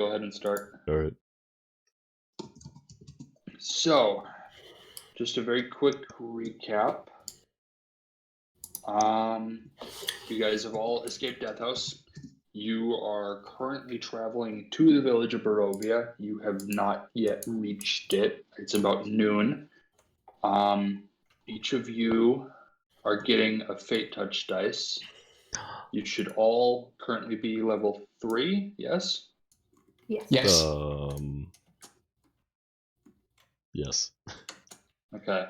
Go ahead and start. All right. So, just a very quick recap. You guys have all escaped Death House. You are currently traveling to the village of Barovia. You have not yet reached it. It's about noon. Each of you are getting a Fate Touch dice. You should all currently be level 3, yes? Yes. Yes. Yes. Okay.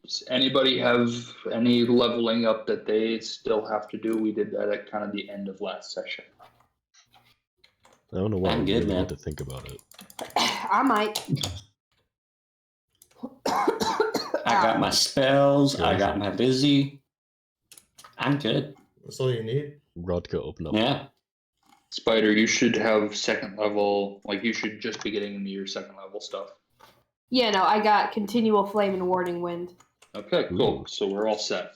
Does anybody have any leveling up that they still have to do? We did that at kind of the end of last session. I don't know why I I'm good, really man. had to think about it. I might. I got my spells. Yeah. I got my busy. I'm good. That's all you need. Rodka, open up. Yeah. Spider, you should have second level, like you should just be getting into your second level stuff. Yeah, no, I got continual flame and warning wind. Okay, cool. Ooh. So we're all set.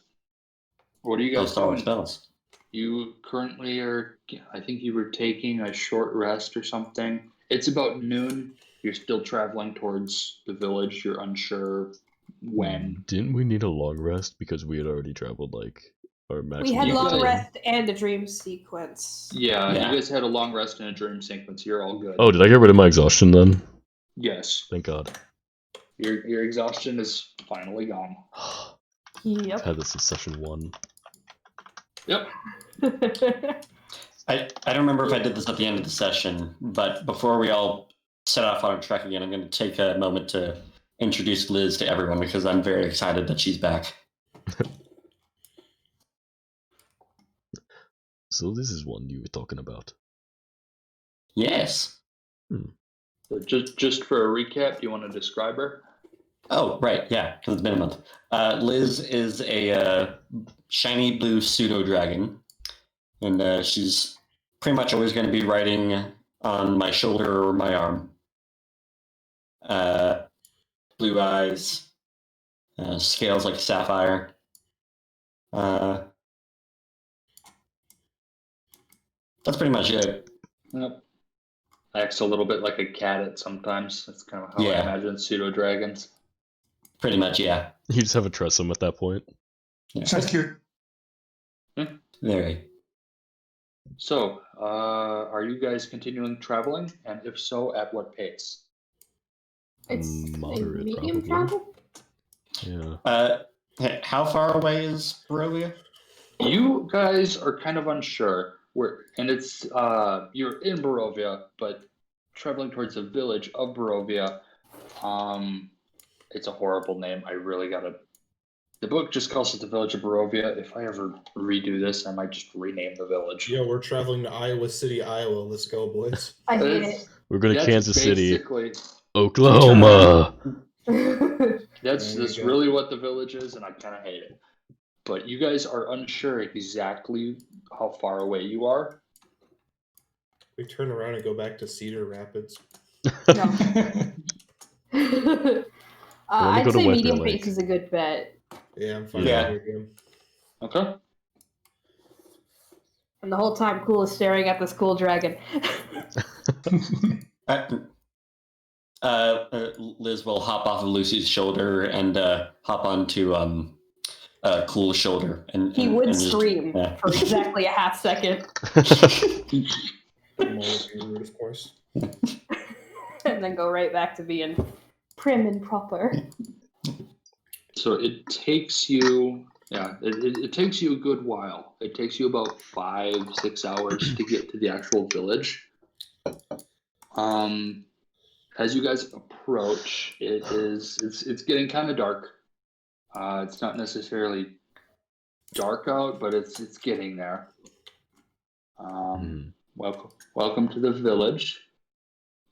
What are you guys Those are doing? spells. You currently are, I think you were taking a short rest or something. It's about noon. You're still traveling towards the village. You're unsure when. Didn't we need a long rest because we had already traveled like our maximum? We had You long guys- rest and a dream sequence. Yeah, Yeah. you guys had a long rest and a dream sequence. You're all good. Oh, did I get rid of my exhaustion then? Yes. Thank God. Your exhaustion is finally gone. Yep. Had this in session 1. Yep. I don't remember if I did this at the end of the session, but before we all set off on our trek again, I'm going to take a moment to introduce Liz to everyone because I'm very excited that she's back. So this is one you were talking about. Yes. So just for a recap, do you want to describe her? Oh, right. Yeah, because it's been a month. Liz is a shiny blue pseudo dragon, and she's pretty much always going to be riding on my shoulder or my arm. Blue eyes, scales like sapphire. That's pretty much it. Yep. Acts a little bit like a cat at sometimes. That's kind of how I Yeah. imagine pseudo dragons. Pretty much, yeah. You just have a Tressum at that point. Sounds cute. Very. So, are you guys continuing traveling? And if so, at what pace? It's Moderate, a medium probably. travel. Yeah. How far away is Barovia? You guys are kind of unsure. It's you're in Barovia, but traveling towards the village of Barovia. It's a horrible name. I really gotta. The book just calls it the village of Barovia. If I ever redo this, I might just rename the village. Yo, we're traveling to Iowa City, Iowa. Let's go, boys. I hate That's- We're going to that's Kansas City, basically- Oklahoma. it. That's There you just go. really what the village is, and I kind of hate it. But you guys are unsure exactly how far away you are. We turn around and go back to Cedar Rapids. I'd go to say Wetmore medium Lake. pace is a good bet. Yeah, I'm fine Yeah. with your game. Okay. And the whole time, Cool is staring at this cool dragon. Liz will hop off of Lucy's shoulder and hop onto Cool's shoulder. And He would and just- scream yeah. for exactly a half second, I'm always being rude, of course. and then go right back to being prim and proper. So it takes you, it takes you a good while. It takes you about 5-6 hours to get to the actual village. As you guys approach, it's getting kind of dark. It's not necessarily dark out, but it's getting there. Welcome to the village.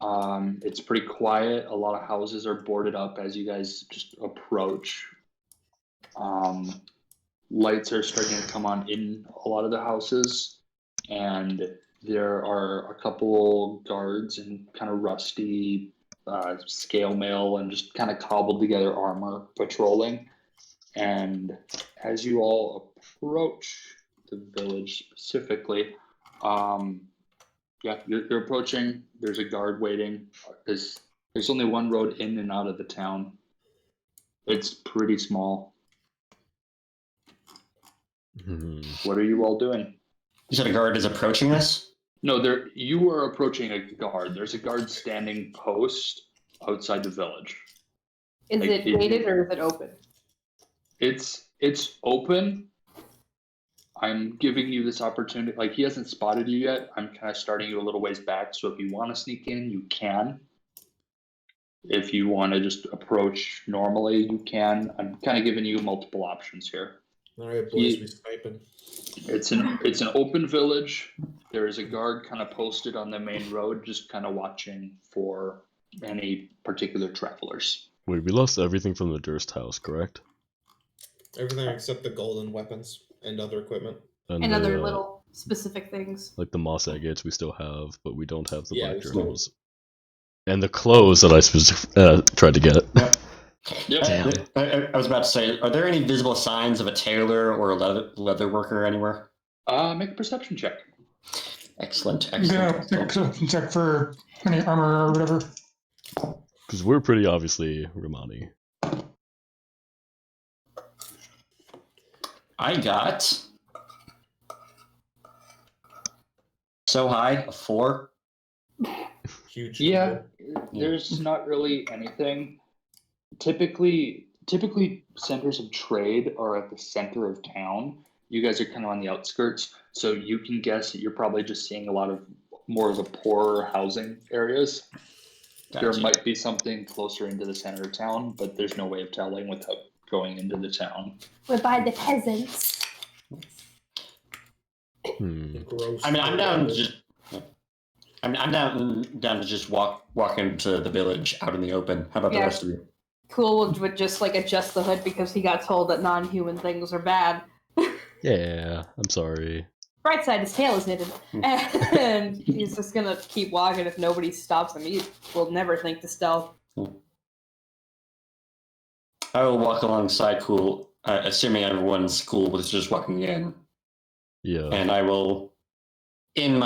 It's pretty quiet. A lot of houses are boarded up as you guys just approach. Lights are starting to come on in a lot of the houses, and there are a couple guards in kind of rusty scale mail and just kind of cobbled together armor patrolling. And as you all approach the village specifically, Yeah, you're approaching. There's a guard waiting. There's only one road in and out of the town. It's pretty small. Hmm. What are you all doing? You said a guard is approaching us? No, you are approaching a guard. There's a guard standing post outside the village. Is Like, it gated or is it open? It's open. I'm giving you this opportunity. Like, he hasn't spotted you yet. I'm kind of starting you a little ways back. So if you want to sneak in, you can. If you want to just approach normally, you can. I'm kind of giving you multiple options here. All right, boys, we sniping. It's an open village. There is a guard kind of posted on the main road, just kind of watching for any particular travelers. Wait, we lost everything from the Durst house, correct? Everything except the golden weapons and other equipment. And the, other little specific things. like the moss agates we still have, but we don't have the Yeah, black we still- journals. And the clothes that I tried to get. Yep. Damn. I was about to say, are there any visible signs of a tailor or a leather worker anywhere? Make a perception check. Excellent, I'm gonna excellent. take a perception check for any armor or whatever. Because we're pretty obviously Romani. I got so high, a 4. Huge. Yeah, number. there's not really anything. Typically, centers of trade are at the center of town. You guys are kind of on the outskirts, so you can guess that you're probably just seeing a lot of more of the poorer housing areas. There Gotcha. might be something closer into the center of town, but there's no way of telling without going into the town. We're by the peasants. Gross. I mean, I'm down to just. I'm down to just walk into the village out in the open. How about the Yeah. rest of you? Cool would just like adjust the hood because he got told that non-human things are bad. Yeah, I'm sorry. Right side, his tail is knitted. And he's just gonna keep walking if nobody stops him. He will never think to stealth. I will walk alongside Cool, assuming everyone's cool with just walking in, Yeah. and I will, in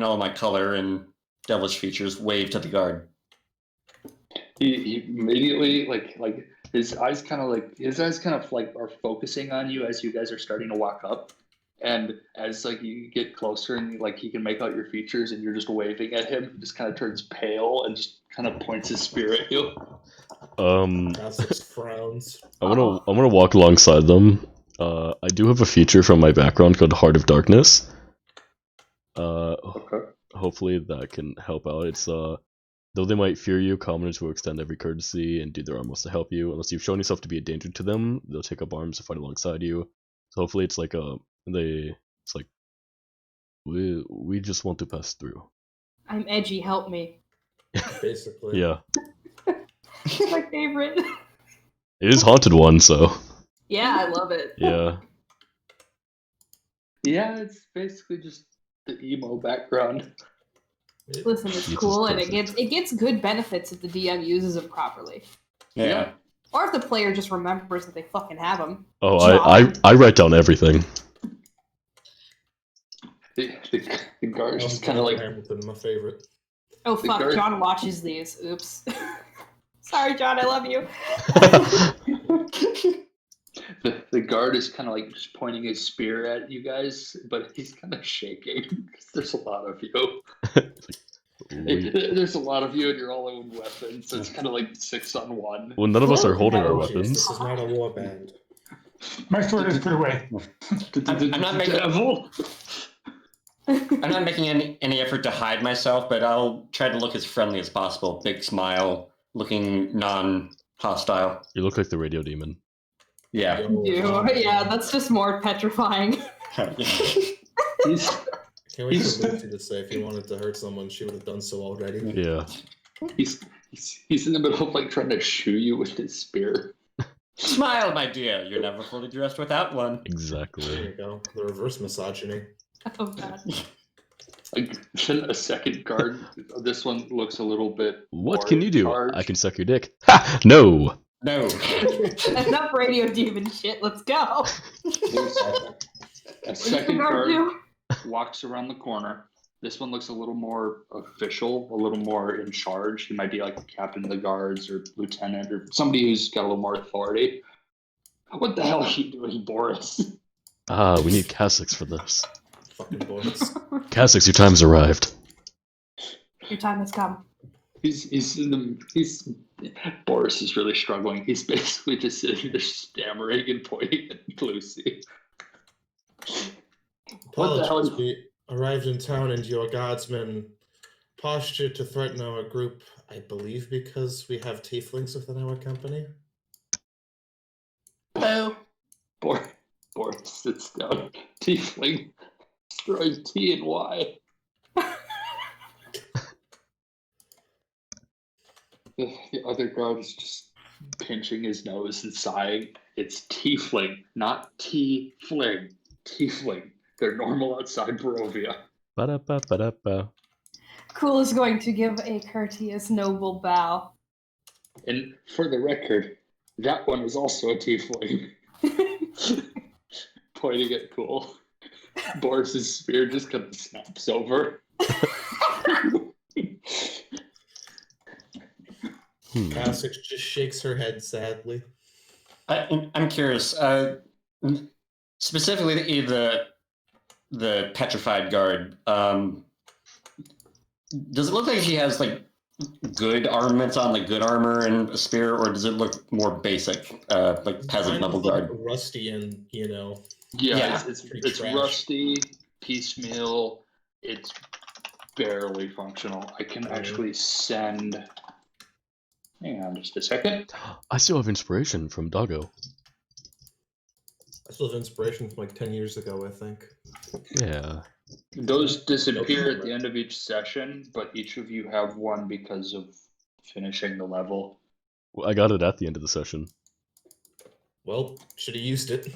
all my color and devilish features, wave to the guard. He immediately like his eyes kind of are focusing on you as you guys are starting to walk up, and as like you get closer and like he can make out your features and you're just waving at him, he just kind of turns pale and just kind of points his spear at you. Gossip's frowns. I wanna walk alongside them. I do have a feature from my background called Heart of Darkness. Okay. Hopefully that can help out. It's though they might fear you, commoners will extend every courtesy and do their utmost to help you. Unless you've shown yourself to be a danger to them, they'll take up arms to fight alongside you. So hopefully it's like we just want to pass through. I'm edgy, help me. Basically. Yeah. My favorite. It is Haunted One, so Yeah, I love it. yeah. Yeah, it's basically just the emo background. Listen, it's Jesus cool and Christ. it gets good benefits if the DM uses them properly. Yeah. Or if the player just remembers that they fucking have them. Oh, I write down everything. The guard's just kind of like Hamilton, my favorite. Oh The fuck, guard- John watches these. Oops. Sorry, John, I love you. the guard is kind of like just pointing his spear at you guys, but he's kind of shaking because there's a lot of you. There's a lot of you, and you're all in weapons, so it's kind of like 6-on-1. Well, none of us are holding our Oh, jeez, weapons. this is not a war band. My sword is put away. I'm not making- Devil. I'm not making any effort to hide myself, but I'll try to look as friendly as possible. Big smile, looking non-hostile. You look like the radio demon. Yeah. Yo, Yeah, that's just more petrifying. He's Can't wait for Lucy to say if he wanted to hurt someone, she would have done so already. Yeah. he's in the middle of like trying to shoo you with his spear. Smile, my dear. You're never fully dressed without one. There Exactly. you go. The reverse misogyny. Oh god. Like then a second guard. This one looks a little bit. What more can you do? charged. I can suck your dick. Ha! No! No. Enough radio demon shit, let's go. There's a What's second the guard guard do? walks around the corner. This one looks a little more official, a little more in charge. He might be like the captain of the guards or lieutenant or somebody who's got a little more authority. What the hell are you doing, Boris? We need Cassix for this. Fucking Boris. Cassix, your time's arrived. Your time has come. Boris is really struggling. He's basically just sitting there stammering and pointing at Lucy. What the hell Apologies, is- we arrived in town and your guardsmen postured to threaten our group, I believe because we have tieflings within our company. Hello. Boris sits down. Tiefling. Destroying T and Y. The other guard is just pinching his nose and sighing. It's Tiefling, not T-fling. Tiefling. They're normal outside Barovia. Ba-da-ba-ba-da-ba. Cool is going to give a courteous, noble bow. And for the record, that one is also a Tiefling. Pointing at Cool. Boris's spear just kind of snaps over. Cassix just shakes her head sadly. I'm curious. Specifically, the petrified guard. Does it look like he has like good armaments on, like good armor and a spear, or does it look more basic, like peasant Kind level of like guard? rusty and, Yeah, pretty it's trash. rusty, piecemeal. It's barely functional. I can actually send. Hang on just a second. I still have inspiration from Doggo. I still have inspiration from like 10 years ago, I think. Yeah. Those disappear at the end of each session, but each of you have one because of finishing the level. Well, I got it at the end of the session. Well, should have used it.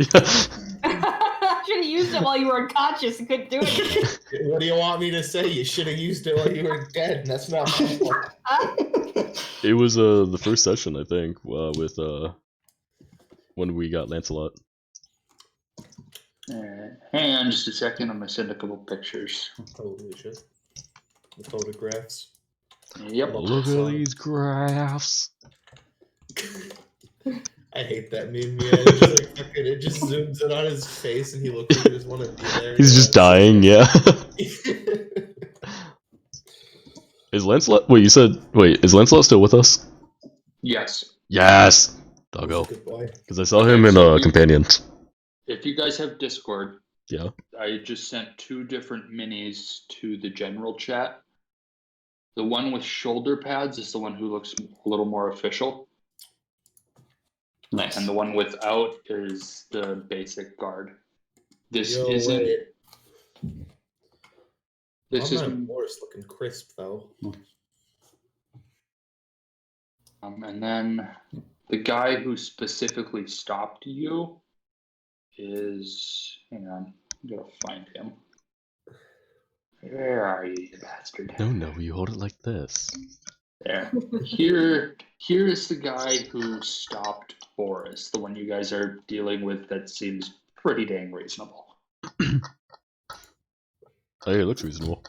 I should have used it while you were unconscious and couldn't do it. What do you want me to say? You should have used it while you were dead, and that's not my fault. It was the first session, I think, with when we got Lancelot. Hang on just a second. I'm gonna send a couple pictures. Holy shit. The photographs. Yep. Look at these graphs. I hate that meme, man. It just, like, fucking, it just zooms in on his face and he looks like he just want to be there. He's just dying, yeah. Is Lancelot? Wait, is Lancelot still with us? Yes. Yes! Doggo. Good boy. Because I saw him in Companions. If you guys have Discord, Yeah. I just sent 2 different minis to the general chat. The one with shoulder pads is the one who looks a little more official, Nice. and the one without is the basic guard. This Yo, isn't. wait. This My is. Boris looking crisp, though. And then the guy who specifically stopped you is. Hang on, I'm gonna find him. Where are you, you bastard? No, you hold it like this. There. Here is the guy who stopped Boris, the one you guys are dealing with that seems pretty dang reasonable. Oh, yeah, it looks reasonable.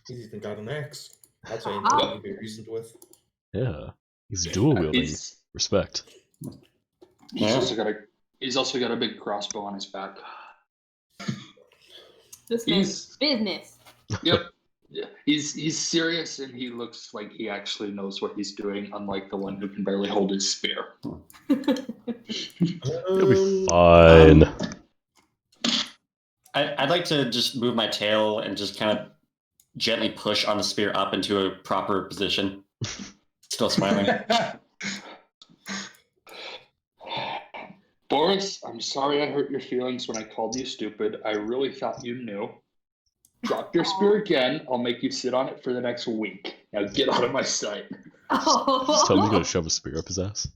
He's even got an axe. That's how you Ah. know he'd be reasoned with. Yeah. He's dual wielding. He's Respect. Yeah. he's also got a big crossbow on his back. This He's- man's business. Yep. Yeah. He's serious and he looks like he actually knows what he's doing, unlike the one who can barely hold his spear. He'll be fine. I'd like to just move my tail and just kind of gently push on the spear up into a proper position. Still smiling. Boris, I'm sorry I hurt your feelings when I called you stupid. I really thought you knew. Drop your spear again. I'll make you sit on it for the next week. Now get out of my sight. Just tell him he's gonna shove a spear up his ass.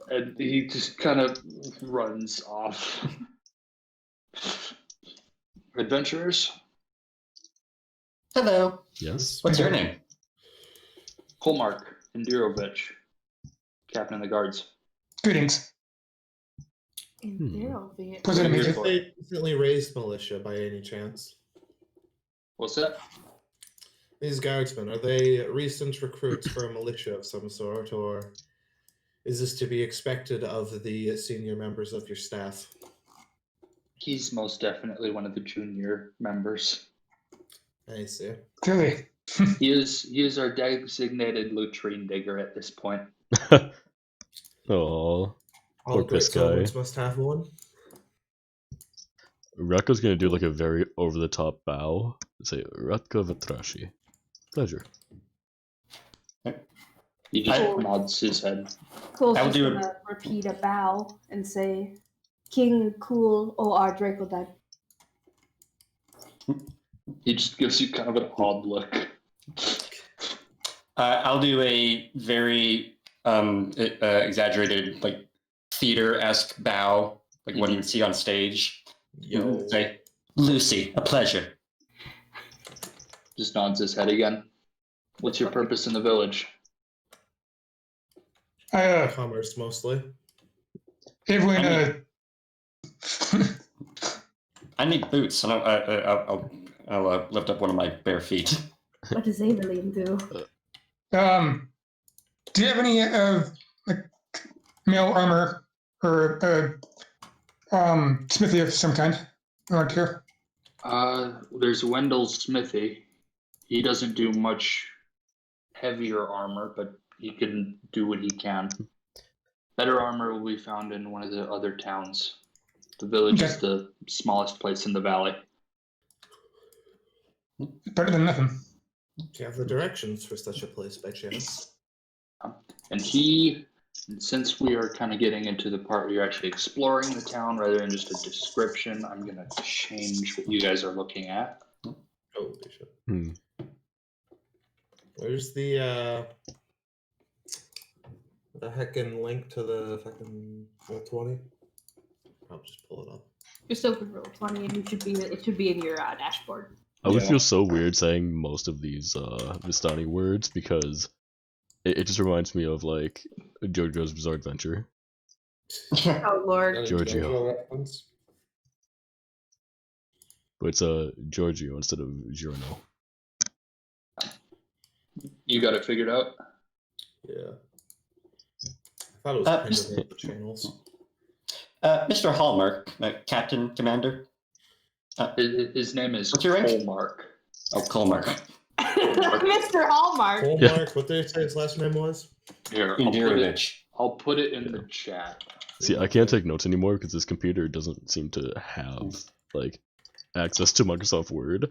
And he just kind of runs off. Adventurers, Hello. Yes? What's your name? Kolmark Indirovich, captain of the guards. Greetings. And there'll be Pleasure to meet Is you. they recently raised militia by any chance? What's that? These guardsmen, are they recent recruits for a militia of some sort, or is this to be expected of the senior members of your staff? He's most definitely one of the junior members. I see. Clearly. He is our designated latrine digger at this point. Oh, All Poor great piss guy. settlements must have one. Ratko's gonna do like a very over the top bow. Say Ratko Vatrashi. Pleasure. He just Oh. nods his head. Cole's I would just do gonna repeat a bow and say, King Cool O.R. Dracodyne. He just gives you kind of an odd look. I'll do a very exaggerated, like theater-esque bow, like what you would see on stage. Yo. Say, Lucy, a pleasure. Just nods his head again. What's your purpose in the village? Commerce mostly. Evelyn, I need boots, and I'll lift up one of my bare feet. What does Aveline do? do you have any like mail armor or smithy of some kind around here? There's Wendell's smithy. He doesn't do much heavier armor, but he can do what he can. Better armor will be found in one of the other towns. The village is the smallest place in the valley. Better than nothing. Do you have the directions for such a place by chance? And since we are kind of getting into the part where you're actually exploring the town rather than just a description, I'm going to change what you guys are looking at. Holy shit. Hmm. Where's the heckin' link to the fucking Roll20? I'll just pull it up. Just open roll 20 and it should be in your dashboard. I would Yeah. feel so weird saying most of these Vistani words because it just reminds me of like JoJo's Bizarre Adventure. Oh lord. Got a Giorgio. JoJo reference? But it's Giorgio instead of Giorno. You got it figured out? Yeah. I thought it was pinned in one of the channels. Mr. Hallmark, Captain Commander. His name is What's your rank? Colmark. Oh, Colmark. Mr. Hallmark. Hallmark, what did he say his last name was? Here, Indirovich. I'll put it in the chat. See, I can't take notes anymore because this computer doesn't seem to have like access to Microsoft Word.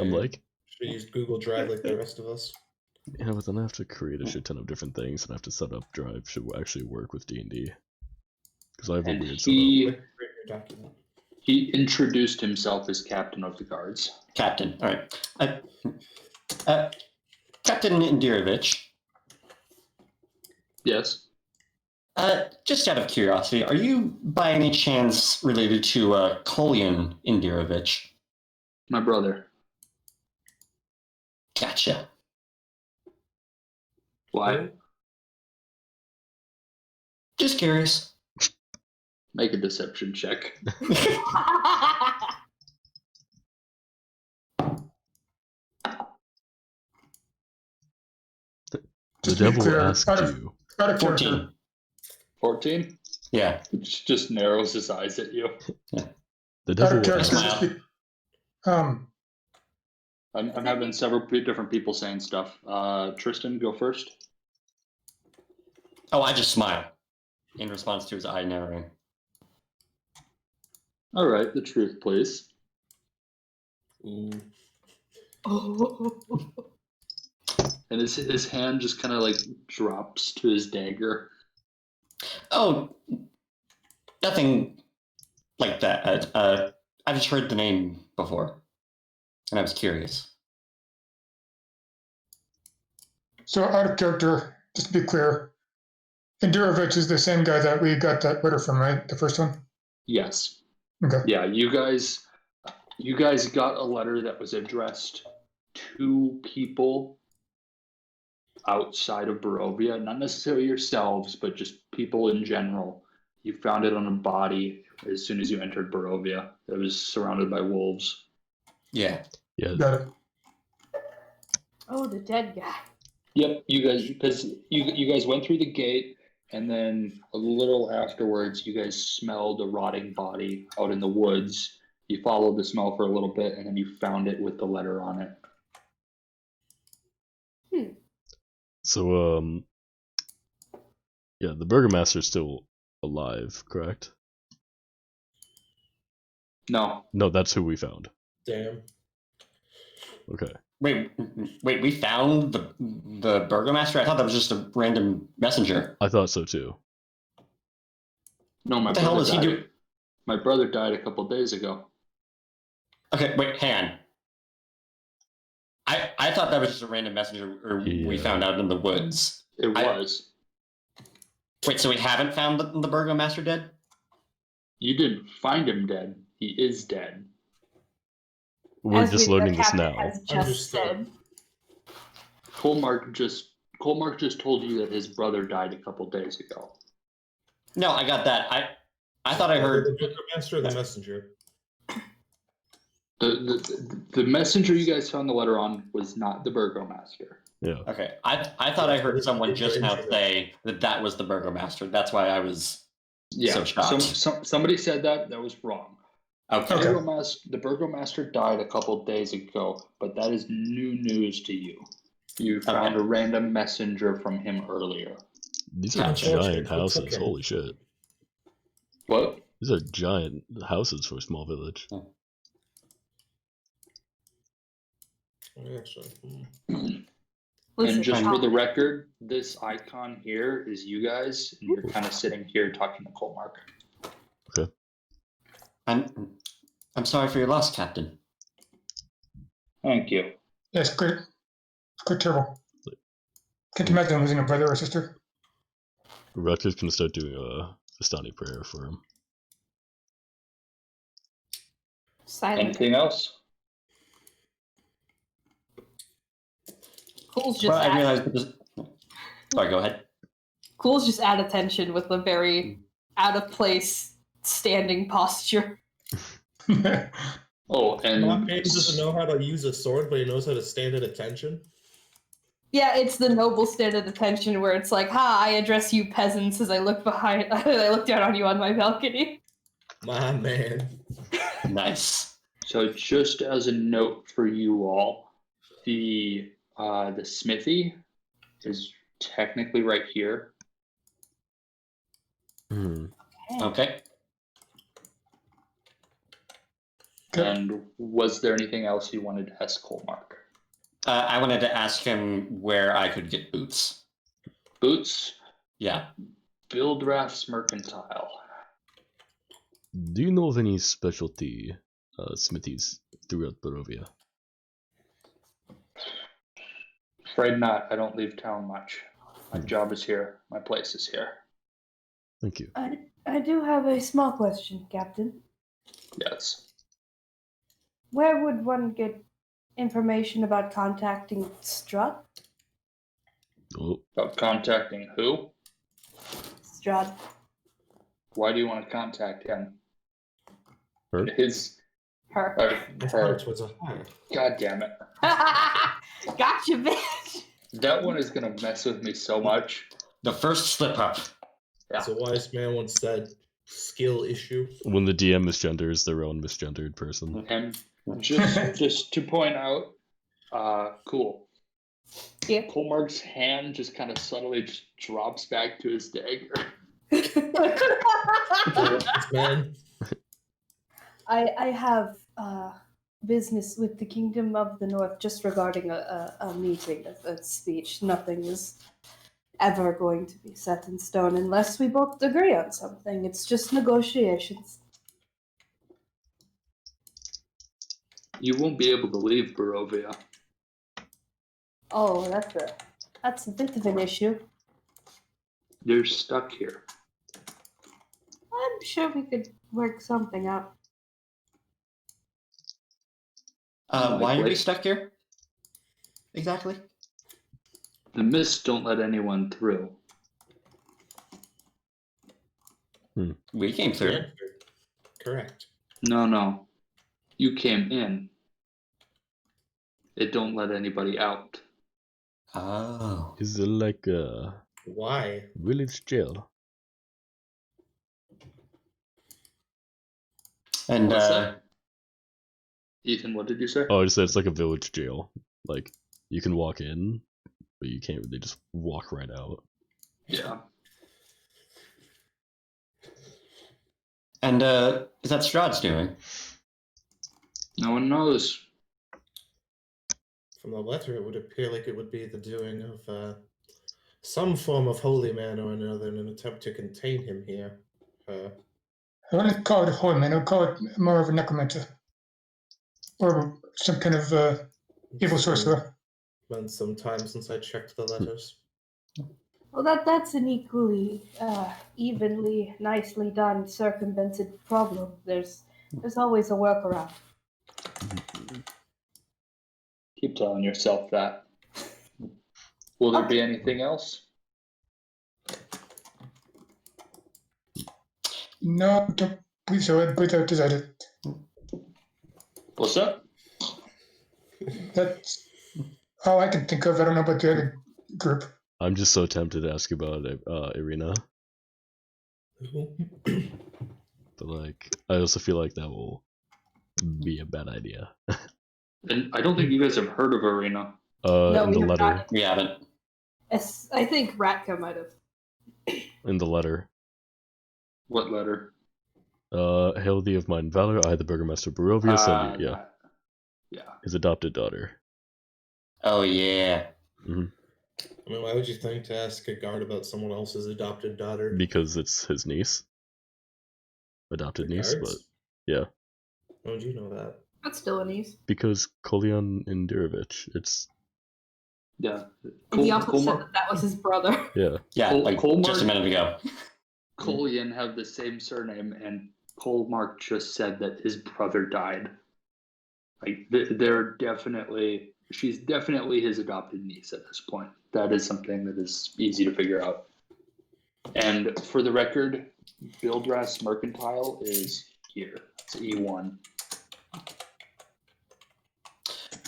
I'm like, Should use Google Drive like the rest of us. yeah, but then I have to create a shit ton of different things and I have to set up Drive should actually work with D&D. Because I have a And weird setup. Create your document. he introduced himself as captain of the guards. Captain. All right. Captain Indirovich. Yes. Just out of curiosity, are you by any chance related to Kolyan Indirovich? My brother. Gotcha. Why? Just curious. Make a deception check. The Just to be devil clear, asked out of- you. Out of 14. character. 14? Yeah. Just narrows his eyes at you. The Out devil of character. asked Just be, I'm having several different people saying stuff. Tristan, go first. Oh, I just smile in response to his eye narrowing. All right, the truth, please. Ooh. And his hand just kind of like drops to his dagger. Oh, nothing like that. I just heard the name before, and I was curious. so out of character, just to be clear, Indirovich is the same guy that we got that letter from, right? The first one? Yes. Okay. Yeah, you guys got a letter that was addressed to people outside of Barovia, not necessarily yourselves, but just people in general. You found it on a body as soon as you entered Barovia. It was surrounded by wolves. Yeah. Yeah. Got it. Oh, the dead guy. Yep, you guys, because you guys went through the gate, and then a little afterwards, you guys smelled a rotting body out in the woods. You followed the smell for a little bit, and then you found it with the letter on it. So, yeah, the Burgomaster's still alive, correct? No, No, that's who we found. Damn. Okay. Wait, we found the Burgomaster? I thought that was just a random messenger. I thought so too. no, my What the hell brother was he died. doing? My brother died a couple days ago. Okay, wait, hang on. I thought that was just a random messenger we Yeah. found out in the woods. It was. Wait, so we haven't found the Burgomaster dead? You didn't find him dead. He is dead. We're As just the learning this captain now. has just Understood. said. Colmark just told you that his brother died a couple days ago. No, I got that. I thought I heard. The Burgomaster or the messenger? The messenger you guys found the letter on was not the Burgomaster. Yeah. Okay, I thought I heard someone just now say that was the Burgomaster. That's why I was Yeah, so shocked. somebody said that was wrong. Okay. Okay. The Burgomaster died a couple days ago, but that is new news to you. You found a random messenger from him earlier. These are Gotcha. giant Okay, it's houses. okay. Holy shit. What? These are giant houses for a small village. Actually, Listen, And just for Tom, the record, this icon here is you guys, and you're kind of sitting here talking to Colmark. I'm sorry for your loss, Captain. Thank you. Yes, great. Quite terrible. Can't imagine losing a brother or sister. Rutger's gonna start doing a Vistani prayer for him. silent. Anything else? Cool's just Well, I add, realized. Sorry, go ahead. Cool's just add attention with a very out of place standing posture. Oh, and Blockade doesn't know how to use a sword, but he knows how to stand at attention. Yeah, it's the noble stand at attention where it's like, "Ha! I address you peasants as I look behind. I look down on you on my balcony." My man. Nice. so just as a note for you all, the smithy is technically right here. Hmm. Okay. Okay. And was there anything else you wanted to ask Colmark? I wanted to ask him where I could get boots. Boots, Yeah. Bildrath's Mercantile. Do you know of any specialty smithies throughout Barovia? Afraid not. I don't leave town much. My job is here. My place is here. Thank you. I do have a small question, Captain. Yes. Where would one get information about contacting Strahd? Oh, About contacting who? Strahd. Why do you want to contact him? her? His Her. I her. thought it was a hire. God damn it. Gotcha, bitch. That one is gonna mess with me so much. The first slip up. Yeah. As a wise man once said, skill issue. When the DM misgenders their own misgendered person. And just to point out, cool. Yeah. Colmark's hand just kind of subtly just drops back to his dagger. Wise man. I have business with the Kingdom of the North just regarding a meeting, a speech. Nothing is ever going to be set in stone unless we both agree on something. It's just negotiations. You won't be able to leave Barovia. Oh, that's a bit of an issue. You're stuck here. I'm sure we could work something out. Why are we Likely. stuck here? Exactly. The mists don't let anyone through. We came through. Correct. No. You came in. It don't let anybody out. Oh. Is it like a Why? village jail? And What's that? Ethan, what did you say? Oh, I just said it's like a village jail. Like, you can walk in, but you can't really just walk right out. Yeah. and is that Strahd's doing? No one knows. From the letter, it would appear like it would be the doing of some form of holy man or another in an attempt to contain him here. I wouldn't call it a holy man. I would call it more of a necromancer. Or some kind of evil It's sorcerer. been some time since I checked the letters. Well, that's an equally evenly, nicely done, circumvented problem. There's always a workaround. Keep telling yourself that. Will there be anything else? No, don't believe so. I believe that decided. What's up? That's all I can think of. I don't know about the other group. I'm just so tempted to ask you about Irina, but like, I also feel like that will be a bad idea. And I don't think you guys have heard of Arena. No, In we the have letter, not. We haven't. I think Ratka might have. in the letter, What letter? hail thee of mine valor, I the burgomaster of Barovia send you, yeah, Yeah. his adopted daughter. Oh yeah. I mean, why would you think to ask a guard about someone else's adopted daughter? Because it's his niece. Adopted The niece, guards? but yeah. How would you know that? That's still an ease. Because Kolyan Indirovich, it's, Yeah. And he also said Kolmar- that was his brother. yeah. Yeah, Col- like Colmar- just a minute ago. Kolyan have the same surname, and Colmark just said that his brother died. Like, they're definitely, she's definitely his adopted niece at this point. That is something that is easy to figure out. And for the record, Bildras Mercantile is here. It's E1.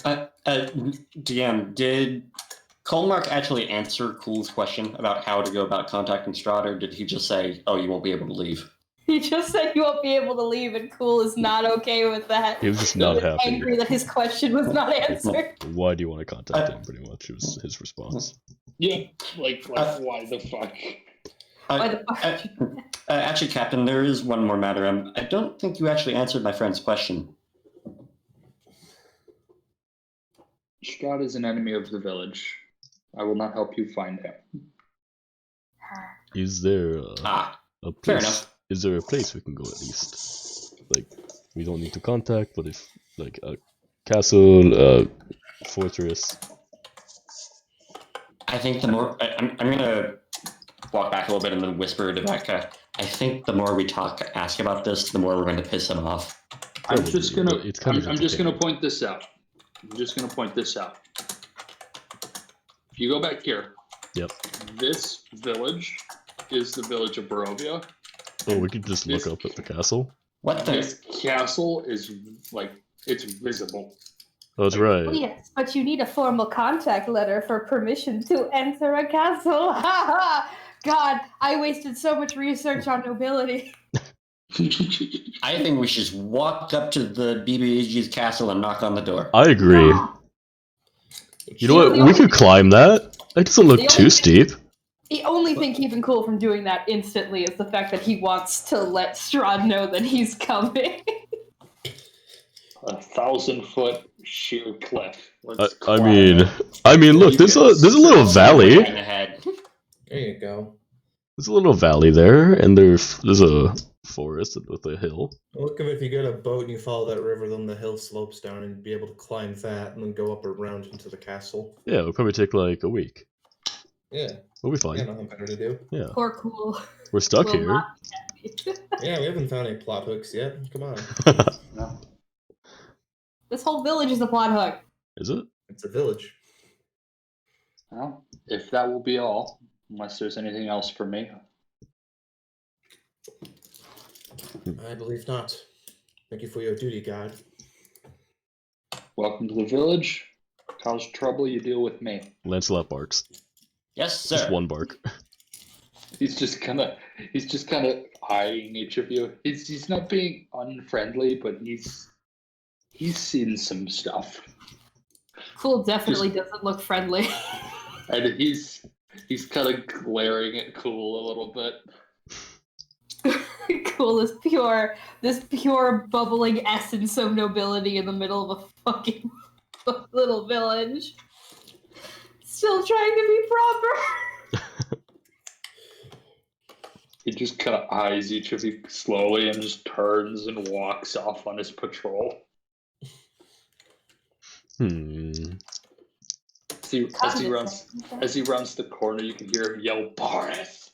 DM, did Colmark actually answer Cool's question about how to go about contacting Strahd, or did he just say, "Oh, you won't be able to leave"? He just said you won't be able to leave, and Cool is not okay with that. He was just not He was happy. angry that his question was not answered. Why do you want to contact him? Pretty much, it was his response. Yeah, like why the fuck? Why the fuck? Actually, Captain, there is one more matter. I don't think you actually answered my friend's question. Strahd is an enemy of the village. I will not help you find him. Is there Ah, a fair place? enough. Is there a place we can go at least? Like, we don't need to contact, but if like a castle, a fortress. I think the more I'm gonna walk back a little bit and then whisper to Becca. I think the more we ask about this, the more we're going to piss him off. I'm just gonna. But it's kind of I'm just gonna entertaining. point this out. I'm just gonna point this out. If you go back here, Yep. this village is the village of Barovia. Oh, we could just look This- up at the castle. What the? This castle is like it's visible. Oh, that's Oh, right. yes, but you need a formal contact letter for permission to enter a castle. Ha ha! God, I wasted so much research on nobility. I think we should just walk up to the BBAG's castle and knock on the door. I agree. You know what? The We only- could climb that. It doesn't look the too only- steep. The only thing keeping Cool from doing that instantly is the fact that he wants to let Strahd know that he's coming. 1,000-foot sheer cliff. I Let's climb mean, it. look. You There's can a little valley. Right ahead. There you go. There's a little valley there, and there's a forest with a hill. Look, if you get a boat and you follow that river, then the hill slopes down and be able to climb that and then go up around into the castle. Yeah, it'll probably take like a week. Yeah, We'll be fine. yeah, nothing better to do. Yeah, Poor Cool. we're stuck Will here. not be happy. Yeah, we haven't found any plot hooks yet. Come on. No. This whole village is a plot hook. Is it? It's a village. Well, if that will be all, unless there's anything else for me. I believe not. Thank you for your duty, God. Welcome to the village. Cause trouble, you deal with me. Lancelot barks. Yes, sir. Just one bark. He's just kind of eyeing each of you. He's not being unfriendly, but he's seen some stuff, Fool definitely doesn't look friendly. and he's kind of glaring at Cool a little bit. Cool is this pure bubbling essence of nobility in the middle of a fucking little village. Still trying to be proper. He just kind of eyes each of you slowly and just turns and walks off on his patrol. As he runs the corner, you can hear him yell, "Boris!"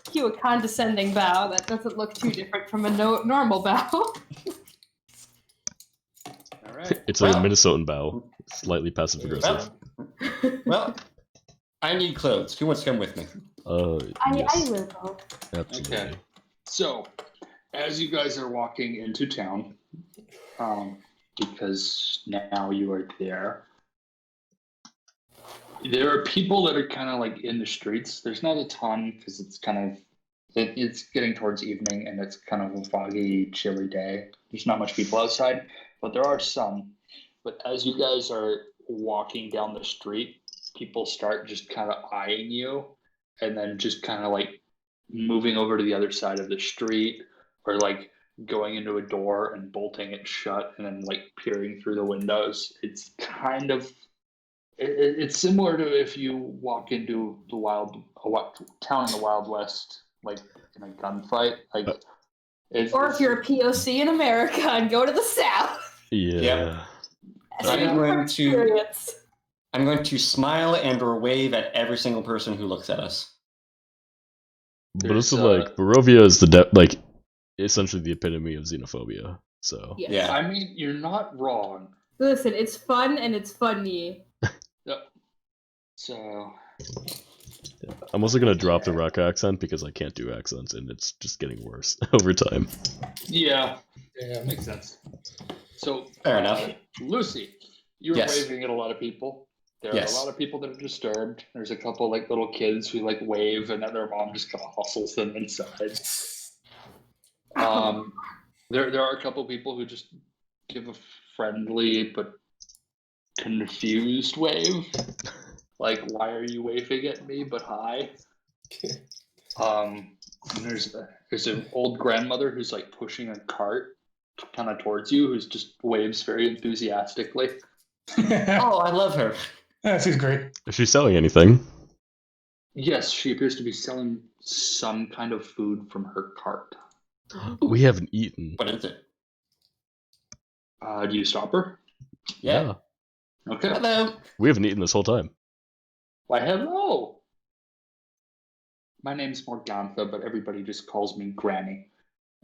Cue a condescending bow that doesn't look too different from a normal bow. All right. It's like a Minnesotan bow. Slightly passive aggressive. Well, I need clothes. Who wants to come with me? I Yes, will go. absolutely. Okay. So, as you guys are walking into town, because now you are there are people that are kind of like in the streets. There's not a ton because it's it's getting towards evening and it's kind of a foggy, chilly day. There's not much people outside, but there are some. But as you guys are walking down the street, people start just kind of eyeing you and then just kind of like moving over to the other side of the street or like going into a door and bolting it shut and then like peering through the windows. It's kind of it's similar to if you walk into the town in the Wild West, like in a gunfight, like. Or if you're a POC in America and go to the South. Yeah. I'm going to smile and or wave at every single person who looks at us. But also, like, Barovia is the essentially the epitome of xenophobia. So Yes. Yeah. I mean, you're not wrong. Listen, it's fun and it's funny. Yep. So. I'm also gonna drop the rock accent because I can't do accents and it's just getting worse over time. Yeah. Yeah. Makes sense. So. Fair enough. Lucy, you were Yes. waving at a lot of people. There Yes. are a lot of people that are disturbed. There's a couple like little kids who like wave and then their mom just kind of hustles them inside. There are a couple people who just give a friendly but confused wave. Like, why are you waving at me? But hi. And there's an old grandmother who's like pushing a cart kind of towards you, who's just waves very enthusiastically. Oh, I love her. She's great. Is she selling anything? Yes, she appears to be selling some kind of food from her cart. We haven't eaten. What is it? Do you stop her? Yeah. Okay. Hello. We haven't eaten this whole time. Why, hello. My name's Morgantha, but everybody just calls me Granny,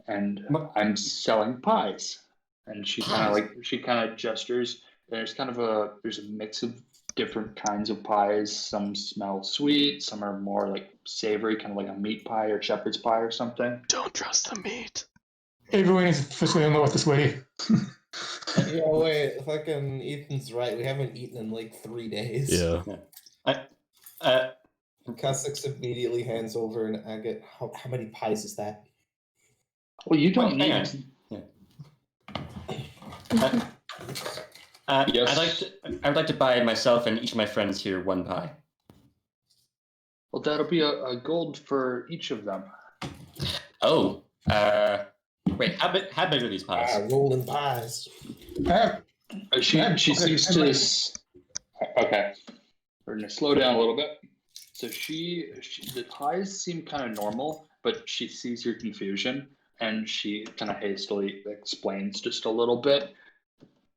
and I'm selling pies. And she kind of gestures. There's a mix of different kinds of pies. Some smell sweet, some are more like savory, kind of like a meat pie or shepherd's pie or something. Don't trust the meat. Everyone is officially in love with this lady. Yeah, wait, fucking Ethan's right. We haven't eaten in like 3 days. Yeah. Kasich immediately hands over an agate. How many pies is that? Well, you don't Hang need. Yes. I would like to buy myself and each of my friends here one pie. Well, that'll be a gold for each of them. Oh, wait, how big are these pies? Rolling pies. She seems to. Okay, we're gonna slow down a little bit. So the pies seem kind of normal, but she sees your confusion and she kind of hastily explains just a little bit.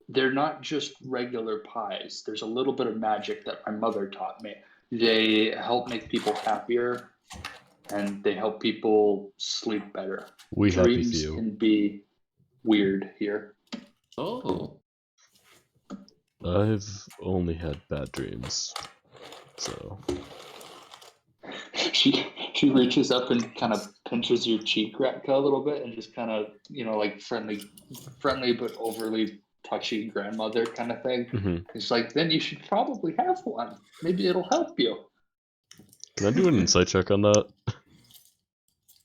They're not just regular pies. There's a little bit of magic that my mother taught me. They help make people happier, and they help people sleep better. We happy for Dreams you. can be weird here. Oh. I've only had bad dreams. So She reaches up and kind of pinches your cheek, Ratka, a little bit, and just kind of, like friendly but overly touchy grandmother kind of thing. hmm It's like, then you should probably have one. Maybe it'll help you. Can I do an insight check on that?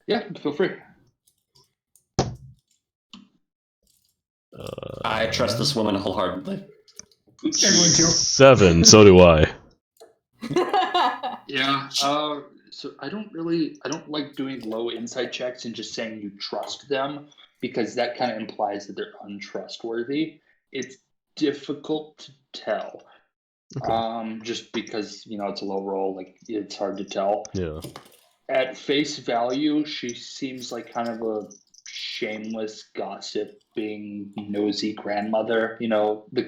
Yeah, feel free. I trust this woman wholeheartedly. Everyone too. 7. So do I. Yeah. So I don't like doing low insight checks and just saying you trust them, because that kind of implies that they're untrustworthy. It's difficult to tell. Okay. Just because, it's a low roll, like it's hard to tell. Yeah. At face value, she seems like kind of a shameless, gossiping, nosy grandmother. The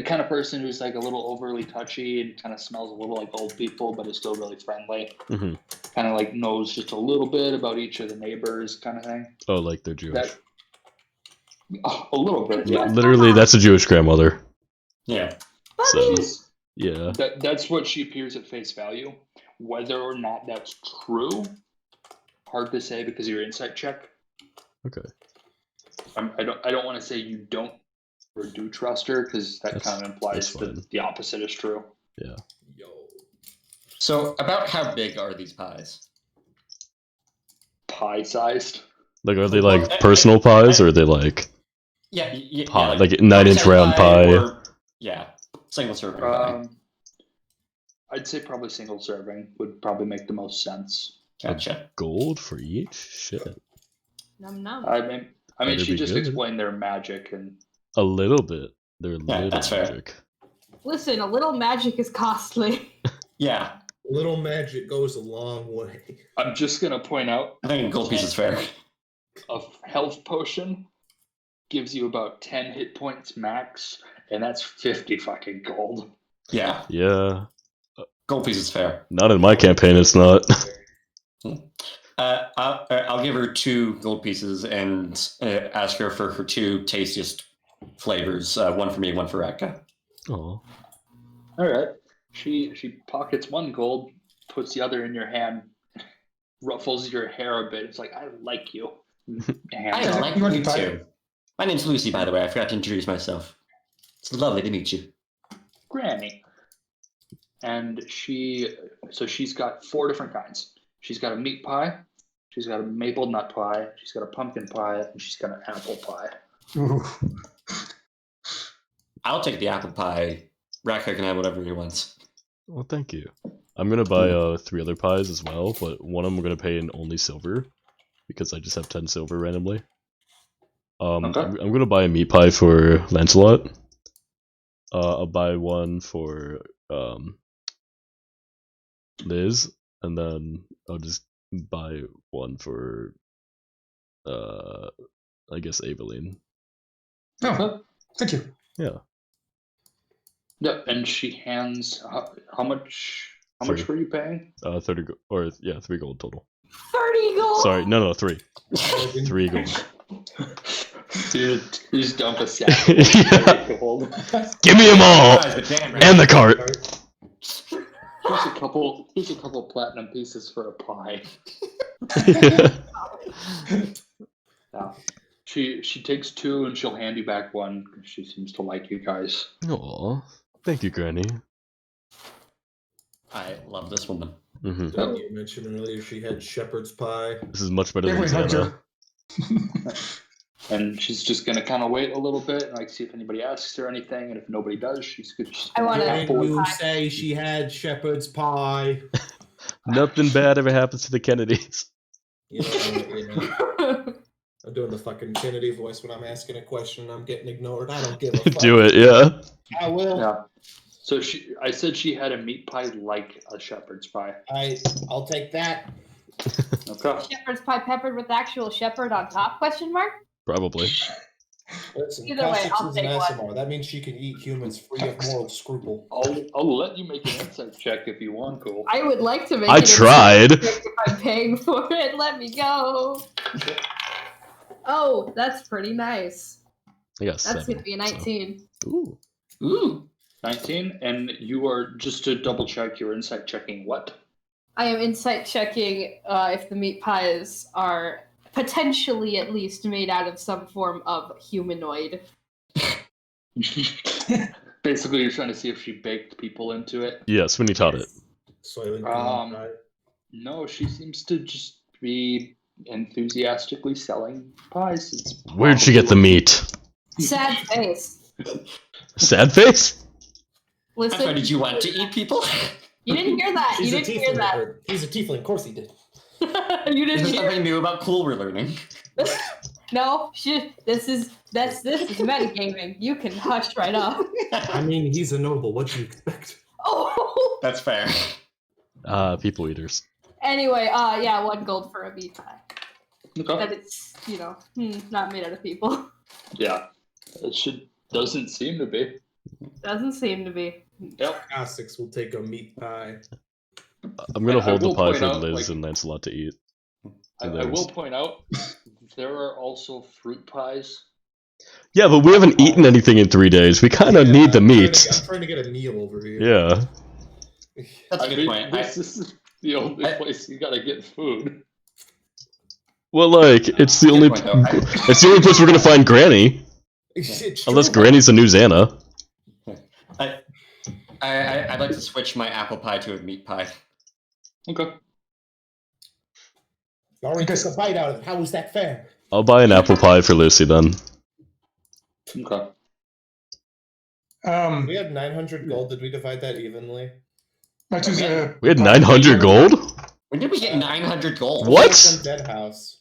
kind of person who's like a little overly touchy and kind of smells a little like old people, but is still really friendly. hmm Kind of like knows just a little bit about each of the neighbors, kind of thing. Oh, like they're Jewish. A little bit, yeah. Literally, that's a Jewish grandmother. Yeah. So, yeah. That's what she appears at face value. Whether or not that's true, hard to say because of your insight check. Okay. I don't want to say you don't or do trust her, because that That's- kind of implies that's fine. that the opposite is true. Yeah. Yo. So, about how big are these pies? Pie-sized. Like, are they Well, like personal pies, or are they like Yeah, pie, yeah, like 9-inch round pie? Or, yeah, single serving pie. I'd say probably single serving would probably make the most sense. Gotcha. Gold for each? Shit. Num num. I mean, Better she be just good. explained their magic, and A little bit. They're Yeah, little that's fair. magic. Listen, a little magic is costly. Yeah, Little magic goes a long way. I'm just gonna point out I think a gold piece is fair. a health potion gives you about 10 hit points max, and that's 50 fucking gold. Yeah, Yeah. gold piece is fair. Not in my campaign, it's not. I'll give her 2 gold pieces and ask her for her 2 tastiest flavors. One for me, one for Rekka. Aw. All right. She pockets 1 gold, puts the other in your hand, ruffles your hair a bit. It's like, I like you. Hands I up. like You want you the pie? too. My name's Lucy, by the way. I forgot to introduce myself. It's lovely to meet you. Granny. And she's got 4 different kinds. She's got a meat pie, she's got a maple nut pie, she's got a pumpkin pie, and she's got an apple pie. Ooh. I'll take the apple pie. Rekka can have whatever he wants. Well, thank you. I'm gonna buy 3 other pies as well, but one of them I'm gonna pay in only silver, because I just have 10 silver randomly. Okay. I'm gonna buy a meat pie for Lancelot. I'll buy one for Liz, and then I'll just buy one for I guess Aveline. Oh, thank you. Yeah. Yeah, and she hands how much 3. were you paying? 30 or yeah, 3 gold total. 30 gold! Sorry, no, 3. 3 gold. Dude, you just dump a sack. Yeah. Gold. Give me them all and the cart. Here's a couple platinum pieces for a pie. Yeah. She takes 2 and she'll hand you back 1 because she seems to like you guys. Aw, thank you, Granny. I love this woman. hmm Oh. You mentioned earlier she had shepherd's pie. This is much better than Everyone hugs Xana. her. And she's just gonna kind of wait a little bit and like see if anybody asks her anything, and if nobody does, she's good. I wanna- Didn't Apple. you say she had shepherd's pie? Nothing bad ever happens to the Kennedys. Yeah. I'm doing the fucking Kennedy voice when I'm asking a question and I'm getting ignored. I don't give a fuck. Do it, yeah. I will. Yeah. So I said she had a meat pie like a shepherd's pie. I'll take that. Okay. Shepherd's pie peppered with actual shepherd on top? Question mark? Probably. Listen, Either way, Cossacks I'll is an take one. ASMR. That means she can eat humans free of moral scruple. I'll let you make an insight check if you want, cool. I would like to make I it a tried. check if I'm paying for it. Let me go. Oh, that's pretty nice. I got That's 7. gonna be a 19. So. Ooh. Ooh. 19, and you are, just to double check, you're insight checking what? I am insight checking if the meat pies are potentially at least made out of some form of humanoid. Basically, you're trying to see if she baked people into it. Yeah, Swinny taught it. Soylent Green pie. No, she seems to just be enthusiastically selling pies. It's Where'd she get the probably- meat? Sad face. Sad face? Listen, That's why did you want to eat people? You didn't hear that. He's You a didn't hear tiefling. that. Or he's a tiefling. Of course he did. You Is didn't there hear. something new about cool we're learning? No, this is metagaming. You can hush right up. I mean, he's a noble. What do you expect? Oh. That's fair. People eaters. Anyway, yeah, 1 gold for a meat pie. Okay. That it's, not made out of people. Yeah, doesn't seem to be. Doesn't seem to be. Yep. Essex will take a meat pie. I'm gonna I hold the will pie point for out, Liz like- and Lancelot to eat. I will point out there are also fruit pies. Yeah, but we haven't eaten anything in 3 days. We kind of Yeah, need the I'm meat. trying to get a meal over here. Yeah. That's a I good mean, point. this is the only place you gotta get food. Well, like it's the Good only point, though. it's the only place we're gonna find Granny, It's unless true. Granny's the new Xana. I'd like to switch my apple pie to a meat pie. Okay. Laurie took a bite out of it. How was that fair? I'll buy an apple pie for Lucy then. Okay. We had 900 gold. Did we divide that evenly? That is We had 900 gold. When did we get 900 gold? What? From Dead House.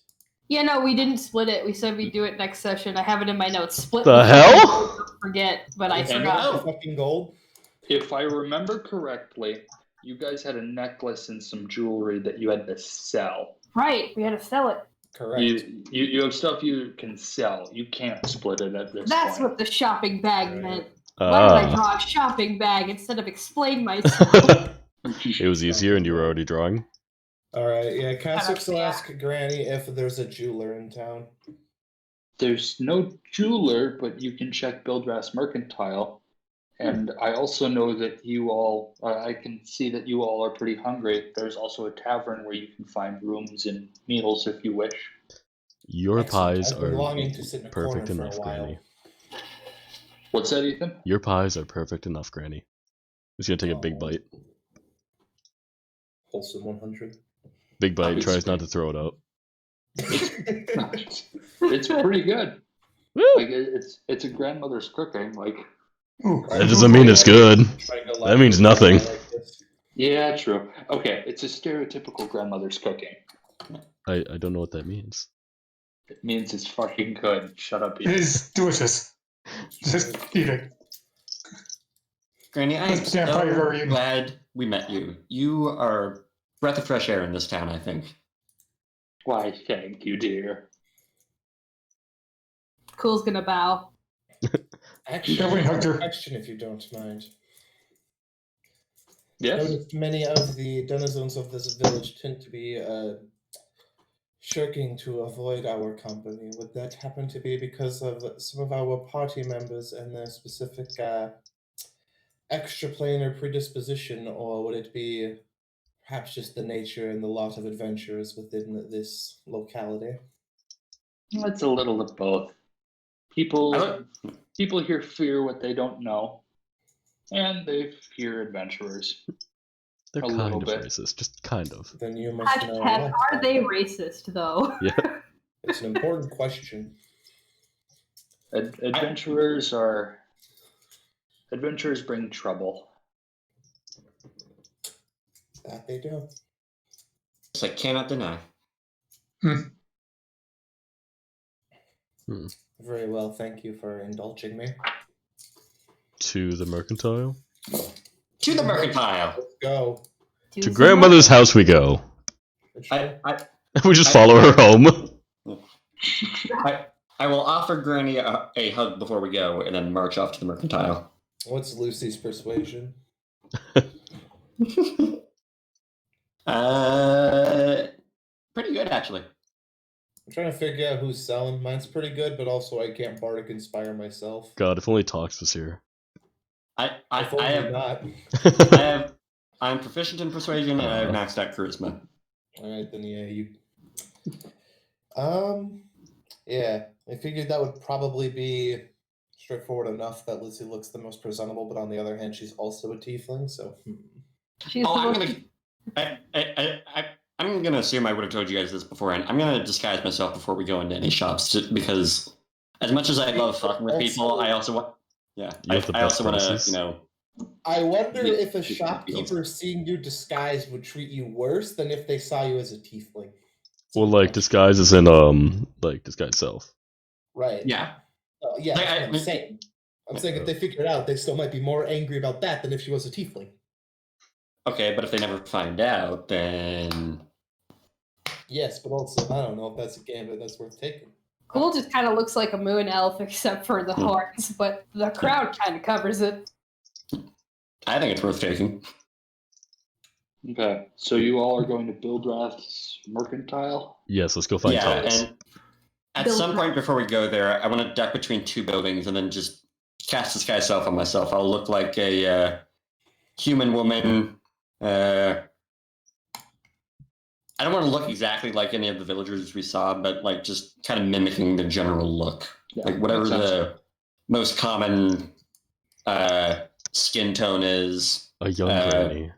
Yeah, no, we didn't split it. We said we'd do it next session. I have it in my notes. Split The fucking hell? gold, don't forget, but I Is that forgot. the fucking gold? If I remember correctly, you guys had a necklace and some jewelry that you had to sell. Right, we had to sell it. Correct. You have stuff you can sell. You can't split it at this That's point. what the shopping bag Right. meant. Why did I Ah. draw a shopping bag instead of explain myself? It was easier, and you were already drawing. All right. Yeah, Cassix will Yeah. ask Granny if there's a jeweler in town. There's no jeweler, but you can check Bildras Mercantile. And I also know that you all, I can see that you all are pretty hungry. There's also a tavern where you can find rooms and meals if you wish. Your Excellent. pies I've been are longing to sit in a perfect corner for enough, a while. Granny. What's that, Ethan? Your pies are perfect enough, Granny. Just gonna take a big Oh. bite. Wholesome 100. Big bite. Obviously. Tries not to throw it out. It's pretty good. Woo! Like it's a grandmother's cooking. Like, ooh, That doesn't mean it's good. Trying to That means nothing. like this. yeah, true. Okay, it's a stereotypical grandmother's cooking. I don't know what that means. It means it's fucking good. Shut up, it Ethan. is delicious. Just eat it. Granny, I am Yeah, probably so very- glad we met you. You are a breath of fresh air in this town, I think. Why, thank you, dear. Cool's gonna bow. Actually, Definitely I have hugged her. a question if you don't mind. Yes? Noticed many of the denizens of this village tend to be shirking to avoid our company. Would that happen to be because of some of our party members and their specific extraplanar predisposition, or would it be perhaps just the nature and the lot of adventurers within this locality? It's a little of both. People here fear what they don't know, and they fear adventurers. They're A kind little of bit. racist, just kind of. Then you must know. a Hashtag, lot are about they them. racist though? Yeah. It's an important question. Adventurers bring trouble. That they do. Yes, I cannot deny. Very well, thank you for indulging me. To the mercantile. To the mercantile. Let's go. To grandmother's house we go. I We just follow her home. I will offer Granny a hug before we go, and then march off to the mercantile. What's Lucy's persuasion? Pretty good actually. I'm trying to figure out who's selling. Mine's pretty good, but also I can't bardic inspire myself. God, if only Tox was here. If only not. I'm proficient in persuasion, and I have maxed out charisma. All right, then yeah, you. Yeah, I figured that would probably be straightforward enough that Lizzie looks the most presentable, but on the other hand, she's also a tiefling, so. She's Oh, the I'm most- gonna assume I would have told you guys this beforehand. I'm gonna disguise myself before we go into any shops, just because, as much as I love fucking with people, I also want. Yeah, You have the I also best want to, prices. I wonder Yeah, if a she's shopkeeper seeing you disguised would treat you worse than if they saw you as a tiefling. It's a Well, good like question. disguise is in like disguise self. Right. Yeah. Yeah, Like, that's what I I'm mean- saying. I'm saying if they figure it out, they still might be more angry about that than if she was a tiefling. Okay, but if they never find out, then Yes, but also, I don't know if that's a gambit that's worth taking. Cool just kind of looks like a moon elf except for the horns, but the crowd kind of covers it. I think it's worth taking. Okay, so you all are going to Bildrath's Mercantile? Yes, let's go find Yeah, Thomas. and at Build some her- point before we go there, I want to duck between two buildings and then just cast disguise self on myself. I'll look like a human woman. I don't want to look exactly like any of the villagers we saw, but like just kind of mimicking the general look, Yeah, like whatever makes sense. the most common skin tone is. A young uh, granny.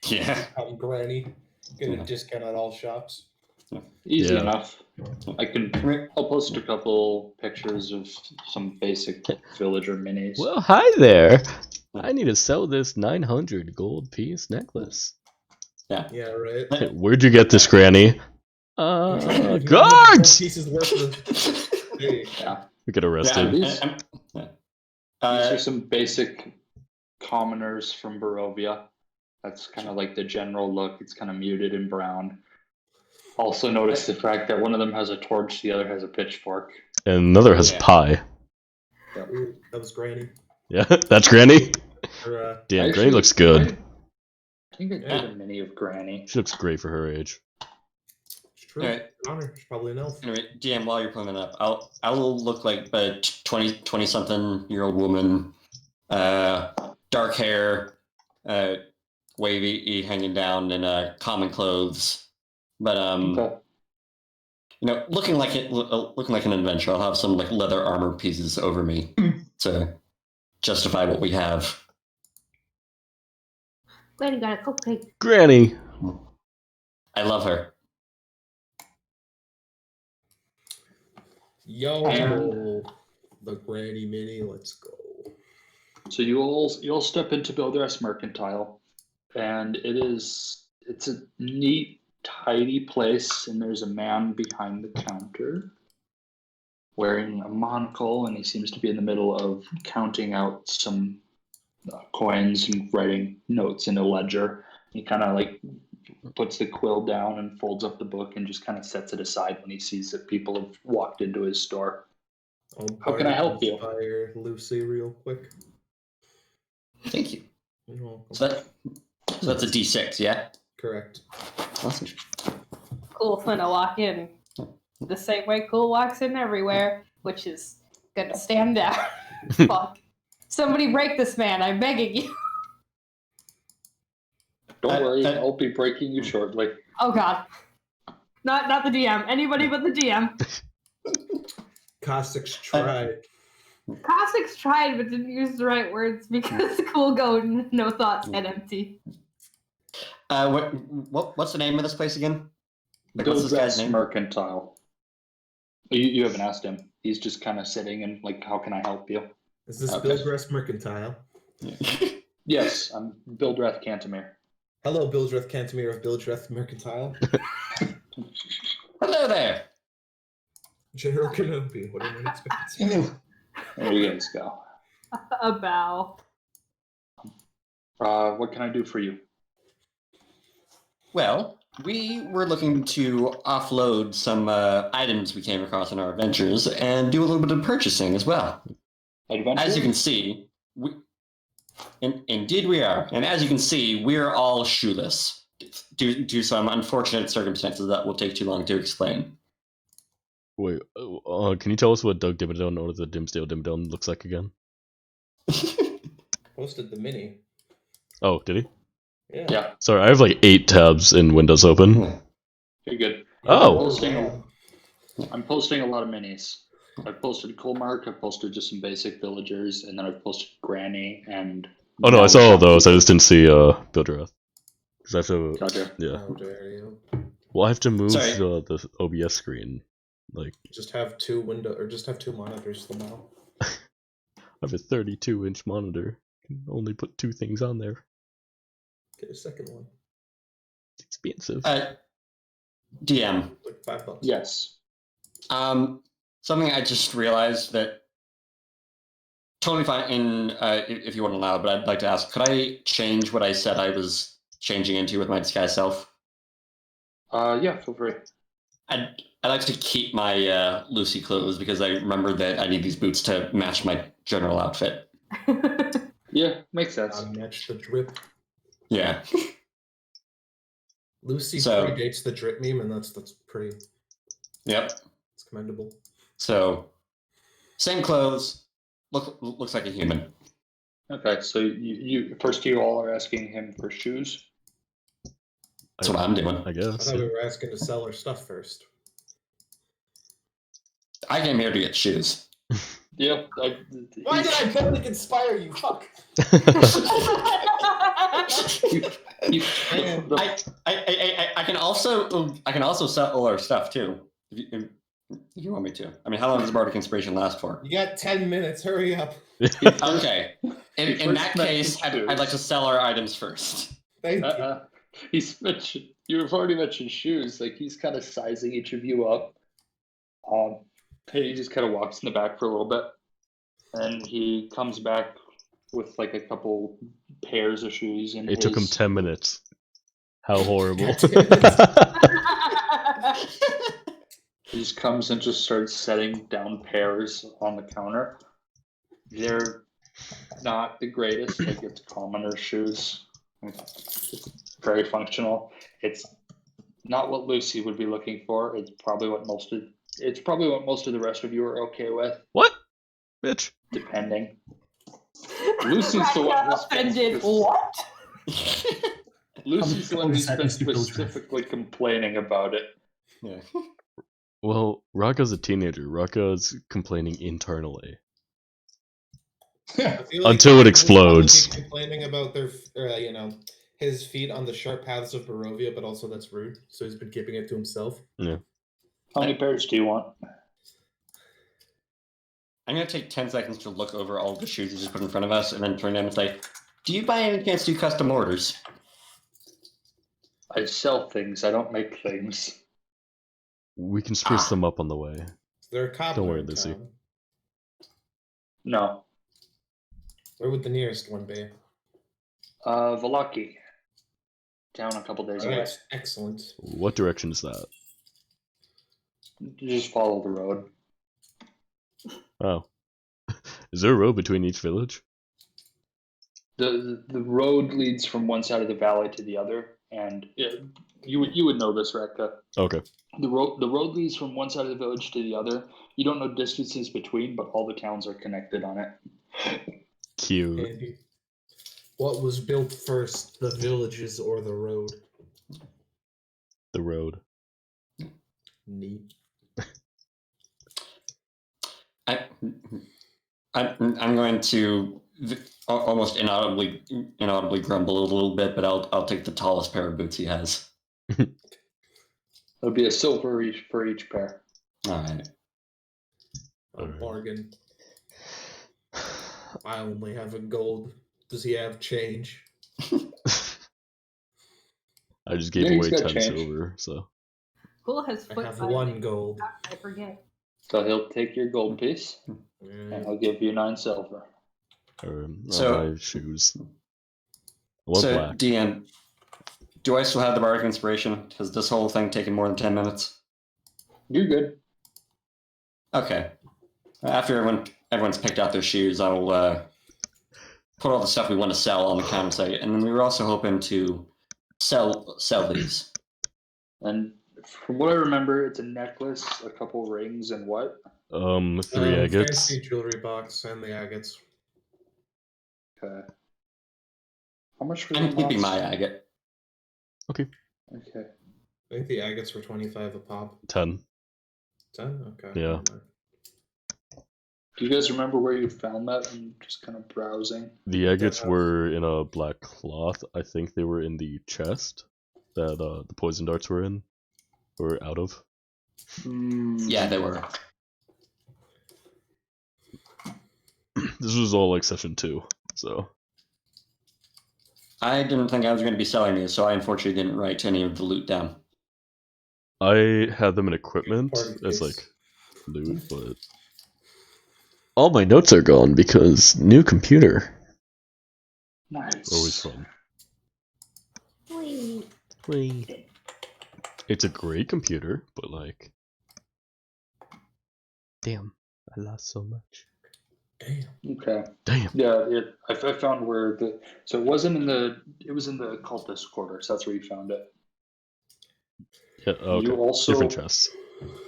Yeah, I'm Granny. Get a Yeah. discount at all shops. Easy Yeah. enough. I'll post a couple pictures of some basic villager minis. Well, hi there. I need to sell this 900 gold piece necklace. Yeah, right. Where'd you get this, Granny? I'm trying to give you Guards! pieces worth of. Hey, Yeah, We get arrested. these- yeah. these are some basic commoners from Barovia. That's kind of like the general look. It's kind of muted and brown. Also notice the fact that one of them has a torch, the other has a pitchfork. And another has Yeah. pie. ooh, that was Granny. Yeah, that's Granny. Or, Damn, Actually, Granny looks good. I think I did a mini of Granny. She looks great for her age. it's true. Alright. Honor. She's probably an elf. Anyway, DM, while you're pulling that up, I will look like a 20 something year old woman, dark hair, wavy, hanging down in common clothes, but Okay. looking like an adventure. I'll have some like leather armor pieces over me to justify what we have. Granny got a cupcake. Granny. I love her. Yo, And- the Granny Mini. Let's go. So you'll step into Bildrath's Mercantile, and it's a neat, tidy place, and there's a man behind the counter wearing a monocle, and he seems to be in the middle of counting out some coins and writing notes in a ledger. He kind of like puts the quill down and folds up the book and just kind of sets it aside when he sees that people have walked into his store. How can I help you? Inspire Lucy real quick. Thank you. You're welcome. So that's a D6, yeah. Correct. Awesome. Cool's gonna walk in the same way Cool walks in everywhere, which is gonna stand down. Fuck. Somebody break this man, I'm begging you. Don't worry, that- I'll be breaking you shortly. Oh god. Not the DM. Anybody but the DM. Caustic's tried. Cossacks tried but didn't use the right words because Cool go no thoughts head empty. What's the name of this place again? Like, what's this guy's Bildrath's name? Mercantile. You haven't asked him. He's just kind of sitting and like, how can I help you? Is this Okay. Bildrath Mercantile? Yes, I'm Bildrath Cantemir. Hello, Bildrath Cantemir of Bildrath Mercantile. Hello there. General Kenobi. What do you expect? Hello. There you guys go. A bow. What can I do for you? Well, we were looking to offload some items we came across in our adventures and do a little bit of purchasing as well. Adventure? As you can see, indeed we are. And as you can see, we're all shoeless due to some unfortunate circumstances that will take too long to explain. Wait, can you tell us what Doug Dimmadome or the Dimsdale Dimmadome looks like again? Posted the mini. Oh, did he? Yeah. Yeah, Sorry, I have like 8 tabs in Windows open. you're good. Oh. I'm posting a lot of minis. I've posted Colmark, I've posted just some basic villagers, and then I've posted Granny and. Oh no, I now saw all those. I shopkeeper. just didn't see Buildrath. Because I have to. Gotcha. Yeah. How dare you? Well, I have to move Sorry. the OBS screen. Like, Just have two just have two monitors somehow. I have a 32-inch monitor. Can only put 2 things on there. Get a second one. It's expensive. DM. Like $5. Yes. Something I just realized that totally fine. In if you want to allow, but I'd like to ask: could I change what I said I was changing into with my disguise self? Yeah, feel free. I like to keep my Lucy clothes because I remember that I need these boots to match my general outfit. Yeah, makes sense. Match the drip. Yeah. Lucy So- predates the drip meme, and that's pretty. Yep. It's commendable. So, same clothes. Looks like a human. Okay, so you all are asking him for shoes. That's what I'm doing. I I guess. thought we were asking to sell our stuff first. I came here to get shoes. Yeah. Why did I totally inspire you? Fuck. Man. I can also sell all our stuff too. If you want me to. I mean, how long does Bardic Inspiration last for? You got 10 minutes. Hurry up. Okay. In that First case, mentioned I'd like to shoes. sell our items first. Thank you. He's mentioned. You've already mentioned shoes. Like he's kind of sizing each of you up. He just kind of walks in the back for a little bit, and he comes back with like a couple pairs of shoes. And It took him 10 minutes. How horrible. He just comes and just starts setting down pairs on the counter. They're not the greatest. Like it's commoner shoes. It's very functional. It's not what Lucy would be looking for. It's probably what most of the rest of you are okay with, What? Bitch. depending. Lucy's the one who's offended. What? Lucy's the one who's been Mr. Bildreth. specifically complaining about it. Yeah. Well, Raka's a teenager. Raka's complaining internally. I feel Until it he's explodes. probably complaining about their, his feet on the sharp paths of Barovia, but also that's rude. So he's been keeping it to himself. How many pairs do you want? I'm gonna take 10 seconds to look over all the shoes you just put in front of us, and then turn to him and say, "Do you by any chance do custom orders?" I sell things. I don't make things. We can spruce them up on the way. Is there a cobbler worry, in Lucy. town? No. Where would the nearest one be? Valaki. Down a couple days away. Alright, excellent. What direction is that? You just follow the road. Oh. Is there a road between each village? The road leads from one side of the valley to the other, and you would know this, Rekka. Okay. The road leads from one side of the village to the other. You don't know distances between, but all the towns are connected on it. Cute. Andy, what was built first, the villages or the road? The road. Neat. I'm going to almost inaudibly grumble a little bit, but I'll take the tallest pair of boots he has. It'll be a silver for each pair. All right. A Alright. bargain. I only have a gold. Does he have change? I just gave Yeah, he's away got 10 change. silver, so. Cool has I foot have fighting. 1 gold. I forget. So he'll take your gold piece, Yeah. and I'll give you 9 silver. Or So- my shoes. I want So, black. DM, do I still have the Bardic Inspiration? Has this whole thing taken more than 10 minutes? You're good. Okay. After everyone's picked out their shoes, I'll put all the stuff we want to sell on the counter site, and then we were also hoping to sell these. And from what I remember, it's a necklace, a couple rings, and what? 3 agates. Fancy jewelry box and the agates. Okay. How much for I'm the keeping knots? my agate. Okay. I think the agates were 25 a pop. 10. 10? Okay. Yeah. never mind. Do you guys remember where you found that? I'm just kind of browsing. The agates have- were in a black cloth. I think they were in the chest that the poison darts were in, or out of. Yeah, they were. This was all like session 2, so I didn't think I was going to be selling these, so I unfortunately didn't write any of the loot down. I had them in equipment Party as face. like loot, but all my notes are gone because new computer. Nice. Always fun. It's a great computer, but like, damn, I lost so much. Damn. Okay. Damn. Yeah, I found where the so it wasn't in the it was in the cultist quarters. That's where you found it. Yeah. Okay. You also Different chests.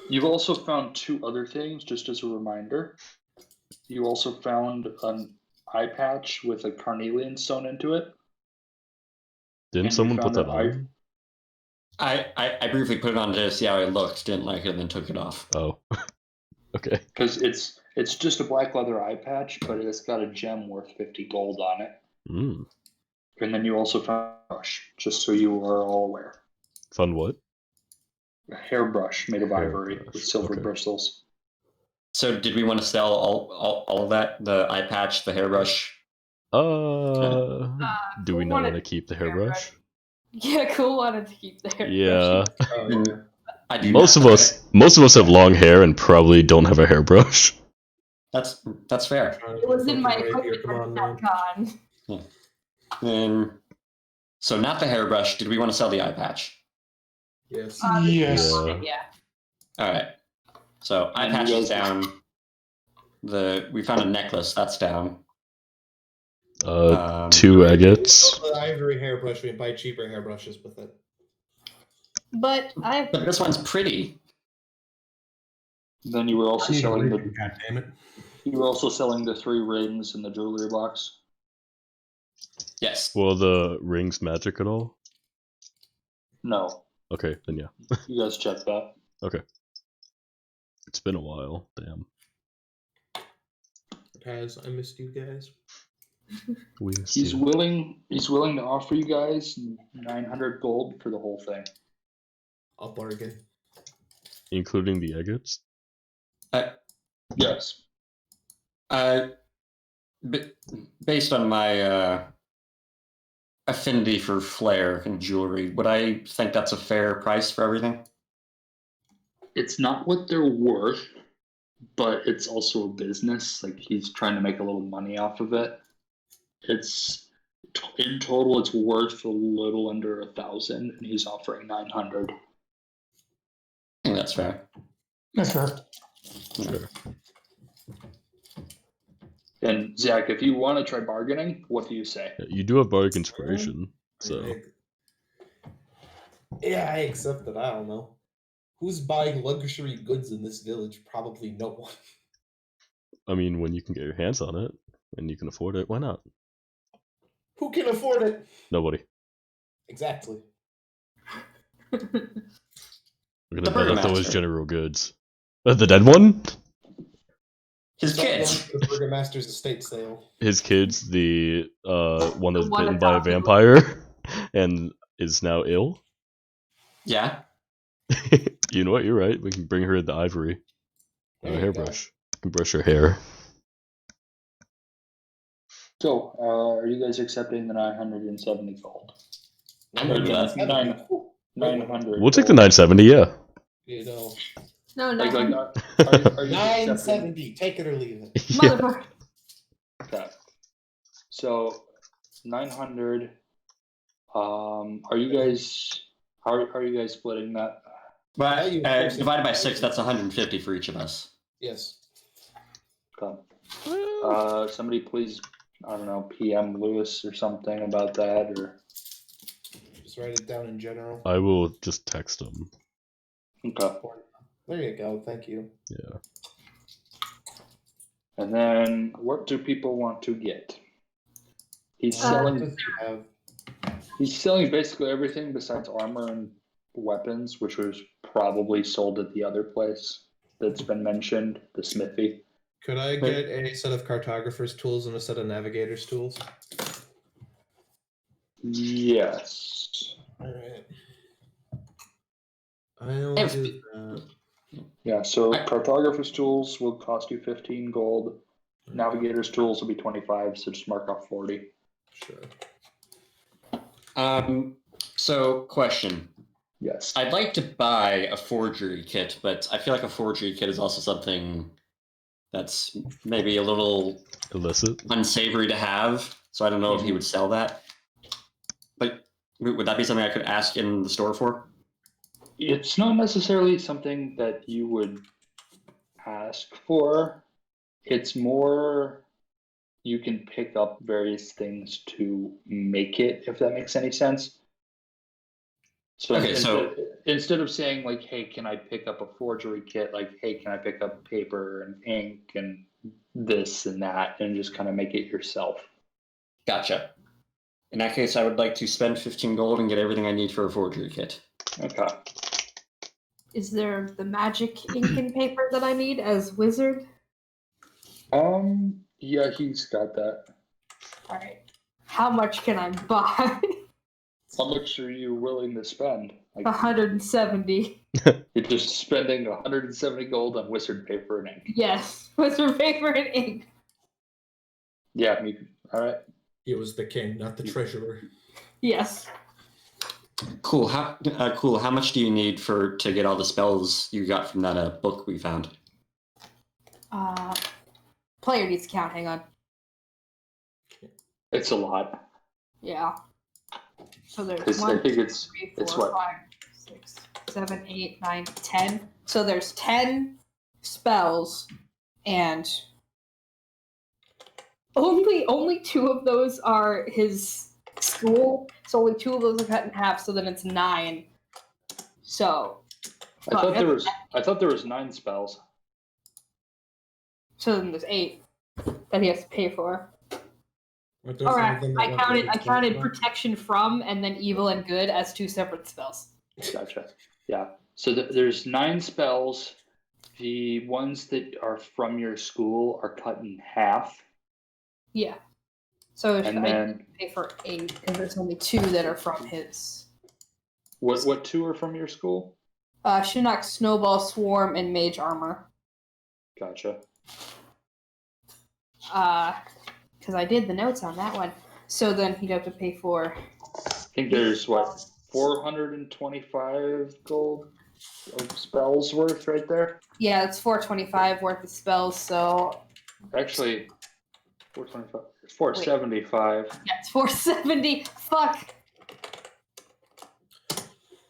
You've also found 2 other things, just as a reminder. You also found an eye patch with a carnelian stone into it. Didn't And you someone put found that an on? I briefly put it on to see how it looked, didn't like it, and then took it off. Oh. Okay. Because it's just a black leather eye patch, but it's got a gem worth 50 gold on it. Mm. And then you also found a brush, just so you are all aware. Fun what? A hairbrush made of ivory Hairbrush, with silver okay. bristles. So did we want to sell all of that? The eye patch, the hairbrush? Do we not wanted want to keep the hairbrush. hairbrush? Yeah, cool wanted to keep the hairbrush. Yeah. Oh, yeah. I do Most not, of us have long hair and probably don't have a hairbrush. That's fair. It was in my Fucking rapier, equipment come on, when man. I gone. And so not the hairbrush. Did we want to sell the eye patch? Yes. Yes. Yeah. All right. So eye And you patch is guys- down. We found a necklace. That's down. 2 agates. Sell the ivory hairbrush, we can buy cheaper hairbrushes with it. But But this one's pretty. Then you were also selling God damn it. you were also selling the 3 rings in the jewelry box. Yes. Will the rings magic at all? No, Okay, then yeah. you guys check that. Okay. It's been a while. Damn. Taz, I missed you guys. We missed He's you. willing to offer you guys 900 gold for the whole thing. I'll bargain. Including the agates? Yes. Based on my affinity for flair and jewelry, would I think that's a fair price for everything? It's not what they're worth, but it's also a business. Like, he's trying to make a little money off of it. It's in total, it's worth a little under 1,000, and he's offering 900. I think that's fair. That's fair. Sure. And Zach, if you want to try bargaining, what do you say? Yeah, you do have bardic inspiration, so Yeah, I accept it. I don't know. Who's buying luxury goods in this village? Probably no one. I mean, when you can get your hands on it and you can afford it, why not? Who can afford it? Nobody. Exactly. We're gonna The bet that Burgomaster. was General Goods. The dead one? His Stop kids. going to the Burgomaster's estate sale. His kids, the one that's The one bitten by a adopted. vampire and is now ill. Yeah. You know what? You're right. We can bring her the ivory. There A you hairbrush. You can brush her hair. So, are you guys accepting the 970 gold? I'm good with that. 900. We'll take the gold. 970, yeah. You know, No, Like, no. are you accepting? 970. Take it or leave it. Yeah. Motherfucker. Okay. So 900. Are you guys? How are you guys splitting that? But you- divided by 6, that's 150 for each of us. Yes. Okay. Somebody please, I don't know, PM Lewis or something about that, or Just write it down in general. I will just text him. okay. There you go. Thank you. Yeah. And then, what do people want to get? He's What selling. does he have? He's selling basically everything besides armor and weapons, which was probably sold at the other place that's been mentioned, the smithy. Could I get a set of cartographer's tools and a set of navigator's tools? Yes. All right. I'll If- do that. Yeah, so I- cartographer's tools will cost you 15 gold. Navigator's tools will be 25, so just mark off 40. Sure. So, question. Yes. I'd like to buy a forgery kit, but I feel like a forgery kit is also something that's maybe a little Illicit. unsavory to have. So I don't know if he would sell that. But would that be something I could ask in the store for? It's not necessarily something that you would ask for. It's more you can pick up various things to make it, if that makes any sense. So, Okay, instead of saying like, "Hey, can I pick up a forgery kit?" Like, "Hey, can I pick up paper and ink and this and that," and just kind of make it yourself. Gotcha. In that case, I would like to spend 15 gold and get everything I need for a forgery kit. Okay. Is there the magic ink and paper that I need as wizard? Yeah, he's got that. All right. How much can I buy? How much are you willing to spend? Like, 170. you're just spending 170 gold on wizard paper and ink. Yes, wizard paper and ink. Yeah, all right. It was the king, not the treasurer. Yes. Cool. How much do you need to get all the spells you got from that book we found? Player needs to count. Hang on. It's a lot. Yeah. So there's 'Cause I 1, think 2, it's 3, it's 4, what 5, 6, 7, 8, 9, 10. So there's 10 spells, and only 2 of those are his school. So only 2 of those are cut in half. So then it's 9. So I thought there was 9 spells. so then there's 8 that he has to pay for. Aren't there All some right, of them that I want counted wizard spells? protection from and then evil and good as 2 separate spells. Gotcha. Yeah. So there's 9 spells. The ones that are from your school are cut in half, Yeah. So if and I then pay for 8 because there's only 2 that are from his. what 2 are from your school? Shinnok, Snowball, Swarm, and Mage Armor. Gotcha. Because I did the notes on that one. So then he'd have to pay for. I think there's 425 gold of spells worth right there. Yeah, it's 425 worth of spells. So Actually, 425, 475. yeah, it's 470. Fuck.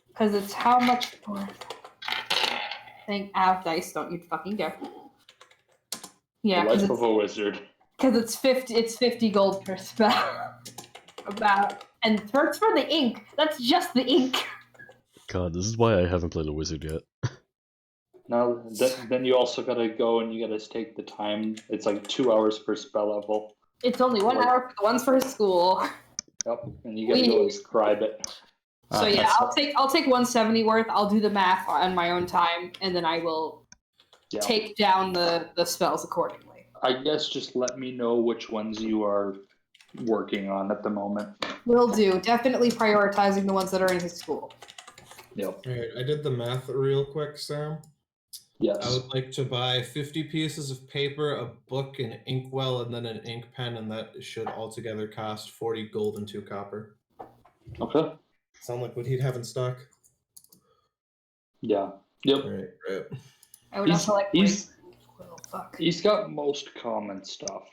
Because it's how much for. Thing out dice, don't you fucking dare. Yeah, The because life of a wizard. it's 50. It's 50 gold per spell. About and that's for the ink. That's just the ink. God, this is why I haven't played a wizard yet. Now, then you also gotta go and you gotta take the time. It's like 2 hours per spell level. It's only 1 hour for the ones for his school. Yep, and you gotta go and scribe it. So yeah, That's- I'll take 170 worth. I'll do the math on my own time, and then I will Yeah. take down the spells accordingly. I guess just let me know which ones you are working on at the moment. Will do. Definitely prioritizing the ones that are in his school. Yep. All right, I did the math real quick, Sam. I Yes. would like to buy 50 pieces of paper, a book, an inkwell, and then an ink pen, and that should altogether cost 40 gold and 2 copper. Okay. Sound like what he'd have in stock? Yeah. Yep. All right, right. I would He's- also like. he's- Oh, fuck. He's got most common stuff,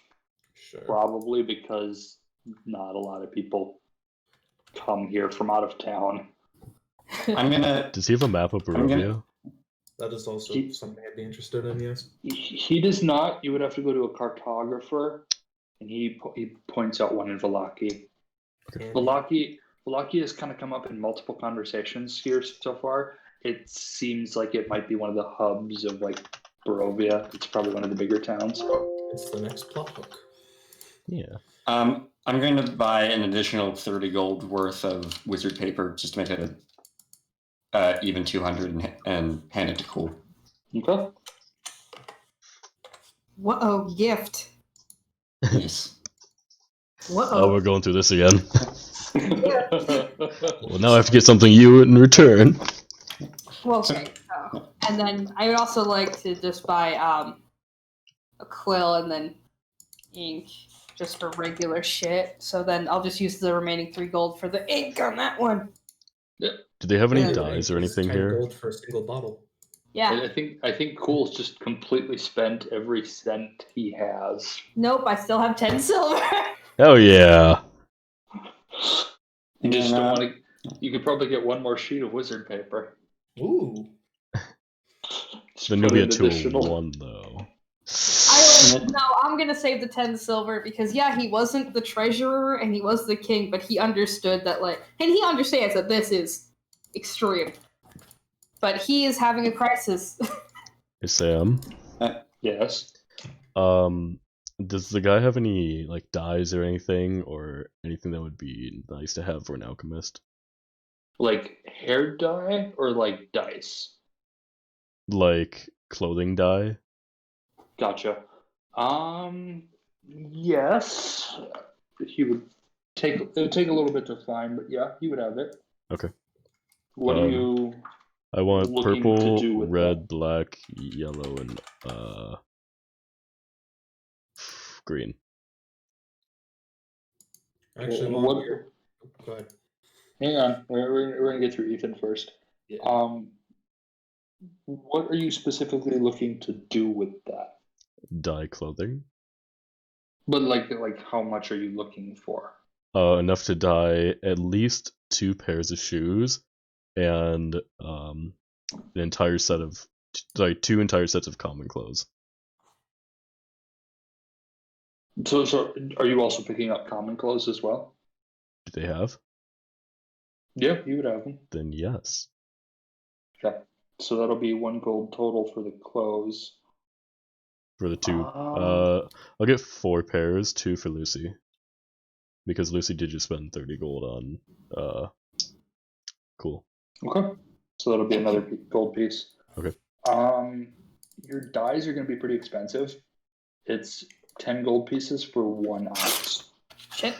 Sure. probably because not a lot of people come here from out of town. I'm gonna. Does he have a map of I'm gonna- Barovia? That is also He- something I'd be interested in, yes. He does not. You would have to go to a cartographer, and he points out one in Valaki. And Valaki has kind of come up in multiple conversations here so far. It seems like it might be one of the hubs of like Barovia. It's probably one of the bigger towns. it's the next plot hook. Yeah. I'm going to buy an additional 30 gold worth of wizard paper just to make it even 200 and hand it to Cool. Okay. What? Oh, gift. Yes. What? Oh, we're going through this again. Well, now I have to get something you in return. Well, okay. And then I would also like to just buy a quill and then ink just for regular shit. So then I'll just use the remaining 3 gold for the ink on that one. Do they have any Yeah, dyes or it's anything 10 here? gold for a single bottle. Yeah. And I think Cool's just completely spent every cent he has. Nope, I still have 10 silver. Hell yeah. You just And, don't want to. You could probably get one more sheet of wizard paper. Ooh. Just Then you'll put be an at 2 additional- 1 though. I'm gonna save the 10 silver because yeah, he wasn't the treasurer and he was the king, but he understood that and he understands that this is extreme. But he is having a crisis. Hey Sam. Yes. Does the guy have any like dyes or anything, or anything that would be nice to have for an alchemist? Like hair dye or like dice? Like clothing dye? Gotcha. Yes. He would take. It would take a little bit to find, but yeah, he would have it. Okay. What do you? I want looking to purple, do with red, that? black, yellow, and green. Actually, What- while you're... Go ahead. Hang on, we're gonna get through Ethan first. Yeah. What are you specifically looking to do with that? Dye clothing. But like how much are you looking for? Enough to dye at least 2 pairs of shoes, and an entire set of 2 entire sets of common clothes. So are you also picking up common clothes as well? Do they have? Yeah, you would have them. Then yes. Okay. So that'll be 1 gold total for the clothes. For the 2. Um, I'll get 4 pairs, 2 for Lucy. Because Lucy did just spend 30 gold on cool. Okay. So that'll be another gold piece. Okay. Your dyes are going to be pretty expensive. It's 10 gold pieces for 1 ounce. Shit.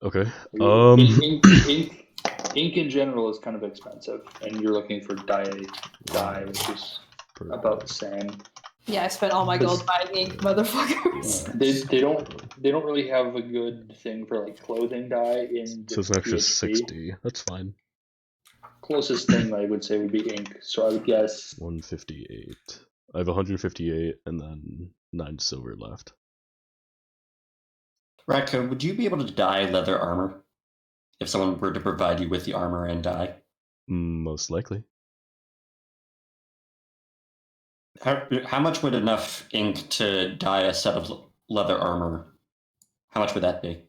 Okay. Ink in general is kind of expensive, and you're looking for dye, which is about the same. Yeah, I spent all my gold buying ink, motherfuckers. They don't really have a good thing for like clothing dye in So it's an extra PhD. 60. That's fine. Closest thing I would say would be ink. So I would guess 158. I have 158 and then 9 silver left. Radko, would you be able to dye leather armor if someone were to provide you with the armor and dye? Most likely. How much would enough ink to dye a set of leather armor? How much would that be?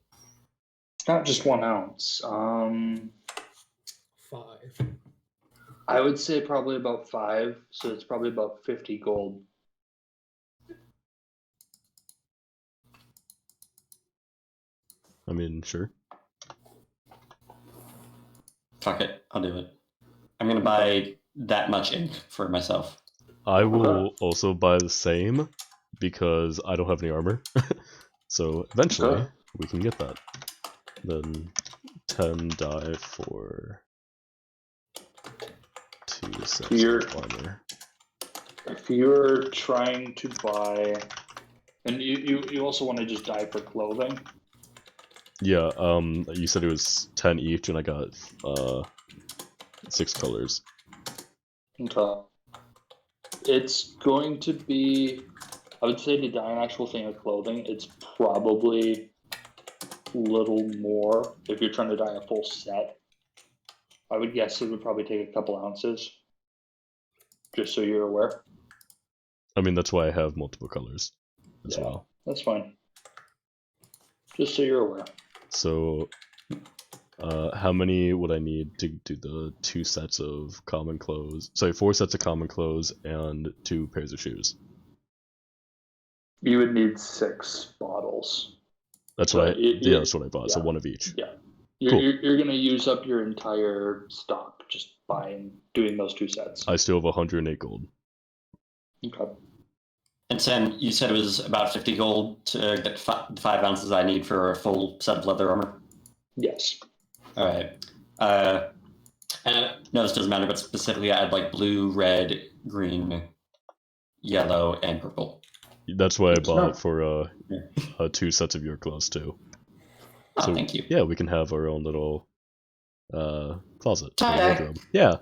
not just 1 ounce. 5. I would say probably about 5. So it's probably about 50 gold. I mean, sure. Fuck it, I'll do it. I'm gonna buy that much ink for myself. I will also buy the same because I don't have any armor. So eventually Okay. we can get that. Then 10 dye for 2 sets You're- of armor. If you're trying to buy, and you also want to just dye for clothing. Yeah, you said it was 10 each and I got 6 colors. Okay. It's going to be, I would say to dye an actual thing of clothing, it's probably a little more if you're trying to dye a full set. I would guess it would probably take a couple ounces, just so you're aware. I mean, that's why I have multiple colors as Yeah. well. That's fine. Just so you're aware. So, how many would I need to do the 2 sets of common clothes? Sorry, 4 sets of common clothes and 2 pairs of shoes. You would need 6 bottles. That's So what that's what I bought. So yeah. 1 of each. Yeah. Cool. You're going to use up your entire stock just doing those 2 sets. I still have 108 gold. Okay. And Sam, you said it was about 50 gold to get 5 ounces I need for a full set of leather armor? Yes. All right. And no, this doesn't matter, but specifically I'd like blue, red, green, yellow, and purple. That's why I Good to bought know. it for 2 sets of your clothes too. Oh, So, thank you. Yeah, we can have our own little closet. or Tie-dye. wardrobe. Yeah.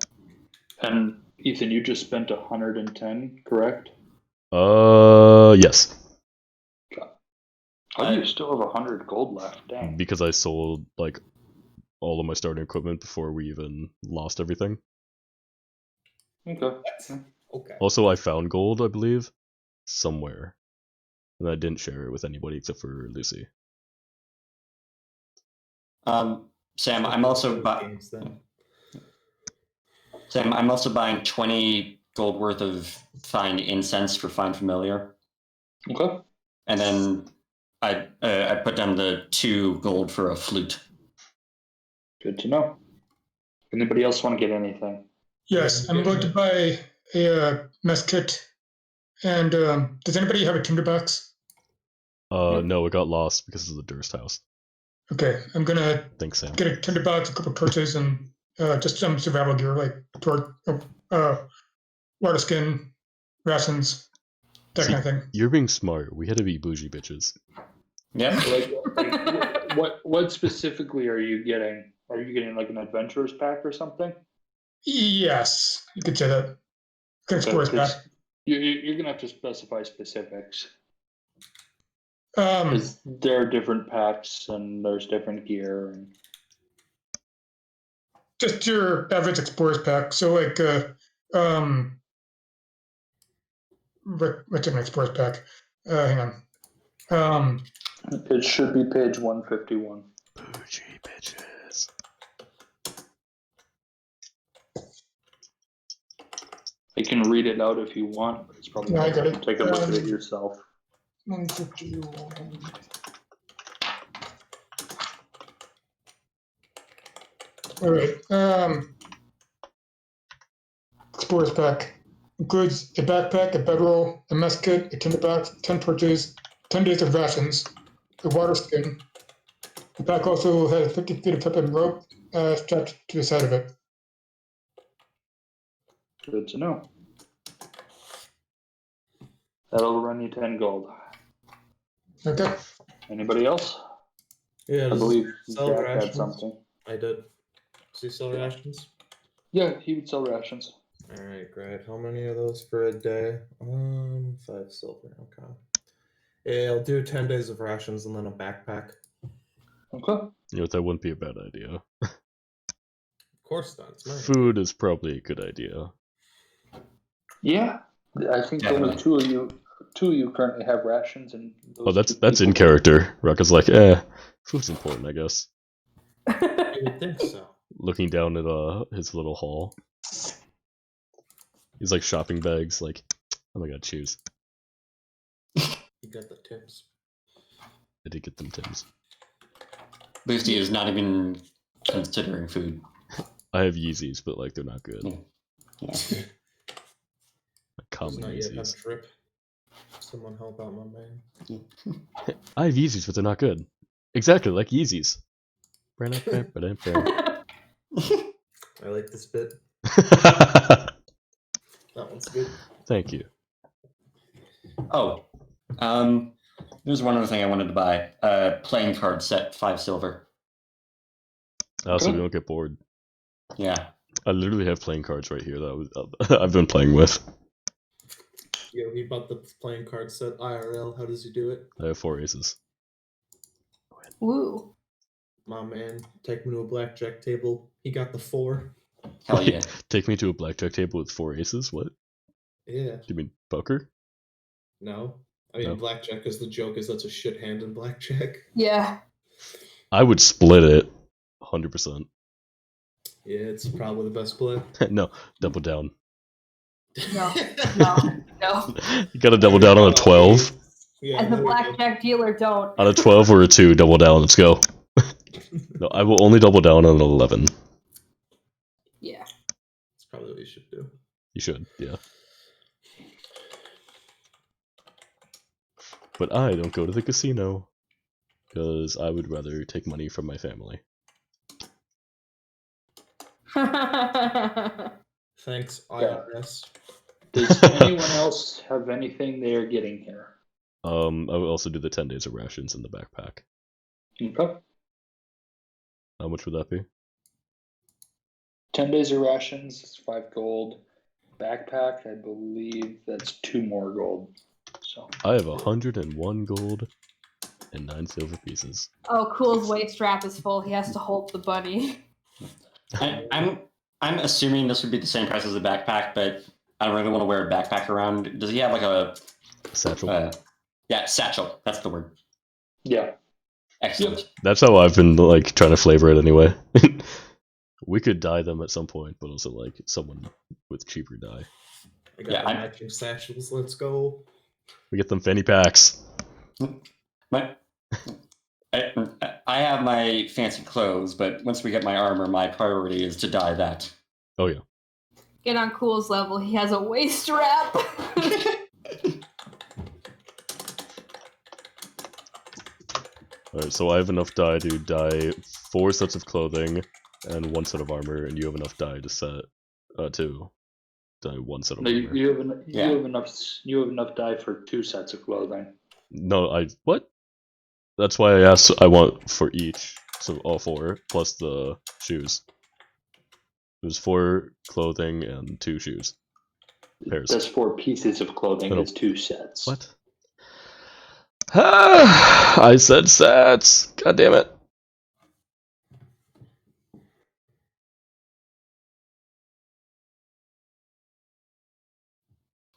And Ethan, you just spent 110, correct? Yes. How do you still have 100 gold left? Dang. Because I sold like all of my starting equipment before we even lost everything. Okay. Okay. Also, I found gold, I believe, somewhere, and I didn't share it with anybody except for Lucy. Sam, I'm also Games, then. Sam, I'm also buying 20 gold worth of fine incense for fine familiar, Okay. and then I put down the 2 gold for a flute. Good to know. Anybody else want to get anything? Yes, I'm going to buy a mess kit. And does anybody have a tinderbox? No, it got lost because of the Durst house. Okay, I'm gonna Thanks, Sam. get a tinderbox, a couple torches, and just some survival gear like water skin, rations, that See, kind of thing. You're being smart. We had to be bougie bitches. Yep. What specifically are you getting? Are you getting like an adventurer's pack or something? Yes, you could say that. Explorer's pack. You're gonna have to specify specifics Um, because there are different packs and there's different gear. And... just your average explorer's pack. So like, what's an explorer's pack? Hang on. It should be page 151. Bougie bitches. I can read it out if you want, but it's probably No, I better got to it. take a look at it yourself. 151. All right. Explorer's pack includes a backpack, a bedroll, a mess kit, a tinderbox, 10 torches, 10 days of rations, a water skin. The pack also has 50 feet of peppermint rope strapped to the side of it. Good to know. That'll run you 10 gold. Okay. Anybody else? Yeah, I does believe he sell Jack had rations? something. I did. Does he sell rations? Yeah, he would sell rations. All right, great. How many are those for a day? 5 silver. Okay. Yeah, I'll do 10 days of rations and then a backpack. Okay. You know, that wouldn't be a bad idea. Of course not. It's my Food is probably a good idea. Yeah, I think only Definitely. two of you currently have rations, and those Oh, that's two in people- character. Rocka's like, food's important, I guess. I would think so. Looking down at his little haul. He's like shopping bags, like, oh my god, choose. You got the tips. I did get them Tims. Lucy is not even considering food. I have Yeezys, but like they're not good. Yeah. Does Common not yet have Yeezys. drip. Someone help out my man. I have Yeezys, but they're not good. Exactly, like Yeezys. I like this bit. That one's good. Thank you. Oh, there's one other thing I wanted to buy. Playing card set, 5 silver. So we don't get bored. Yeah. I literally have playing cards right here that I've been playing with. Yo, he bought the playing card set IRL. How does he do it? I have 4 aces. Woo. My man, take me to a blackjack table. He got the 4. Hell yeah. Take me to a blackjack table with 4 aces? What? Yeah. Do you mean poker? No. I mean, No. blackjack, because the joke is that's a shit hand in blackjack. Yeah. I would split it. 100%. Yeah, it's probably the best play. No, double down. No. No. You gotta double down on a 12. Yeah, And the there we go. blackjack dealer don't. On a 12 or a 2, double down, let's go. No, I will only double down on an 11. Yeah. That's probably what you should do. You should, yeah. but I don't go to the casino because I would rather take money from my family. Thanks, Yeah. IRS. Does anyone else have anything they are getting here? I would also do the 10 days of rations in the backpack. Okay. How much would that be? 10 days of rations is 5 gold. Backpack, I believe that's 2 more gold. So I have 101 gold and 9 silver pieces. Oh, Cool's waist strap is full. He has to hold the bunny. I'm assuming this would be the same price as a backpack, but I don't really want to wear a backpack around. Does he have like a Satchel. yeah, satchel? That's the word. yeah. Excellent. That's how I've been like trying to flavor it anyway. We could dye them at some point, but also like someone with cheaper dye. I got Yeah, the matching satchels. Let's go. We get them fanny packs. I have my fancy clothes, but once we get my armor, my priority is to dye that. Oh yeah. Get on Cool's level. He has a waist strap. Alright, so I have enough dye to dye 4 sets of clothing and 1 set of armor, and you have enough dye to set to dye 1 set of No, armor. you have enough dye for 2 sets of clothing. No, what? That's why I asked. I want for each, so all 4 plus the shoes. It was 4 clothing and 2 shoes. Pairs. That's 4 pieces of clothing. No. It's 2 sets. What? I said sets. God damn it.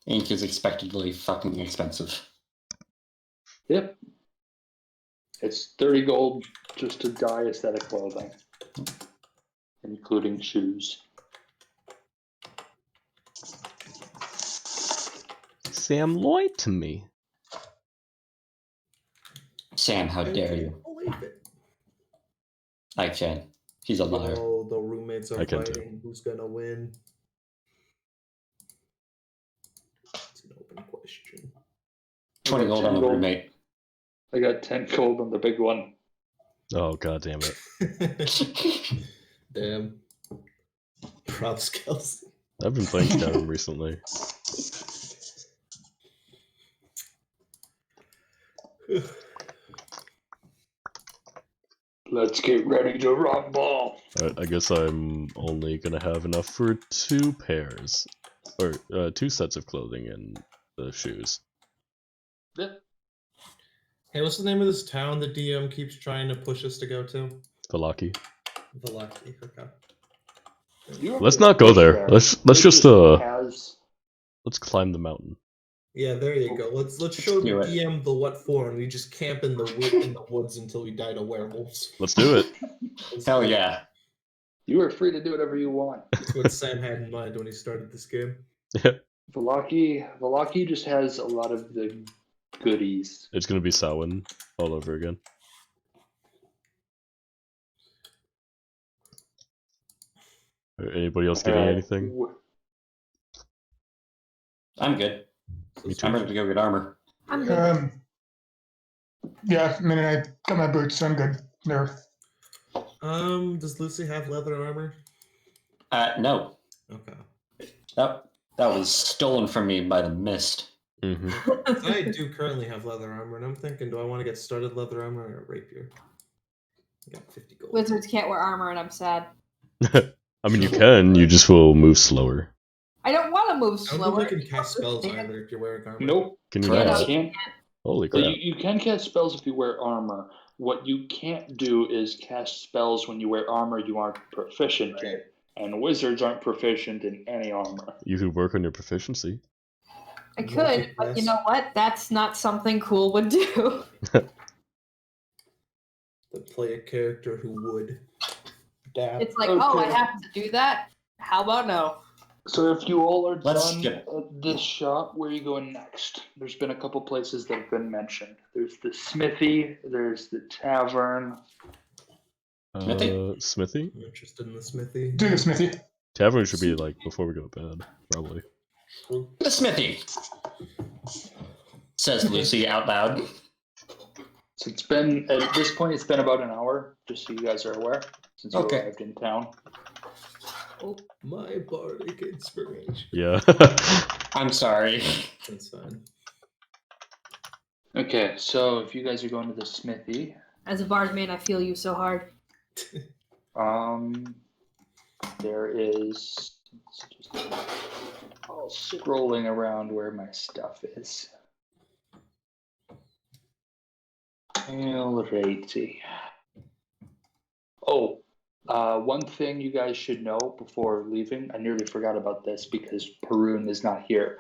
Ink is expectedly fucking expensive. Yep. It's 30 gold just to dye a set of clothing, including shoes. Sam lied to me. Sam, how dare you? Believe it. I can. He's a liar. Oh, the roommates are I can too. fighting. Who's gonna win? It's an open question. 20 gold on the roommate. I got 10 gold on the big one. Oh god damn it. Damn. Props, Kelsey. I've been playing Skyrim recently. Let's get ready to rumble. Alright, I guess I'm only gonna have enough for 2 pairs. Or 2 sets of clothing and the shoes. Yep. Hey, what's the name of this town the DM keeps trying to push us to go to? Valaki. Valaki. Okay. You Let's ever not go push there. Let's It just has let's climb the mountain. Yeah, there you go. Let's show the do it. DM the what for, and we just camp in the woods until we die to werewolves. Let's do it. Hell yeah. You are free to do whatever you want. That's what Sam had in mind when he started this game. Valaki just has a lot of the goodies. It's gonna be Samhain all over again. Anybody else getting anything? I'm good. Me too. I'm ready to go get armor. I'm good. Yeah, I mean, I got my boots, so I'm good there. Does Lucy have leather armor? No. Okay. That was stolen from me by the mist. Mm-hmm. I do currently have leather armor, and I'm thinking, do I want to get started leather armor or rapier? I got 50 gold. Wizards can't wear armor, and I'm sad. I mean, you can. You just will move slower. I don't want to move I don't slower. think you can cast spells either if you're wearing armor. Nope. Can you Yeah, not? no. Can't. Holy Well, crap! you can cast spells if you wear armor. What you can't do is cast spells when you wear armor you aren't proficient in. And wizards aren't proficient in any armor. You could work on your proficiency. I could, but you know what? That's not something Cool would do. To play a character who would. Dab. It's like, oh, I Okay. have to do that? How about no? So if you all are Let's done skip. at this shop, where are you going next? There's been a couple places that have been mentioned. There's the smithy, there's the tavern. Smithy? I'm interested in the smithy. Do the smithy. Tavern should be like before we go to bed, probably. The smithy. says Lucy out loud. So it's been, at this point, it's been about an hour, just so you guys are aware, since you Okay. arrived in town. Oh, my bardic inspiration. Yeah. I'm sorry. That's fine. Okay, so if you guys are going to the smithy, As a bard man, I feel you so hard. there is, all scrolling around where my stuff is. Alrighty. Oh, one thing you guys should know before leaving, I nearly forgot about this because Perun is not here,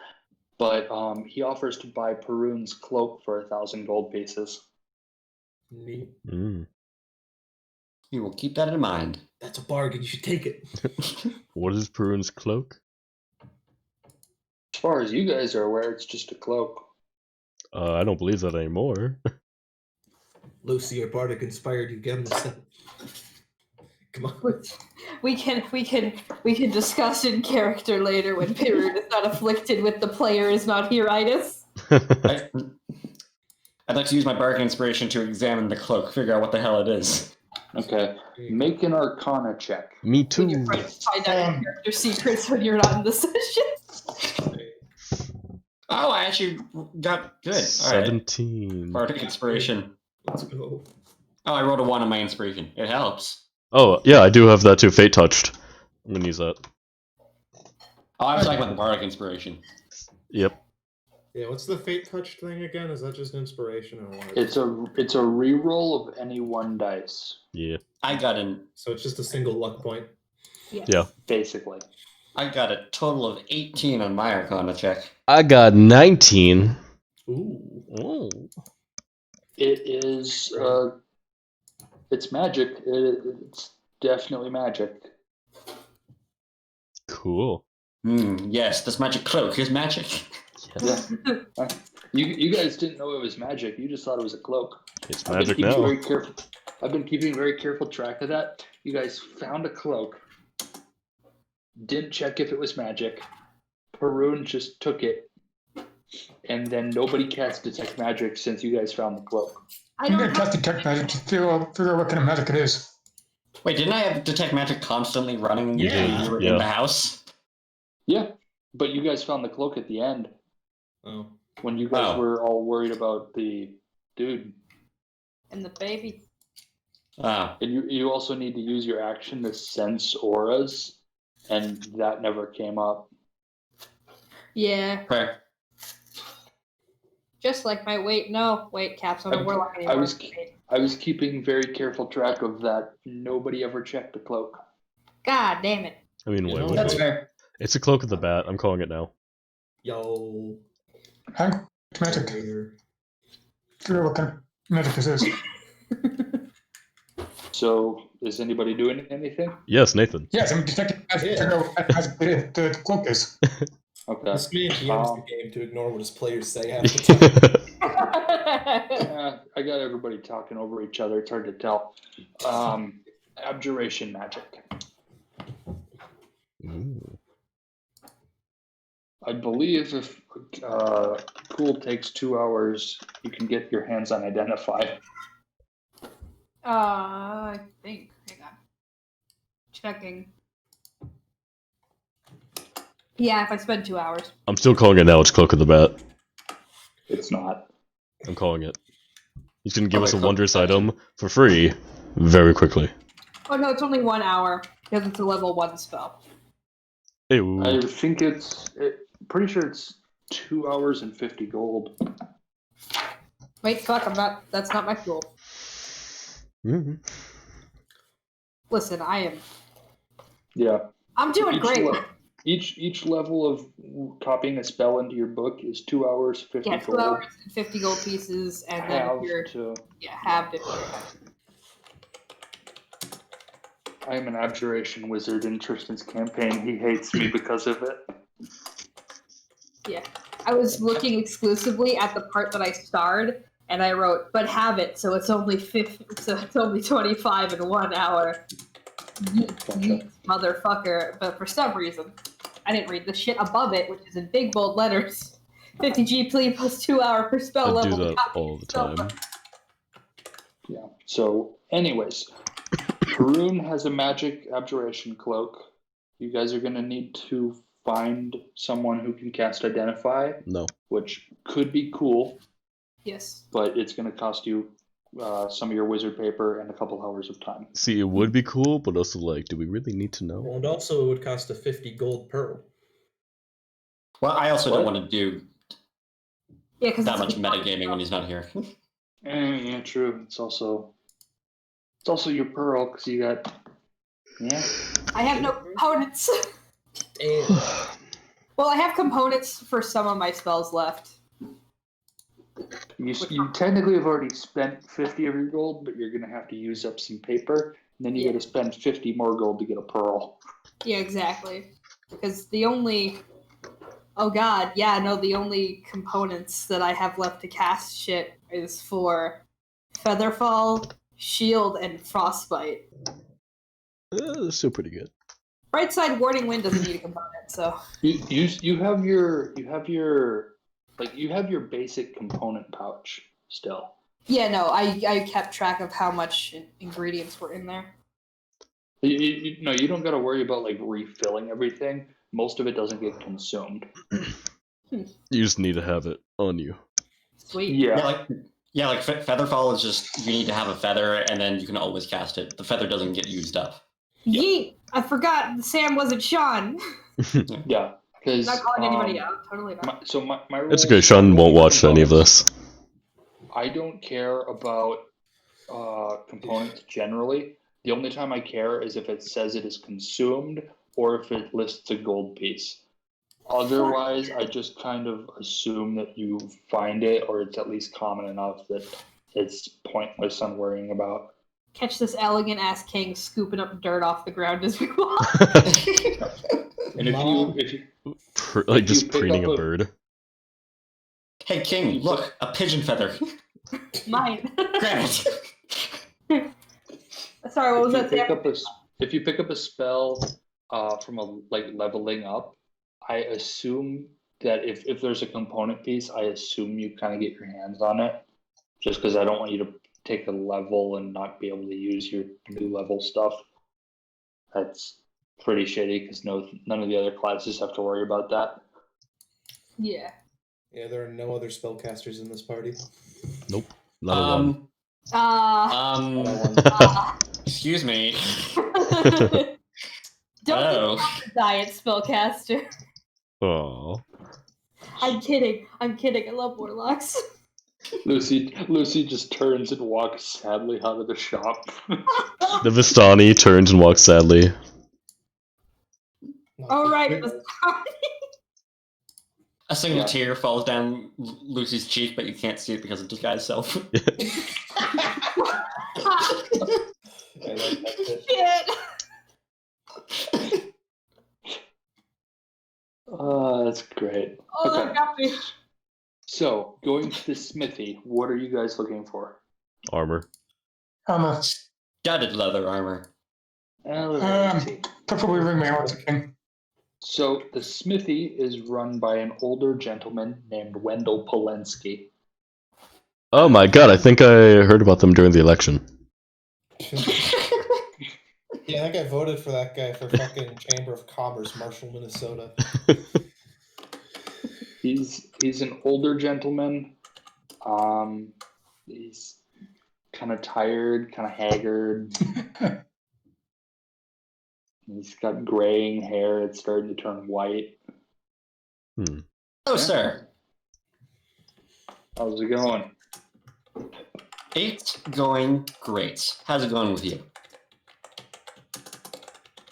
but he offers to buy Perun's cloak for 1,000 gold pieces. Neat. Mm. We will keep that in mind. That's a bargain. You should take it. What is Perun's cloak? As far as you guys are aware, it's just a cloak. I don't believe that anymore. Lucy, your bardic inspired you. Get him the set. Come on. We can discuss in character later when Pirud is not afflicted with the player is not here-itis. I'd like to use my bardic inspiration to examine the cloak, figure out what the hell it is. Okay, make an Arcana check. Me When too. you're trying to find out your character secrets when you're not in the session. Oh, I actually got good. All right. 17. Bardic inspiration. Let's go. Oh, I rolled a 1 on my inspiration. It helps. Oh, yeah, I do have that too. Fate touched. I'm gonna use that. Oh, I was talking about the bardic inspiration. Yep. Yeah, what's the fate touch thing again? Is that just inspiration or what? It's a reroll of any one dice, Yeah. I got So it's just a single luck point. Yes. Yeah. basically. a total of 18 on my Arcana check. I got 19. Ooh. Oh. It is, it's magic. It's definitely magic. Cool. Yes, this magic cloak is magic. Yes. You guys didn't know it was magic. You just thought it was a cloak. It's I've been magic keeping now. very careful. I've been keeping very careful track of that. You guys found a cloak. Didn't check if it was magic. Perun just took it, and then nobody cast detect magic since you guys found the cloak. I I'm don't gonna have cast detect magic to figure out what kind of magic it is. Wait, didn't I have detect magic constantly running You when did, you were yeah. in the house? Yeah, but you guys found the cloak at the end Oh. when you guys Oh. were all worried about the dude. and the baby. Ah, And you also need to use your action to sense auras, and that never came up. Yeah, fair. just like my wait caps on a warlock anymore. I was keeping very careful track of that. Nobody ever checked the cloak. God damn it. I mean, You wait, know, wait, That's wait. fair. It's a cloak of the bat. I'm calling it now. Yo. I'm magic. Here. Figure out what kind of magic this is. So, is anybody doing anything? Yes, Nathan. Yes, I'm detecting magic to figure out what kind of magic the cloak is. Okay. This man GMs the game to ignore what his players say half the time. I got everybody talking over each other. It's hard to tell. Abjuration magic. Ooh. I believe if cool takes 2 hours, you can get your hands on Identify. I think. Hang on. Checking. Yeah, if I spend 2 hours. I'm still calling it now. It's cloak of the bat. It's not. I'm calling it. He's gonna give Oh, us a wait, cloak wondrous of the bat. item for free, very quickly. Oh no, it's only 1 hour because it's a level 1 spell. Ew. I think pretty sure it's 2 hours and 50 gold. Wait, fuck, that's not my fuel. Mhm. Listen, Yeah. I'm doing great. Each level of copying a spell into your book is 2 hours, 50 Yeah, gold. 2 hours and 50 gold pieces, and then if Halved you're to, halved it. I am an abjuration wizard in Tristan's campaign. He hates me because of it. Yeah. I was looking exclusively at the part that I starred, and I wrote, but have it, so it's only 25 in 1 hour. Yeet, motherfucker. But for some reason, I didn't read the shit above it, which is in big bold letters. 50 GP plus 2 hour per spell I do level. that all the time. Yeah. So, anyways, Karun has a magic abjuration cloak. You guys are going to need to find someone who can cast Identify, No. which could be cool, Yes. but it's going to cost you some of your wizard paper and a couple hours of time. See, it would be cool, but also like, do we really need to know? And also, it would cost a 50 gold pearl. Well, I also don't What? want to do Yeah, because that much metagaming when he's not here. Yeah, true. It's also your pearl because you got. Yeah. I have no components. And Well, I have components for some of my spells left. You technically have already spent 50 of your gold, but you're going to have to use up some paper. And then you Yeah. got to spend 50 more gold to get a pearl. Yeah, exactly. Because the only... Oh god, yeah, no, the only components that I have left to cast shit is for Featherfall, Shield, and Frostbite. That's still pretty good. Bright side, Warding Wind doesn't need a component, so... You have your basic component pouch still. Yeah, no, I kept track of how much ingredients were in there. You don't got to worry about like refilling everything. Most of it doesn't get consumed. You just need to have it on you. Sweet. Yeah. Like Featherfall is just you need to have a feather, and then you can always cast it. The feather doesn't get used up. Yeet! I forgot Sam wasn't Sean. Yeah. Because Not calling anybody out. Totally not. my It's rules okay, Sean won't watch any of this. I don't care about components generally. The only time I care is if it says it is consumed or if it lists a gold piece. Otherwise, I just kind of assume that you find it or it's at least common enough that it's pointless on worrying about. Catch this elegant ass king scooping up dirt off the ground as we walk. And if you Like If just you pick preening up a a- bird. Hey, King, look, a pigeon feather. Mine. Granite. Sorry, what was that? if you pick up a spell from a leveling up, I assume that if there's a component piece, I assume you kind of get your hands on it, just because I don't want you to take a level and not be able to use your new level stuff. That's pretty shitty because none of the other classes have to worry about that. Yeah. yeah, there are no other spellcasters in this party. Nope. Not a one. Excuse me. Don't Oh. be a diet spellcaster. Aw. I'm kidding. I love warlocks. Lucy just turns and walks sadly out of the shop. The Vistani turns and walks sadly. All right. A single Yeah. tear falls down Lucy's cheek, but you can't see it because of disguise self. I like that bit. Shit. That's great. Oh, Okay. that got me. So, going to the smithy, what are you guys looking for? Armor. Armor. Studded leather armor. Preferably ring mail as a king. So, the smithy is run by an older gentleman named Wendell Polensky. Oh my god, I think I heard about them during the election. Yeah, I think I voted for that guy for fucking Chamber of Commerce, Marshall, Minnesota. He's an older gentleman. He's kind of tired, kind of haggard. He's got graying hair. It's starting to turn white. Oh, sir. How's it going? It's going great. How's it going with you?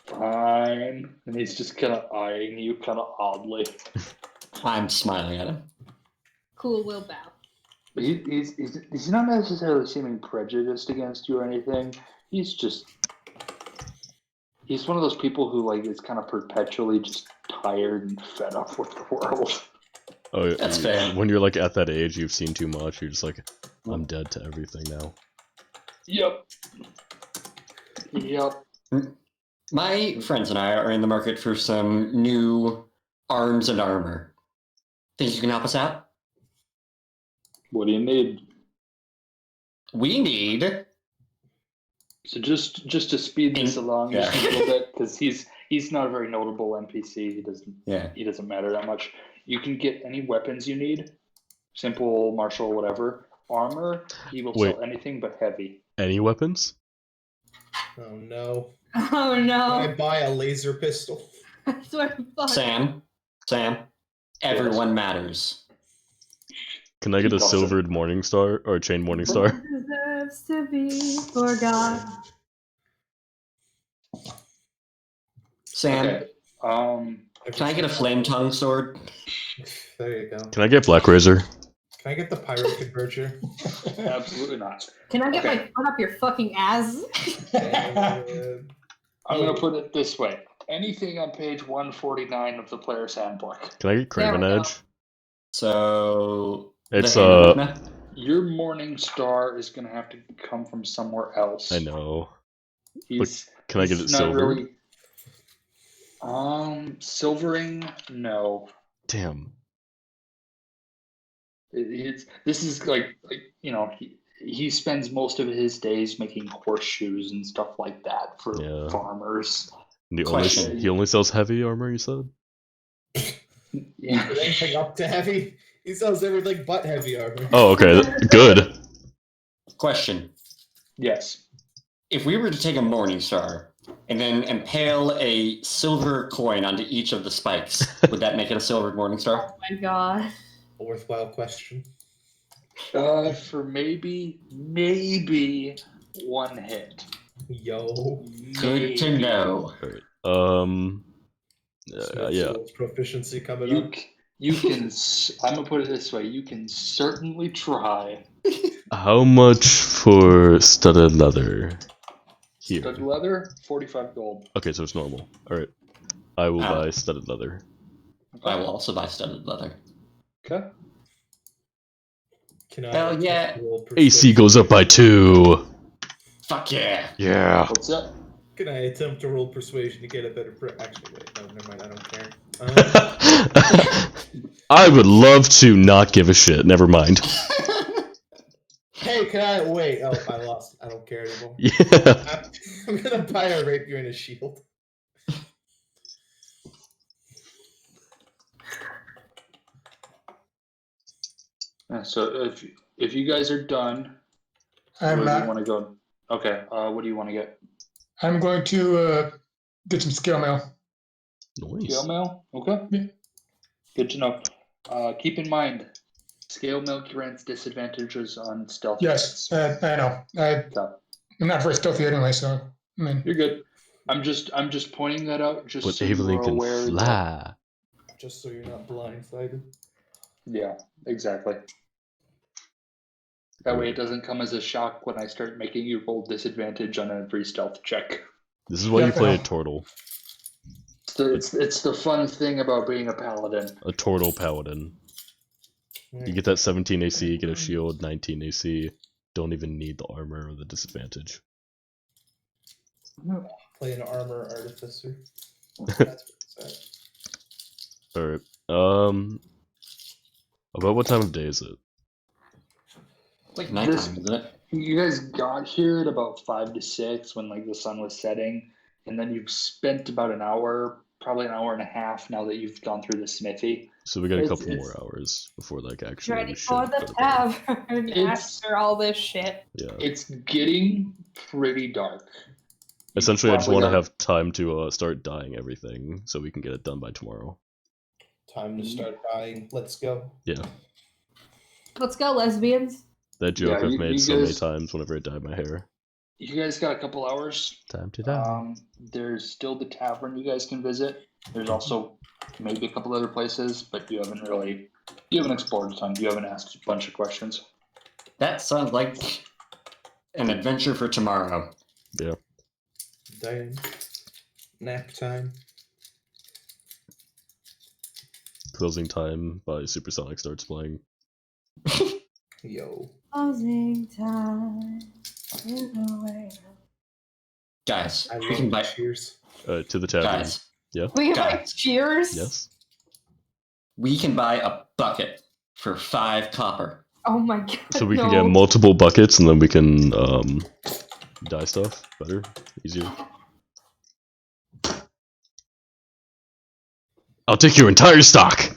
Fine. And he's just kind of eyeing you kind of oddly. I'm smiling at him. Cool, will bow. He's not necessarily seeming prejudiced against you or anything. He's one of those people who like is kind of perpetually just tired and fed up with the world. Oh, yeah, That's fair. When you're like at that age, you've seen too much. You're just like, I'm dead to everything now. Yep. My friends and I are in the market for some new arms and armor. Think you can help us out? What do you need? We need. So just to speed this along just a Yeah. little bit, because he's not a very notable NPC. Yeah. He doesn't matter that much. You can get any weapons you need, simple, martial, whatever. Armor, he will Wait. sell anything but heavy. Any weapons? Oh no. Oh Can I no. buy a laser pistol? I swear to fuck. Sam, everyone matters. Can I get a Keep silvered morning star or a chain morning star? Deserves to be forgot. Sam, Okay. can I get a flame tongue sword? There you go. Can I get Black Razor? Can I get the pirate converger? Absolutely not. Can I get Okay. my foot up your fucking ass? And, I'm gonna put it this way: anything on page 149 of the player's handbook. Can I get Craven There we go. Edge? So It's, the hand of Mecna? Your morning star is gonna have to come from somewhere else. I know. He's Can I get he's it not silvered? really. Silvering, no. Damn. This is like he spends most of his days making horseshoes and stuff like that for Yeah. farmers. And he Question. only sells heavy armor, you said? Yeah. anything up to heavy? He sells everything but heavy armor. Oh, okay. Good. Question. Yes. If we were to take a morning star and then impale a silver coin onto each of the spikes, would that make it a silver morning star? Oh my god. A worthwhile question. For maybe one hit. Yo. Good to Maybe. know. Alright. Smith Yeah. Schultz proficiency coming up. You can. I'm gonna put it this way: you can certainly try. How much for studded leather? Here. Stud leather, 45 gold. Okay, so it's normal. Alright. I will Ah. buy studded leather. I will also buy studded leather. Okay. Can I Hell yeah. roll AC persuasion? goes up by 2. Fuck yeah. Yeah. What's that? Can I attempt to roll persuasion to get a better? Actually, wait. No, never mind. I don't care. I would love to not give a shit. Never mind. Hey, can I wait? Oh, I lost. I don't care anymore. Yeah. I'm gonna buy a rapier and a shield. So if you guys are done, I'm where do you not. want to go? Okay. What do you want to get? I'm going to get some scale mail. Nice. Scale mail. Okay. Yeah. Good to know. Keep in mind, scale mail grants disadvantages on stealth Yes, checks. I know. I'm not very stealthy anyway, so I mean, You're good. I'm just pointing that out just But so you Evelyn are can aware that. fly. Just so you're not blindsided. Yeah, exactly. That way it doesn't come as a shock when I start making you roll disadvantage on every stealth check. This is why you Yeah, play a fair. turtle. It's the fun thing about being a paladin. A turtle paladin. You get that 17 AC, you get a shield, 19 AC. Don't even need the armor or the disadvantage. Play an armor artificer. That's what it's at. Alright. About what time of day is it? It's like nighttime, isn't it? You guys got here at about 5 to 6 when like the sun was setting, and then you've spent about an hour, probably an hour and a half now that you've gone through the smithy. So we got a It's- couple it's- more hours before like actually Ready shit for the go to bed. tavern It's- after all this shit. Yeah. It's getting pretty dark. You Essentially, I just probably want to got- have time to start dyeing everything so we can get it done by tomorrow. Time to start dying. Let's go. Yeah. Let's go, lesbians. That joke Yeah, I've you made so many guys- times whenever I dye my hair. You guys got a couple hours. Time to die. There's still the tavern you guys can visit. There's also maybe a couple other places, but you haven't explored a ton. You haven't asked a bunch of questions. That sounds like an adventure for tomorrow. Yeah. Dying. Nap time. Closing time by Supersonic starts playing. Yo. Closing time. There's no way out. Guys, I we love can buy. cheers. To the tavern. Guys, Yeah. We Guys. like cheers. Yes. We can buy a bucket for 5 copper. Oh my god. So we no. can get multiple buckets and then we can dye stuff better, easier. I'll take your entire stock.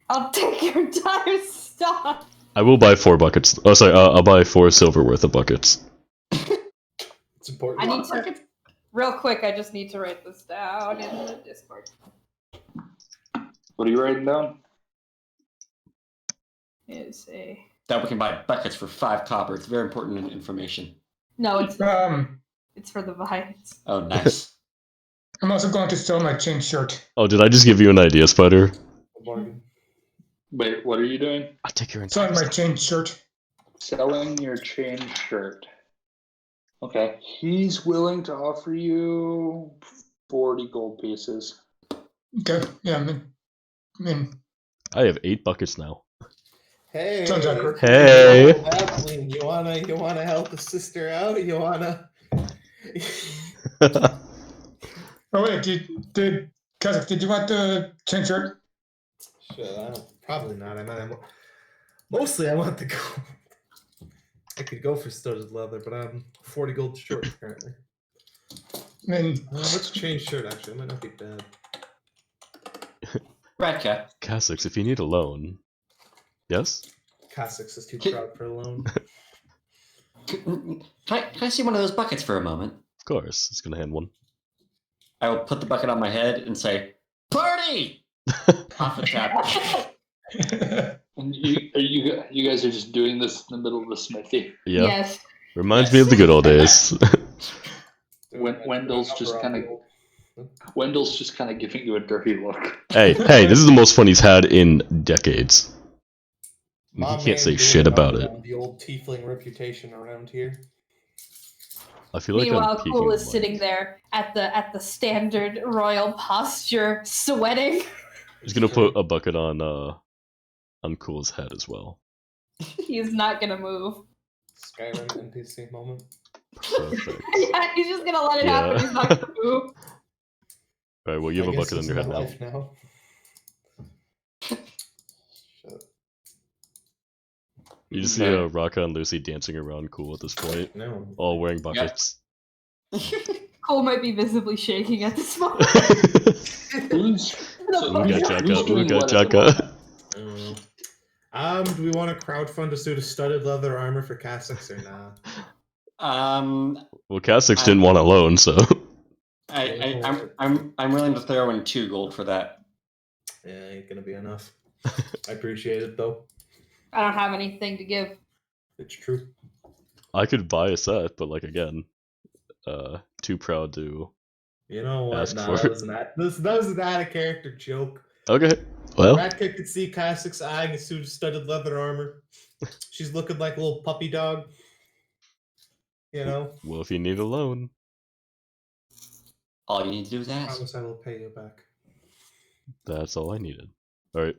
I'll take your entire stock. I will buy 4 buckets. Oh, sorry. I'll buy 4 silver worth of buckets. It's important. I need to. Real quick, I just need to write this down in the Discord. What are you writing down? Is a. That we can buy buckets for 5 copper. It's very important information. No, it's for the vines. Oh, nice. I'm also going to sell my chain shirt. Oh, did I just give you an idea, Spider? Wait, what are you doing? I'll take your entire Selling my stock. chain shirt. Selling your chain shirt. Okay, he's willing to offer you 40 gold pieces. Okay, yeah, I mean, I have 8 buckets now. Hey, Sounds accurate. Hey. Appling, you wanna help a sister out? You wanna? oh wait, did Kazakh, did you want the chain shirt? Shit, probably not. Mostly I want the gold. I could go for studded leather, but I'm 40 gold short currently. I mean, Let's change shirt. Actually, it might not be bad. Radka, Cassix, if you need a loan. Yes? Cassix is too proud for a loan. can I see one of those buckets for a moment? Of course. It's gonna hand one. I will put the bucket on my head and say, "Party!" Off the tap. And you guys are just doing this in the middle of the smithy. Yeah. Yes. Reminds me of the good old days. Wendell's just kind of giving you a dirty look. hey, this is the most fun he's had in decades. My He man can't say doing shit about on it. The old tiefling reputation around here. I feel like Meanwhile, I'm peeking. Cool is like- sitting there at the standard royal posture, sweating. He's gonna put a bucket on Cool's head as well. He's not gonna move. Skyrim NPC moment. Perfect. Yeah, he's just gonna let it happen. Yeah. He's not gonna move. Alright, well you have I a guess bucket on this your is head my now. life now. Shut. You just see Raka and Lucy dancing around Cool at this point, No. all wearing buckets. Cole might be visibly shaking at this moment. Who's Ooga chaka, doing ooga what at the chaka. moment? I don't know. Do we want to crowdfund a suit of studded leather armor for Cassix or nah? Well, Cassix didn't want a loan, so. I'm willing to throw in 2 gold for that. Yeah, ain't gonna be enough. I appreciate it though. I don't have anything to give. It's true. I could buy a set, but like again, too proud to. You know what? Ask Nah, for that was an out of character joke. Okay, well, Radka could see Cassix eyeing a suit of studded leather armor. She's looking like a little puppy dog. You know? well, if you need a loan, All you need to do is I ask. promise I will pay you back. that's all I needed. Alright,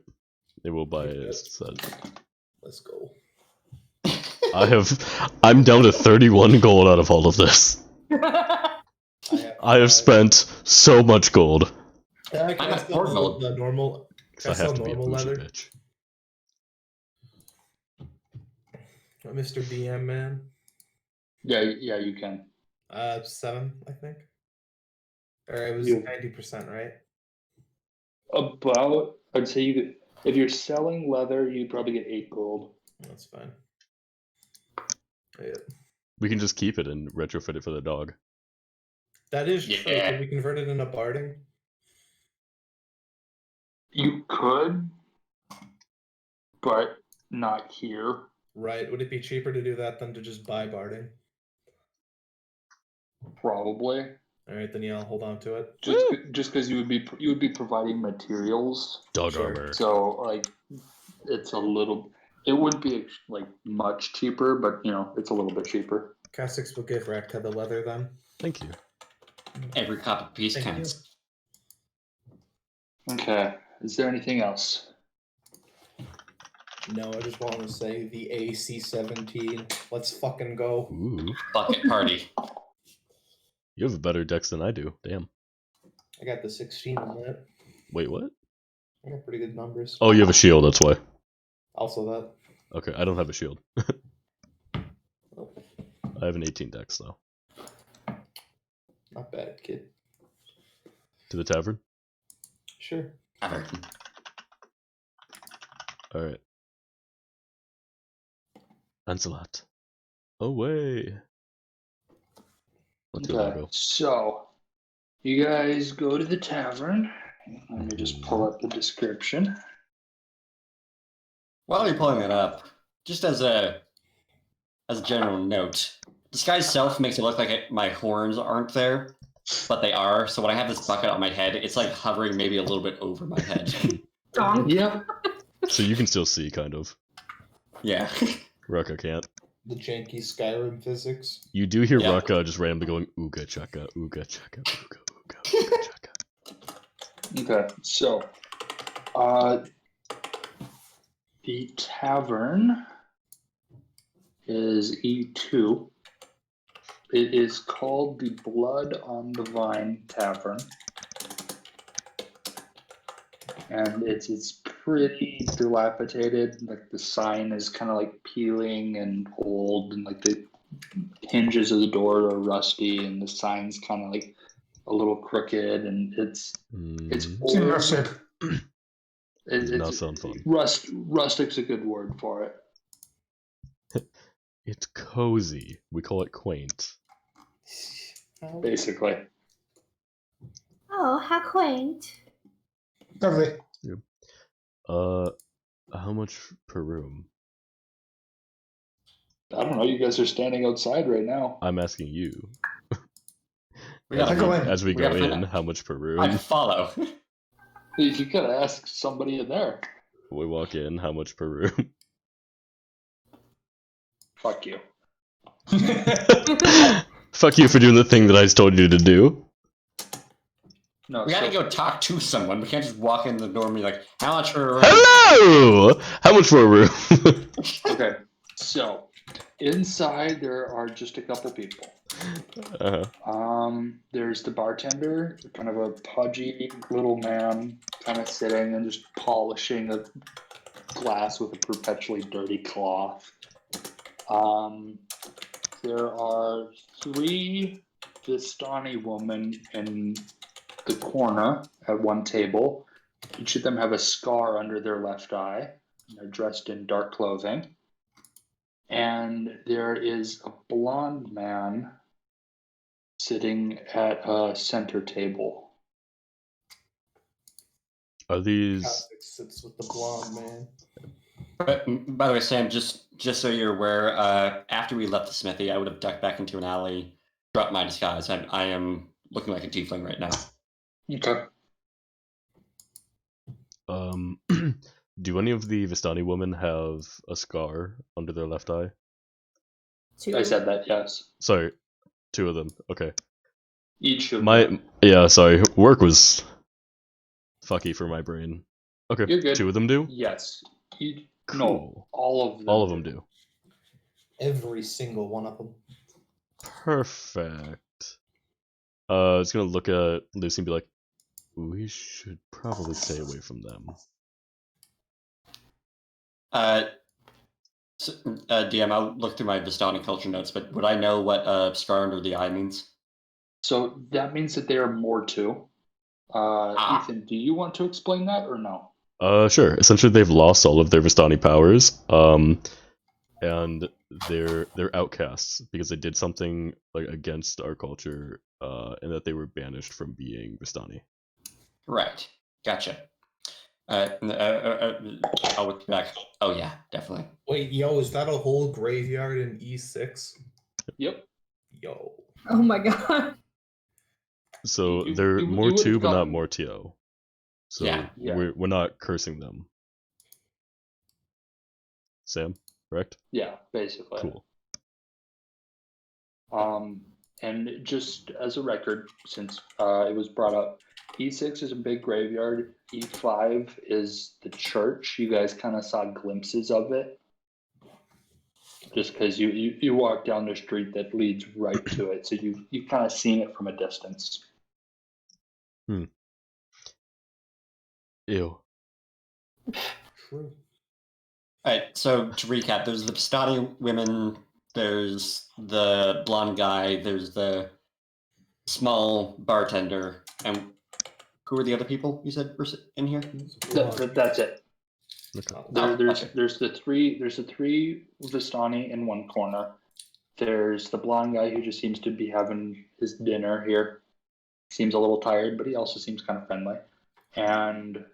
they will buy Okay. a set. Let's go. I'm down to 31 gold out of all of this. I have spent so much gold. Can I'm I at sell 4 gold. the normal? Can I Because I have sell to be a normal bougie leather? bitch. Mr. DM man. Yeah, you can. 7, I think. Or it was Yeah. 90%, right? About, I'd say you could, if you're selling leather, you'd probably get 8 gold. That's fine. Yeah. We can just keep it and retrofit it for the dog. That is true. Yeah. Can we convert it into barding? You could, but not here. Right. Would it be cheaper to do that than to just buy barding? Probably. All right, then yeah, I'll hold on to it. Just because you would be providing materials. Dog Sure. armor. So like, it's a little. It wouldn't be like much cheaper, but you know, it's a little bit cheaper. Cassix will give Radka the leather then. Thank you. Every copper piece Thank counts. Okay. Is there anything else? No, I just want to say the AC-17. Let's fucking go. Ooh. Bucket party. You have a better dex than I do. Damn. I got the 16 on that. Wait, what? I got pretty good numbers. Oh, you have a shield, that's why. Also that. Okay, I don't have a shield. Oh, I have an 18 dex, though. not bad, kid. To the tavern? Sure. Everton. Alright. Lancelot. Away! Let's go, Okay, Margo. so you guys go to the tavern. Let me just pull up the description. While you're pulling it up, just as a general note, disguise self makes it look like my horns aren't there, but they are. So when I have this bucket on my head, it's like hovering maybe a little bit over my head. Donk. Yeah. So you can still see, kind of. Yeah. Rucka can't. The janky Skyrim physics. You do hear Yeah. Rucka just randomly going, ooga chaka, ooga chaka, ooga, ooga, ooga chaka. Okay, so the tavern is E2. It is called the Blood on the Vine Tavern. And it's pretty dilapidated. Like the sign is kind of like peeling and old, and like the hinges of the door are rusty, and the sign's kind of like a little crooked, and it's Mm, Seems old. rustic. does not sound fun. Rustic's a good word for it. It's cozy. We call it quaint. Basically. Oh, how quaint. Lovely. How much per room? I don't know. You guys are standing outside right now. I'm asking you. We As gotta, go we, in. as we we go gotta find in, out. how much per room? I follow. You gotta ask somebody in there. We walk in, how much per room? Fuck you. Fuck you for doing the thing that I told you to do. No. We gotta so- go talk to someone. We can't just walk in the door and be like, how much for a room? Hello! How much for a room? Okay. So inside there are just a couple people. There's the bartender, kind of a pudgy little man, kind of sitting and just polishing a glass with a perpetually dirty cloth. There are 3 Vistani women in the corner at one table. Each of them have a scar under their left eye. They're dressed in dark clothing. And there is a blonde man sitting at a center table. Are these... Classic sits with the blonde man. But, by the way, Sam, just so you're aware, after we left the smithy, I would have ducked back into an alley, dropped my disguise. I am looking like a tiefling right now. Okay. Do any of the Vistani women have a scar under their left eye? I said that, yes. Sorry, 2 of them. Okay. Each of them. Yeah, sorry. Work was fucky for my brain. Okay, You're good. 2 of them do? Yes. Cool. No, all of them. All of them do. Every single one of them. Perfect. I was gonna look at Lucy and be like, we should probably stay away from them. DM, I'll look through my Vistani culture notes, but would I know what scar under the eye means? So that means that there are more too. Ethan, do you want to explain that or no? Sure. Essentially, they've lost all of their Vistani powers, and they're outcasts because they did something like against our culture, and that they were banished from being Vistani. Right. Gotcha. I'll look back. Oh yeah, definitely. Wait, yo, is that a whole graveyard in E6? Yep. Yo. Oh my god. So You- they're you more would've two, but not gotten- more TO. So Yeah. we're not cursing them. Sam, correct? Yeah, basically. Cool. And just as a record, since it was brought up, E6 is a big graveyard. E5 is the church. You guys kind of saw glimpses of it. Just because you walk down the street that leads right to it. So you kind of seen it from a distance. Ew. True. Alright, so to recap, there's the Pistani women, there's the blonde guy, there's the small bartender, and who are the other people you said were in here? That's it. Okay. There's the three Vistani in one corner. There's the blonde guy who just seems to be having his dinner here. Seems a little tired, but he also seems kind of friendly. And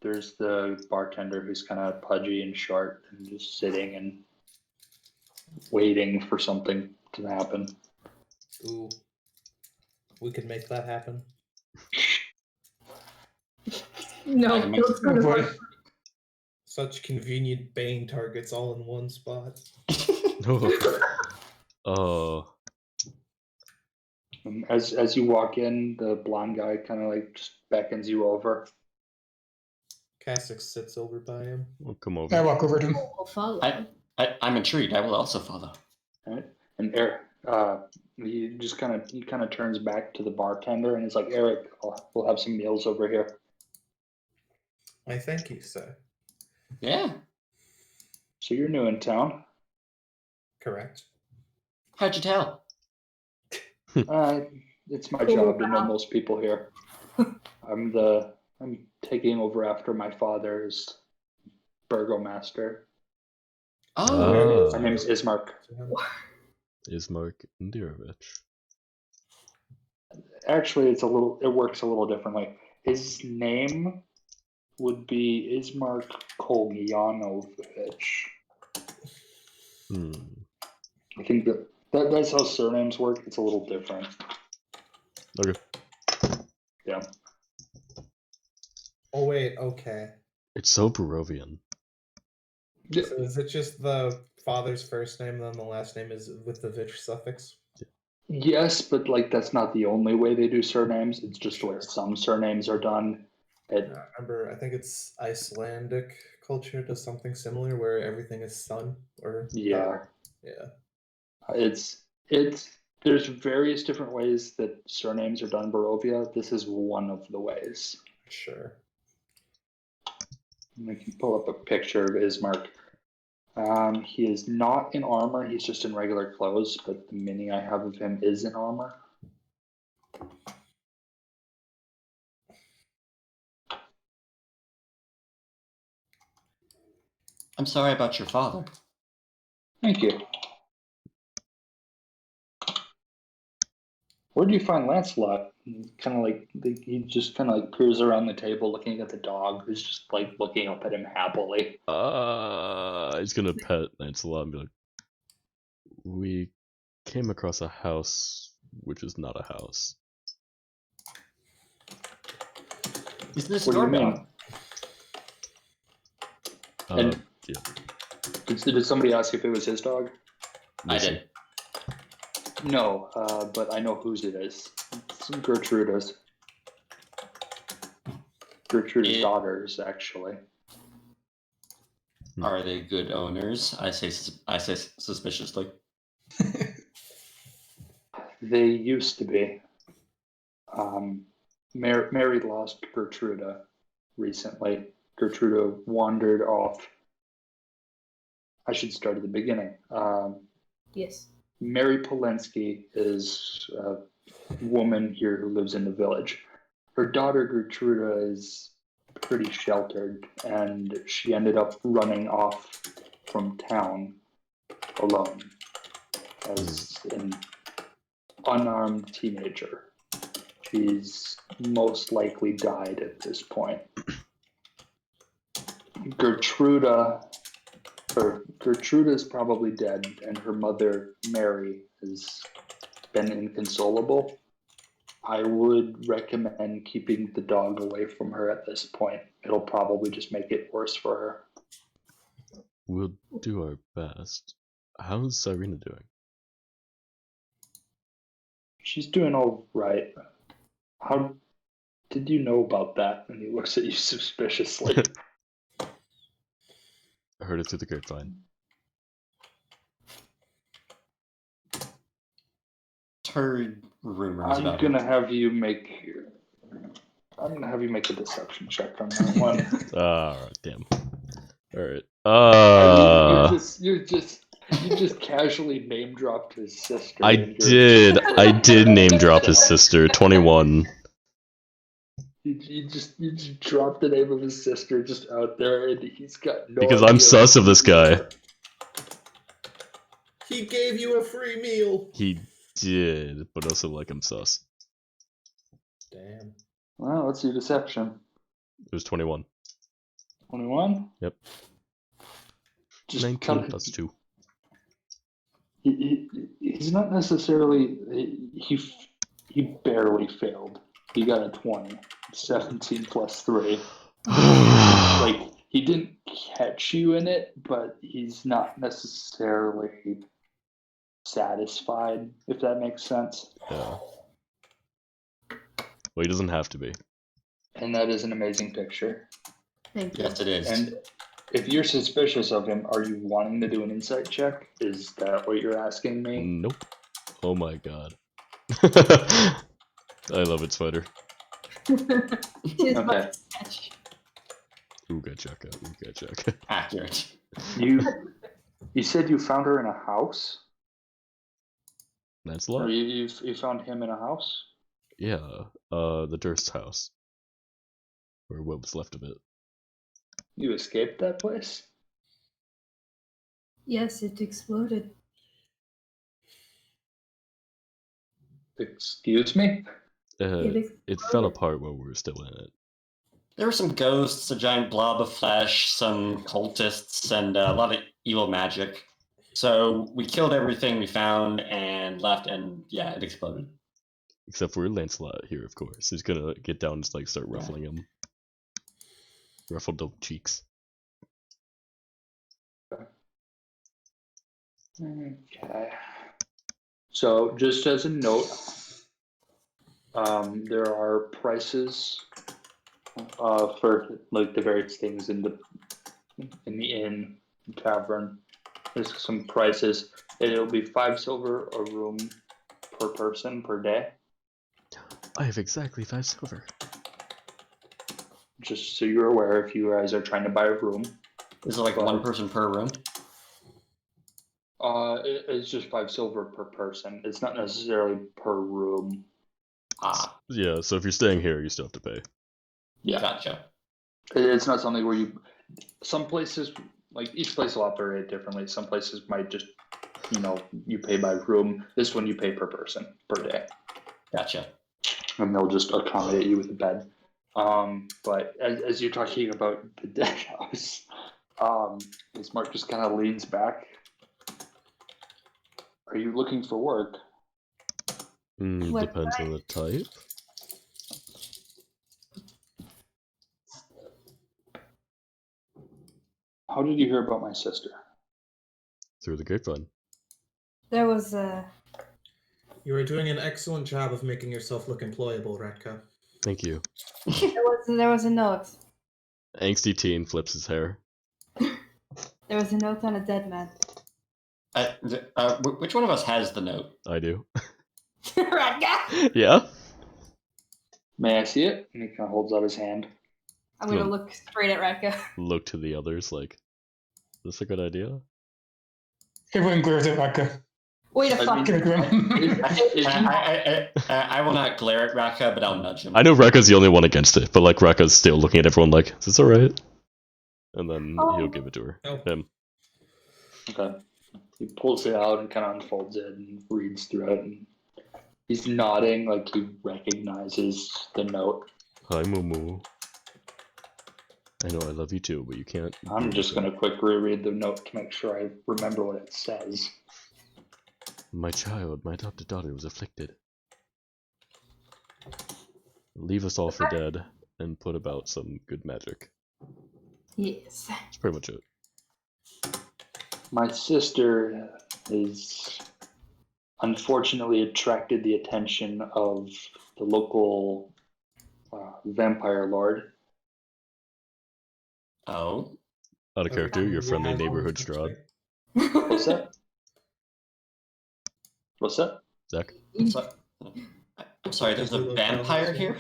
there's the bartender who's kind of pudgy and short and just sitting and waiting for something to happen. Ooh. We could make that happen. No, I can make don't Oh go boy. to Such convenient bane targets all in one spot. Oh. As you walk in, the blonde guy kind of like just beckons you over. Cassock sits over by him. We'll come I over. walk over to him. I'll follow. I'm intrigued. I will also follow. Right? And Eric, he kind of turns back to the bartender and is like, Eric, we'll have some meals over here. I thank you, sir. Yeah. So you're new in town. Correct. How'd you tell? It's my job to know most people here. I'm taking over after my father's burgomaster. Oh. My name is Ismark. Ismark Indirovich. Actually, it works a little differently. His name would be Ismark Kolgianovich. I think that's how surnames work. It's a little different. Okay. Yeah. Oh wait, okay. It's so Barovian. So is it just the father's first name, then the last name is with the vich suffix? Yes, but like that's not the only way they do surnames. It's just the way Sure. some surnames are done. I remember, I think it's Icelandic culture does something similar where everything is son or Yeah. daughter. Yeah. There's various different ways that surnames are done in Barovia. This is one of the ways. Sure. I can pull up a picture of Ismark. He is not in armor. He's just in regular clothes, but the mini I have of him is in armor. I'm sorry about your father. Thank you. Where do you find Lancelot? Kind of like he just kind of like peers around the table, looking at the dog, who's just like looking up at him happily. He's gonna pet Lancelot and be like, we came across a house which is not a house. Is this What do you your mean? dog? And Yeah. did somebody ask if it was his dog? I did. No, but I know whose it is. It's Gertruda's. Gertruda's daughters, actually. Are they good owners? I say suspiciously. They used to be. Mary lost Gertruda recently. Gertruda wandered off. I should start at the beginning. Yes. Mary Polensky is a woman here who lives in the village. Her daughter Gertruda is pretty sheltered, and she ended up running off from town alone as an unarmed teenager. She's most likely died at this point. Gertruda is probably dead, and her mother, Mary, has been inconsolable. I would recommend keeping the dog away from her at this point. It'll probably just make it worse for her. We'll do our best. How's Cyrena doing? She's doing all right. How did you know about that? And he looks at you suspiciously. I heard it through the grapevine. Heard rumors I'm about gonna it. have you make I'm gonna have you make a deception check on that one. Alright, damn. Alright. You just casually name dropped his sister. I and you're- did name drop his sister. 21. You just dropped the name of his sister just out there, and he's got no. Because idea I'm sus who of this you guy. are. He gave you a free meal. He did, but also like I'm sus. Damn. Well, what's your deception? It was 21. 21. Yep. Just 19 plus 2. He's not necessarily. He barely failed. He got a 20. 17 plus 3. Like, he didn't catch you in it, but he's not necessarily satisfied, if that makes sense. Yeah. Well, he doesn't have to be. And that is an amazing picture. Thank you. Yes, it is. And if you're suspicious of him, are you wanting to do an insight check? Is that what you're asking me? Nope. Oh my god. I love it, Spider. Tis Okay. but sketch. Ooh, good check. Ooh, good check. Accurate. You said you found her in a house? That's Or lot. you found him in a house? Yeah. The Durst house. Or what was left of it. You escaped that place? Yes, it exploded. Excuse me? It fell apart while we were still in it. There were some ghosts, a giant blob of flesh, some cultists, and a lot of evil magic. So we killed everything we found and left, and yeah, it exploded. Except for Lancelot here, of course. He's gonna get down and like start ruffling him. Ruffle the cheeks. Okay. So, just as a note, there are prices for like the various things in the inn tavern. There's some prices. It'll be 5 silver a room per person per day. I have exactly 5 silver. Just so you're aware, if you guys are trying to buy a room, Is it like one person per room? it's just 5 silver per person. It's not necessarily per room. Ah, Yeah, so if you're staying here, you still have to pay. Yeah. gotcha. It's not something where you. Some places, like each place will operate differently. Some places might just, you pay by room. This one you pay per person per day, Gotcha. and they'll just accommodate you with a bed. But as you're talking about the dead house, as Mark just kind of leans back. Are you looking for work? What Depends on the type. How did you hear about my sister? Through the grapevine. There was a. You are doing an excellent job of making yourself look employable, Retka. Thank you. There was a note. Angsty teen flips his hair. There was a note on a dead man. Which one of us has the note? I do. Radka! Yeah? May I see it? And he kind of holds out his hand. I'm gonna No. look straight at Radka. Look to the others like, is this a good idea? Everyone glares at Raka. Wait a I fuck. Get a grin. If you- I will not glare at Raka, but I'll nudge him. I know Rekka's the only one against it, but like Rekka's still looking at everyone like, is this alright? And then he'll give it to her. Oh. Him. Okay. He pulls it out and kind of unfolds it and reads through it. And he's nodding like he recognizes the note. Hi, Mumu. I know I love you too, but you can't. I'm just going to quick reread the note to make sure I remember what it says. My child, my adopted daughter, was afflicted. Leave us all for dead, and put about some good magic. Yes. That's pretty much it. My sister is unfortunately attracted the attention of the local vampire lord. Oh, Out of character, your friendly neighborhood Strahd. What's that? What's that? Zach? so- I'm sorry. There's a vampire here.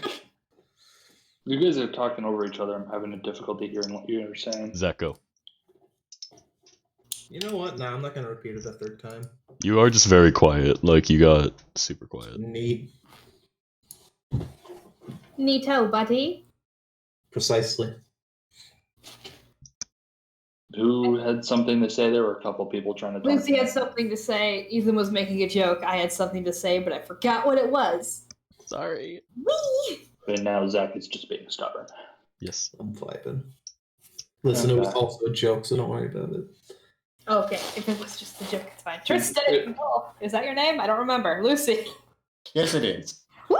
You guys are talking over each other. I'm having a difficulty hearing what you're saying. Zach, go. You know what? Nah, I'm not gonna repeat it a third time. You are just very quiet. Like, you got super quiet. Neat. Neato, buddy. Precisely. Who had something to say? There were a couple people trying to talk. Lucy had something to say. Ethan was making a joke. I had something to say, but I forgot what it was. Sorry. Whee! And now Zach is just being stubborn. Yes. I'm vibing. Listen, it was also a joke, so don't worry about it. Okay, if it was just a joke, it's fine. Tristan, is that your name? I don't remember. Lucy. Yes, it is. Woo!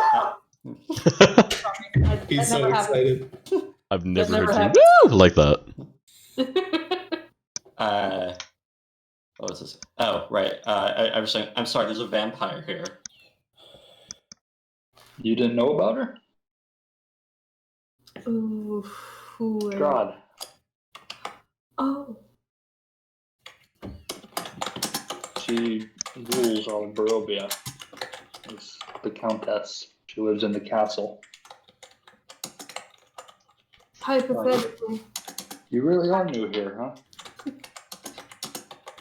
Sorry, He's so never happened. excited. I've never never heard you woo like that. What was this? Oh, right. I was saying, I'm sorry, there's a vampire here. You didn't know about her? Ooh, who? God. Oh. She rules all of Barovia. Is the Countess. She lives in the castle. Hypothetically. You really are new here, huh?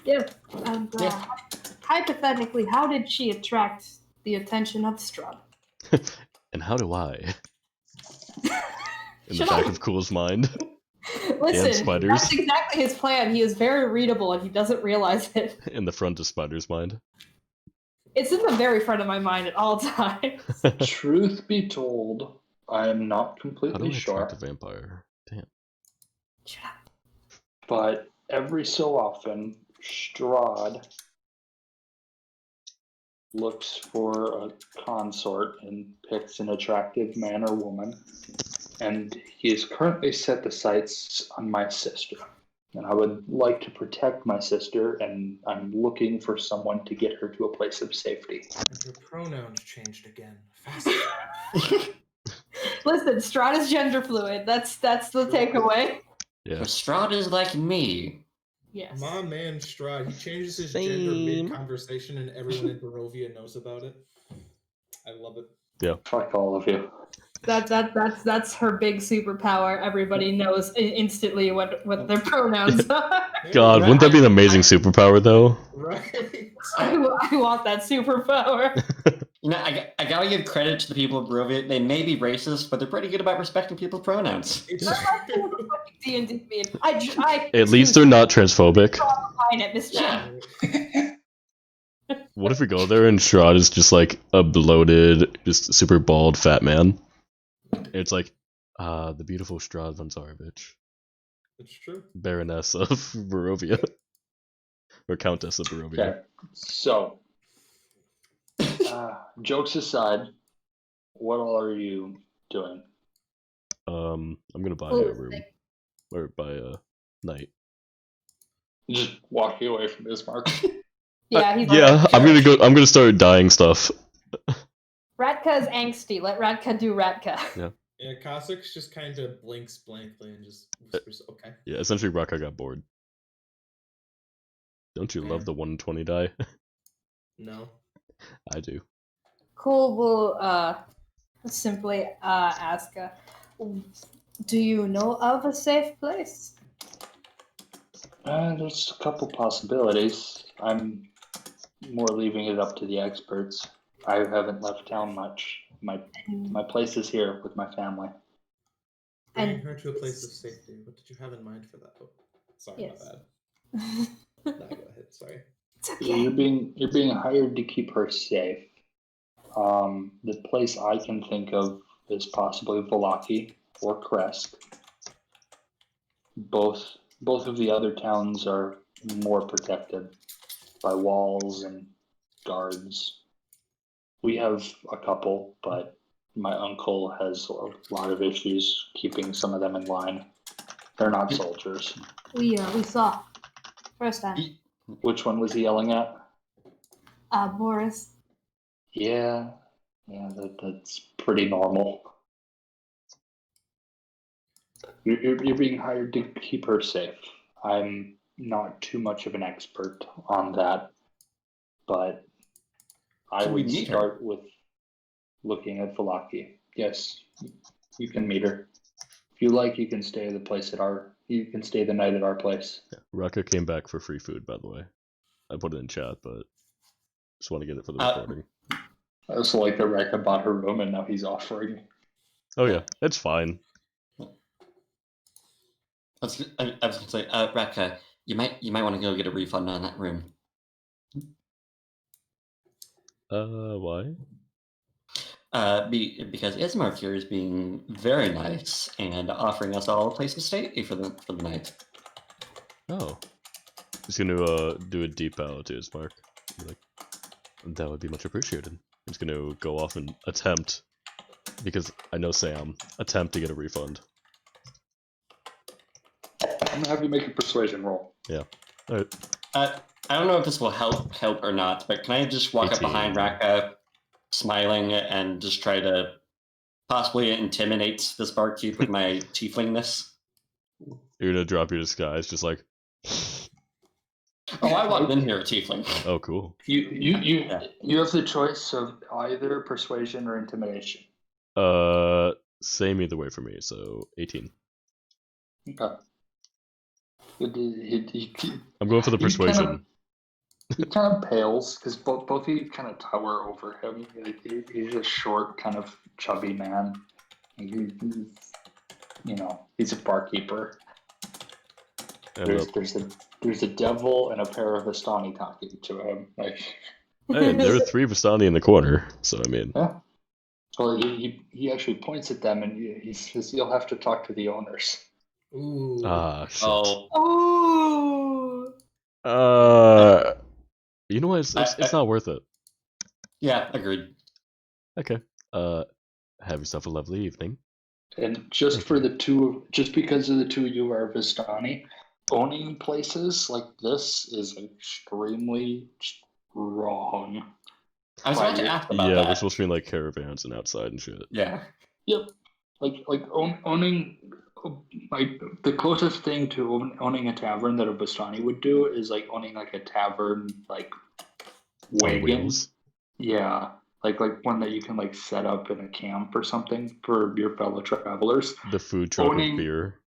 Yeah. And hypothetically, how did she attract the attention of Strahd? And how do I? In the Shut back up. of Cool's mind. Listen, spiders. that's exactly his plan. He is very readable and he doesn't realize it. In the front of Spider's mind. It's in the very front of my mind at all times. Truth be told, I am not How do completely I sure. attract a vampire? Damn. Shut up. But every so often, Strahd looks for a consort and picks an attractive man or woman. And he has currently set the sights on my sister. And I would like to protect my sister, and I'm looking for someone to get her to a place of safety. And her pronouns changed again. Fast. Listen, Strahd is gender fluid. That's the takeaway. Yeah. Strahd is like me. Yes. My man Strahd, he changes his Same. gender mid-conversation and everyone in Barovia knows about it. I love it. Fuck all of you. That's her big superpower. Everybody knows instantly what their pronouns are. God, wouldn't that be an amazing superpower, though? Right. I want that superpower. You know, I gotta give credit to the people of Barovia. They may be racist, but they're pretty good about respecting people's pronouns. It's D&D mean. I At least they're not transphobic. fine at Miss Chen. What if we go there and Strahd is just like a bloated, just super bald fat man? And it's like, the beautiful Strahd von Tsarevich, It's true. Baroness of Barovia. Or Countess of Barovia. Okay, so, jokes aside, what all are you doing? I'm gonna buy Oh, a room. Or buy a night. Just walking away from Bismarck. Yeah, he's Yeah, I'm gonna start dyeing stuff. Ratka is angsty. Let Ratka do Ratka. Yeah, Kha'Zix just kind of blinks blankly and just whispers, okay. Yeah, essentially Raka got bored. Don't you love the 120 die? No. I do. Cool will simply ask, do you know of a safe place? There's a couple possibilities. I'm more leaving it up to the experts. I haven't left town much. My place is here with my family. Bringing her to a place of safety. What did you have in mind for that? Oh, sorry, Yes. my bad. No, go ahead. Sorry. It's okay. You're being hired to keep her safe. The place I can think of is possibly Valaki or Kresk. Both of the other towns are more protected by walls and guards. We have a couple, but my uncle has a lot of issues keeping some of them in line. They're not soldiers. We saw first time. Which one was he yelling at? Boris. Yeah, that's pretty normal. You're being hired to keep her safe. I'm not too much of an expert on that, but I Should we would meet her? start with looking at Valaki. Yes, You can meet her. If you like, you can stay You can stay the night at our place. Yeah. Raka came back for free food, by the way. I put it in chat, but just want to get it for the recording. I also like that Reka bought her room and now he's offering. Oh yeah, it's fine. I was going to say, Raka, you might want to go get a refund on that room. Why? Because Ismark here is being very nice and offering us all a place to stay for the night. Oh. He's gonna do a deep bow to his mark. Be like, that would be much appreciated. He's gonna go off and attempt, because I know Sam, attempt to get a refund. I'm gonna have you make a persuasion roll. Yeah. Alright. I don't know if this will help or not, but can I just walk up 18. behind Raka, smiling, and just try to possibly intimidate this barkeep with my tieflingness? You're gonna drop your disguise, just like, Oh, I walked in here a tiefling. oh cool. You have the choice of either persuasion or intimidation. Same either way for me, so 18. Okay. I'm going for the persuasion. He kind of pales because both of you kind of tower over him. He's a short, kind of chubby man. He's a barkeeper. There's a devil and a pair of Vistani talking to him. Like, Hey, there are 3 Vistani in the corner, so I mean. yeah. Well, he actually points at them and he says, "You'll have to talk to the owners." Ooh. Ah, shit. Oh. You know what? It's not worth it. Yeah, agreed. Okay. Have yourself a lovely evening. And just because of the two of you are Vistani, owning places like this is extremely wrong. I was about to ask about Yeah, that. we're supposed to be in like caravans and outside and shit. Yeah. Yep. Owning, like, the closest thing to owning a tavern that a Vistani would do is like owning like a tavern like On wagon. wheels. Yeah, like one that you can like set up in a camp or something for your fellow travelers. The food truck Owning- with beer.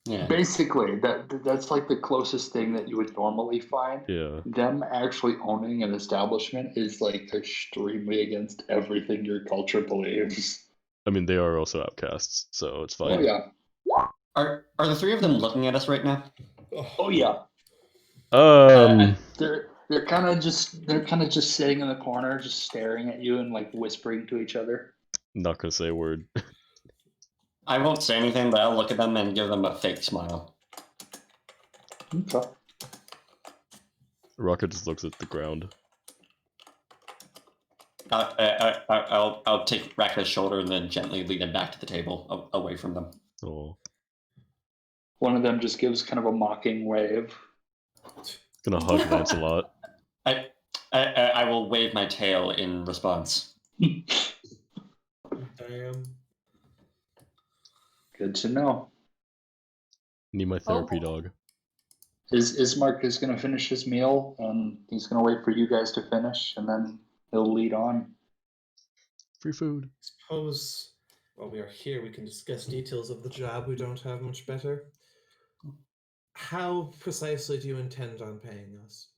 Yeah. Basically, that's like the closest thing that you would normally find. Yeah. Them actually owning an establishment is like extremely against everything your culture believes. I mean, they are also outcasts, so it's fine. Oh yeah. Are the 3 of them looking at us right now? Oh yeah. They're kind of just sitting in the corner, just staring at you and like whispering to each other. Not gonna say a word. I won't say anything, but I'll look at them and give them a fake smile. Okay. Rocket just looks at the ground. I'll take Raka's shoulder and then gently lead him back to the table, away from them. Oh. One of them just gives kind of a mocking wave. Gonna hug Lancelot. I will wave my tail in response. Damn. Good to know. Need my therapy dog. Ismark is going to finish his meal, and he's going to wait for you guys to finish, and then he'll lead on. Free food. Suppose while we are here, we can discuss details of the job. We don't have much better. How precisely do you intend on paying us?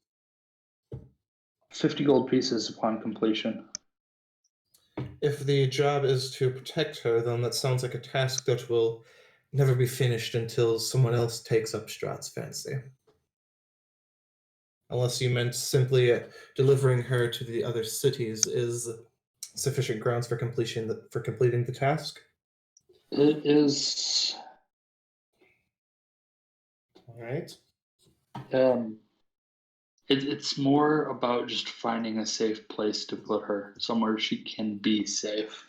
50 gold pieces upon completion. If the job is to protect her, then that sounds like a task that will never be finished until someone else takes up Strahd's fancy. Unless you meant simply delivering her to the other cities is sufficient grounds for completing the task. It is. All right. It's more about just finding a safe place to put her, somewhere she can be safe.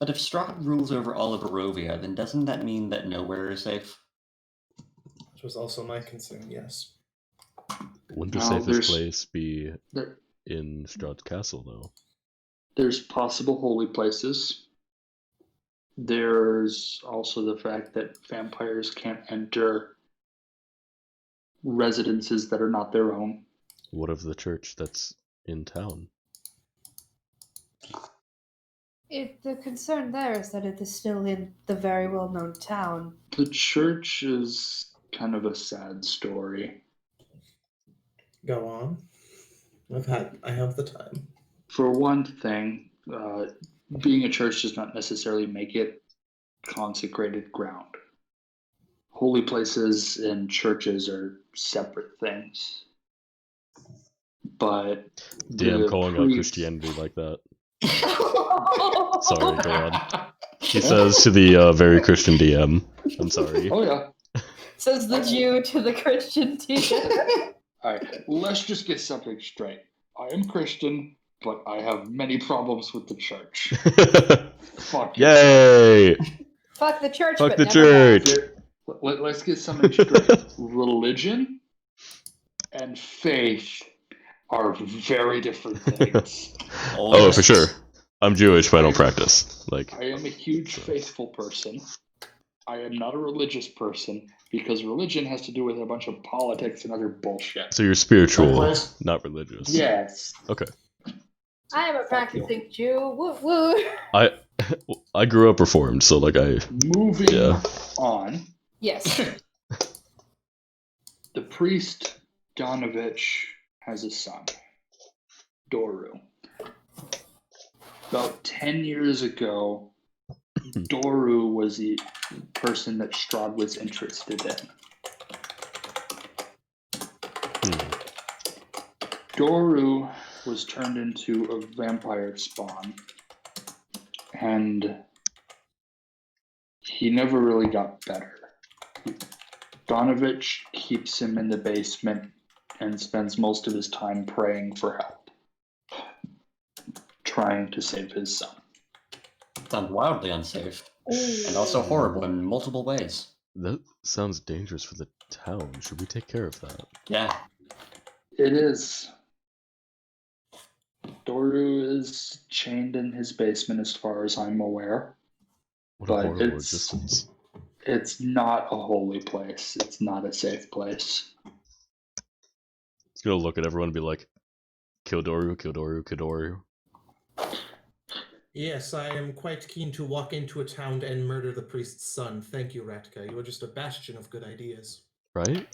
But if Strahd rules over all of Barovia, then doesn't that mean that nowhere is safe? Which was also my concern, yes. Wouldn't the No, safest there's- place be There, in Strahd's castle, though? there's possible holy places. There's also the fact that vampires can't enter residences that are not their own. What of the church that's in town? The concern there is that it is still in the very well-known town. The church is kind of a sad story. Go on. I have the time. For one thing, being a church does not necessarily make it consecrated ground. Holy places and churches are separate things. But DM the calling out priest- Christianity like that. Sorry, go on. He says to the very Christian DM. I'm sorry. Oh yeah. Says the Jew to the Christian teacher. Alright, let's just get something straight. I am Christian, but I have many problems with the church. Fuck it. Yay! Fuck the church. Fuck but the never church! Let's get something straight. Religion and faith are very different things. Oh, for sure. I'm Jewish, but I don't practice. Like, I am a huge faithful person. I am not a religious person because religion has to do with a bunch of politics and other bullshit. so you're spiritual, Likewise. not religious. Yes. Okay. I am a practicing Jew. Woo woo. I grew up Reformed, so like Moving Yeah. on, Yes. the priest Donovich has a son, Doru. About 10 years ago, Doru was the person that Strahd was interested in. Doru was turned into a vampire spawn, and he never really got better. Donovich keeps him in the basement and spends most of his time praying for help, trying to save his son. Sounds wildly unsafe. And also horrible in multiple ways. that sounds dangerous for the town. Should we take care of that? Yeah. It is. Doru is chained in his basement as far as I'm aware. What a But horrible it's- existence. It's not a holy place. It's not a safe place. He's gonna look at everyone and be like, kill Doru, kill Doru, kill Doru. Yes, I am quite keen to walk into a town and murder the priest's son. Thank you, Ratka. You are just a bastion of good ideas. Right?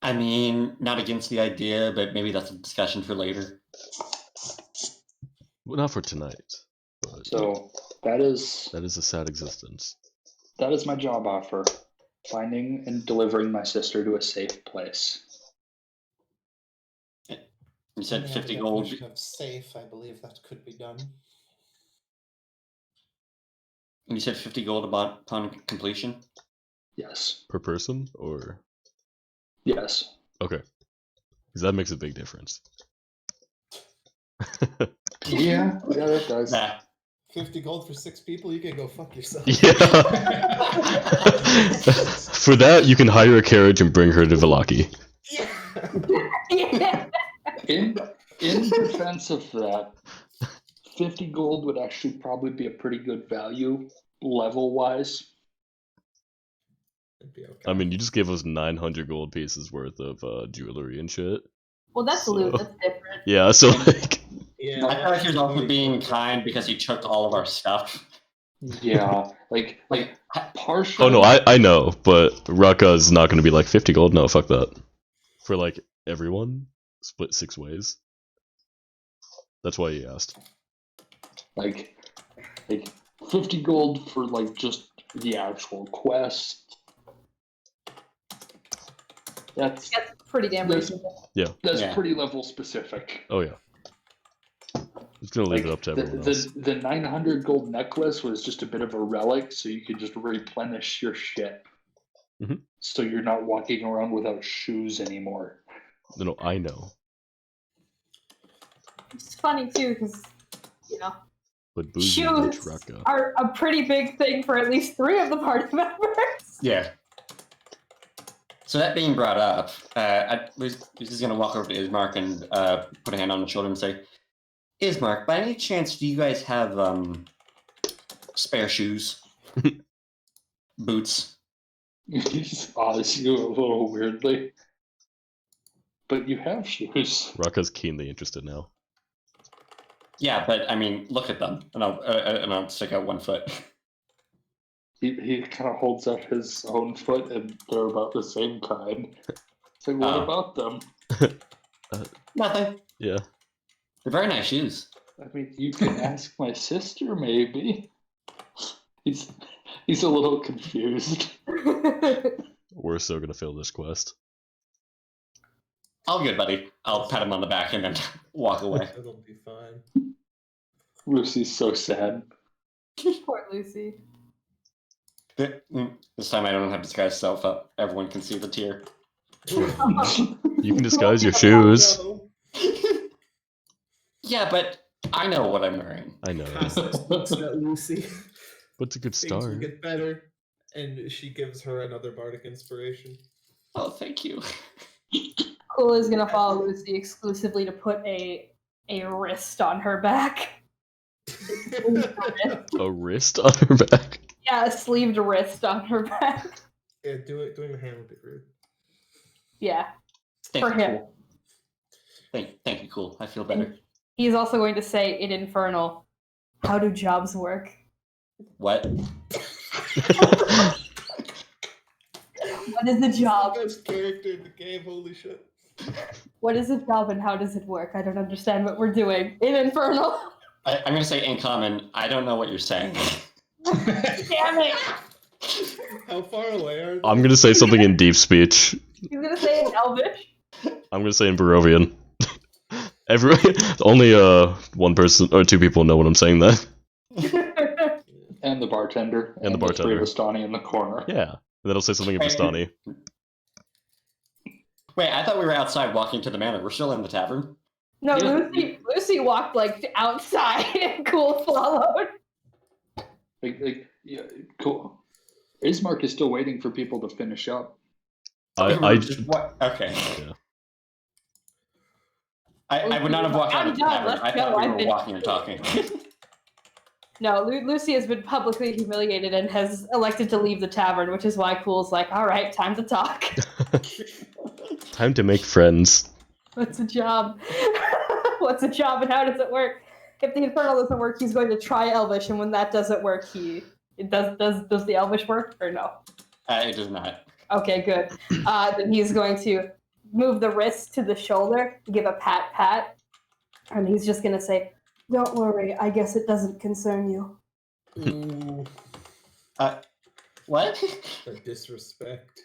I mean, not against the idea, but maybe that's a discussion for later. Well, not for tonight. But So that is that is a sad existence. my job offer. Finding and delivering my sister to a safe place. You said Yeah, 50 the gold. definition of safe, I believe that could be done. You said 50 gold upon completion? Yes. Per person? Or. Yes. Okay. Because that makes a big difference. Yeah, that does. Nah. 50 gold for 6 people, you can go fuck yourself. Yeah. For that, you can hire a carriage and bring her to Vallaki. Yeah. Yeah. In defense of that, 50 gold would actually probably be a pretty good value level wise. It'd be okay. I mean, you just gave us 900 gold pieces worth of jewelry and shit. Well, that's So- loot. That's different. Yeah, so like. Yeah, I thought he was also being kind because he took all of our stuff. Yeah, like partial. Oh no, I know, but Raqqa is not going to be like 50 gold. No, fuck that. For like everyone, split 6 ways. That's why he asked. like 50 gold for like just the actual quest. That's That's pretty damn There's- reasonable. that's Yeah. pretty level specific. Oh yeah. Just gonna leave it up to the, everyone else. the 900 gold necklace was just a bit of a relic, so you could just replenish your shit. Mhm. So you're not walking around without shoes anymore. No, I know. It's funny too because you know But bougie rich shoes Raqqa. are a pretty big thing for at least 3 of the party members. Yeah. So that being brought up, I was just going to walk over to Ismark and put a hand on his shoulder and say, Ismark, by any chance, do you guys have spare shoes? Boots? He just eyes you a little weirdly. But you have shoes. Raka's keenly interested now. Yeah, but I mean, look at them, and I'll stick out one foot. He kind of holds up his own foot, and they're about the same kind. It's like, what Oh. about them? Nothing. Yeah. They're very nice shoes. I mean, you can ask my sister, maybe. He's a little confused. We're still gonna fail this quest. All good, buddy. I'll pat him on the back and then walk away. It'll be fine. Lucy's so sad. Poor Lucy. This time I don't have to disguise self up. Everyone can see the tear. You can disguise your shoes. Yeah, but I know what I'm wearing. I know. Looks at Lucy. But it's a good Things will start. get better, and she gives her another bardic inspiration. Oh, thank you. Cool is gonna follow Lucy exclusively to put a wrist on her back. A wrist on her back. Yeah, a sleeved wrist on her back. Yeah, doing the hand would be rude. Yeah, Thank for you, him. Cool. Thank you, cool. I feel better. He's also going to say in Infernal, "How do jobs work? What? What is a job? Best character in the game. Holy shit. What is a job and how does it work? I don't understand what we're doing in Infernal." I'm gonna say in common. I don't know what you're saying. Damn it! How far away are they? I'm gonna say something in deep speech. He's gonna say in Elvish. I'm gonna say in Barovian. Only one person or two people know what I'm saying then. And the bartender. And the bartender. The Vistani in the corner. Yeah. And then I'll say something in Bastani. Wait, I thought we were outside walking to the manor. We're still in the tavern. No, Yeah. Lucy walked like outside and Cool followed. Yeah, cool. Ismark is still waiting for people to finish up. What? Okay. Yeah. I would not have walked out of the I'm done, tavern. let's I thought go, we I've were been- walking and talking. No, Lucy has been publicly humiliated and has elected to leave the tavern, which is why Cool's like, all right, time to talk. Time to make friends. What's a job? What's a job and how does it work? If the Infernal doesn't work, he's going to try Elvish, and when that doesn't work, does the Elvish work or no? It does not. Okay, good. Then he's going to move the wrist to the shoulder, give a pat, and he's just going to say, "Don't worry, I guess it doesn't concern you." Ooh, What? the disrespect.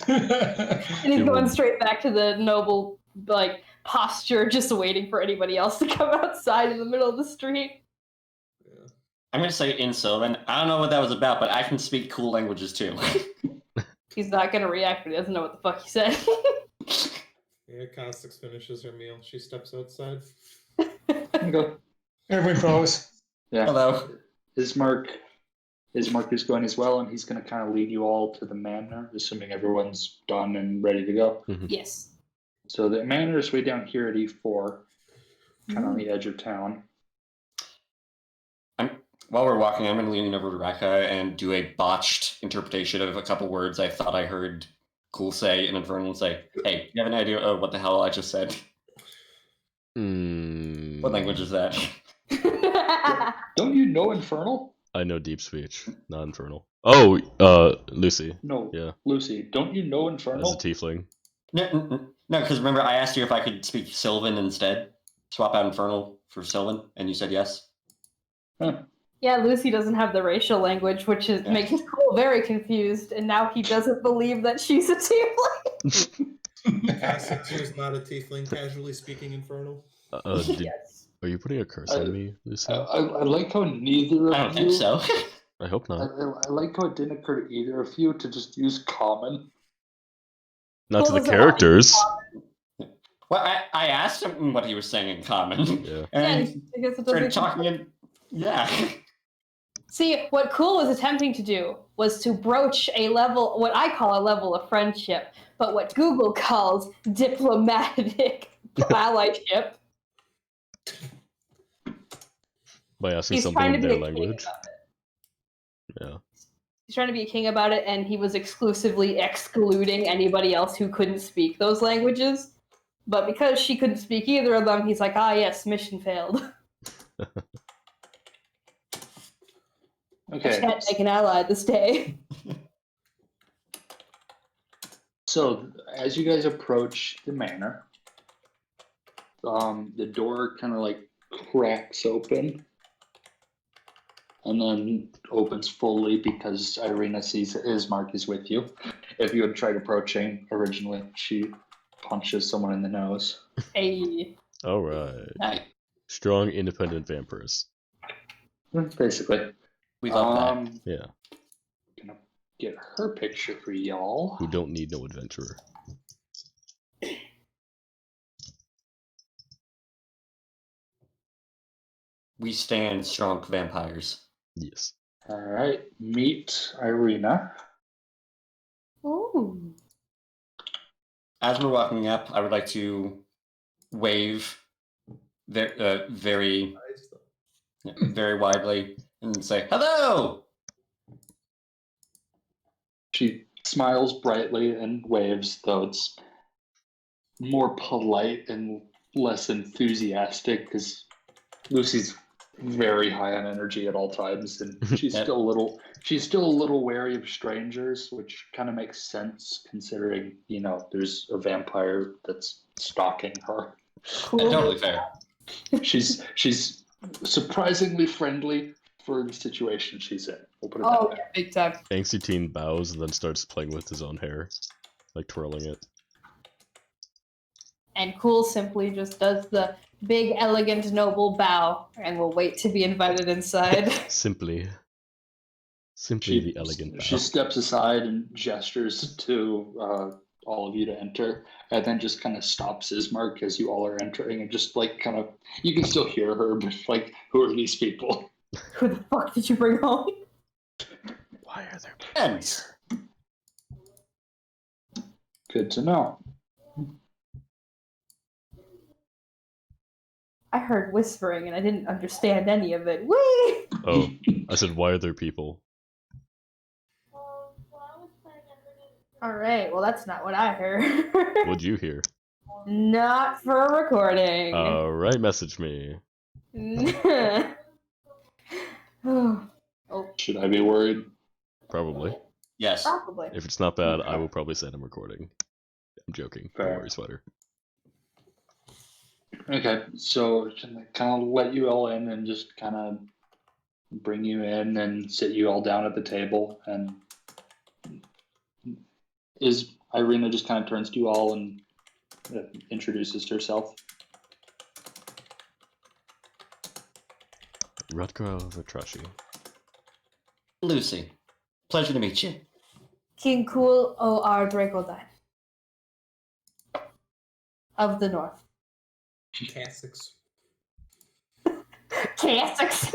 And he's going straight back to the noble, like, posture, just waiting for anybody else to come outside in the middle of the street. Yeah. I'm gonna say in Sylvan. I don't know what that was about, but I can speak cool languages too. He's not going to react, but he doesn't know what the fuck he said. Yeah, Constix finishes her meal. She steps outside. Okay. Everyone follows. Yeah. Hello. Ismark is going as well, and he's going to kind of lead you all to the manor, assuming everyone's done and ready to go. Yes. So the manor is way down here at E4, kind of on the edge of town. While we're walking, I'm gonna lean over to Raka and do a botched interpretation of a couple words I thought I heard Cool say in Infernal and say, "Hey, you have an idea of what the hell I just said? What language is that?" Don't you know Infernal? I know deep speech, not infernal. Oh, Lucy. No. Yeah. Lucy, don't you know As Infernal? a tiefling. No, because remember I asked you if I could speak Sylvan instead, swap out Infernal for Sylvan, and you said yes. Huh. Yeah, Lucy doesn't have the racial language, which makes Cool very confused, and now he doesn't believe that she's a tiefling. Constix, who's not a tiefling, casually speaking infernal. Yes. Are you putting a curse on me, Lucy? I like how neither of I don't you. think so. I hope not. I like how it didn't occur to either of you to just use common. Not to Cool the doesn't characters. Well, I asked him what he was saying in common, Yeah. and I guess it started doesn't. talking in yeah. See, what Cool was attempting to do was to broach a level, what I call a level of friendship, but what Google calls diplomatic allyship. By asking He's something trying in to their be a king language. about it. Yeah. he's trying to be a king about it, and he was exclusively excluding anybody else who couldn't speak those languages. But because she couldn't speak either of them, he's like, ah, yes, mission failed. I Okay. can't make an ally this day. So as you guys approach the manor, the door kind of like cracks open and then opens fully because Irina sees Ismark is with you. If you had tried approaching originally, she punches someone in the nose. Hey. Alright. Nice. Strong, independent vampires. Basically. We love that. Yeah. Gonna get her picture for y'all. Who don't need no adventurer. We stand strong vampires. Yes. Alright, meet Irina. Ooh. As we're walking up, I would like to wave very, very widely and say, hello! She smiles brightly and waves, though it's more polite and less enthusiastic because Lucy's very high on energy at all times, and she's Yep. still a little wary of strangers, which kind of makes sense considering there's a vampire that's stalking her. Cool. Totally fair. She's surprisingly friendly for the situation she's in. We'll put it Oh, that way. yeah, big time. Angsty teen bows and then starts playing with his own hair. Like twirling it. And Cool simply just does the big, elegant, noble bow and will wait to be invited inside. Simply the elegant bow. She steps aside and gestures to all of you to enter, and then just kind of stops Ismark as you all are entering, and just like kind of, you can still hear her, but like, who are these people? Who the fuck did you bring home? Why are there Ends. Good to know. I heard whispering and I didn't understand any of it. Whee! Oh, I said, why are there people? Alright, well, that's not what I heard. What'd you hear? Not for a recording. Alright, message me. Oh, Should I be worried? Probably. Yes. probably. If it's not bad, I will probably send him recording. I'm joking. Fair. Don't worry, Sweater. Okay, so kind of let you all in and just kind of bring you in and sit you all down at the table, and Irina just kind of turns to you all and introduces herself. Rutger Vatrashi. Lucy. Pleasure to meet you. King Cool O.R. Dracodyne of the North. Cassics. Cassics.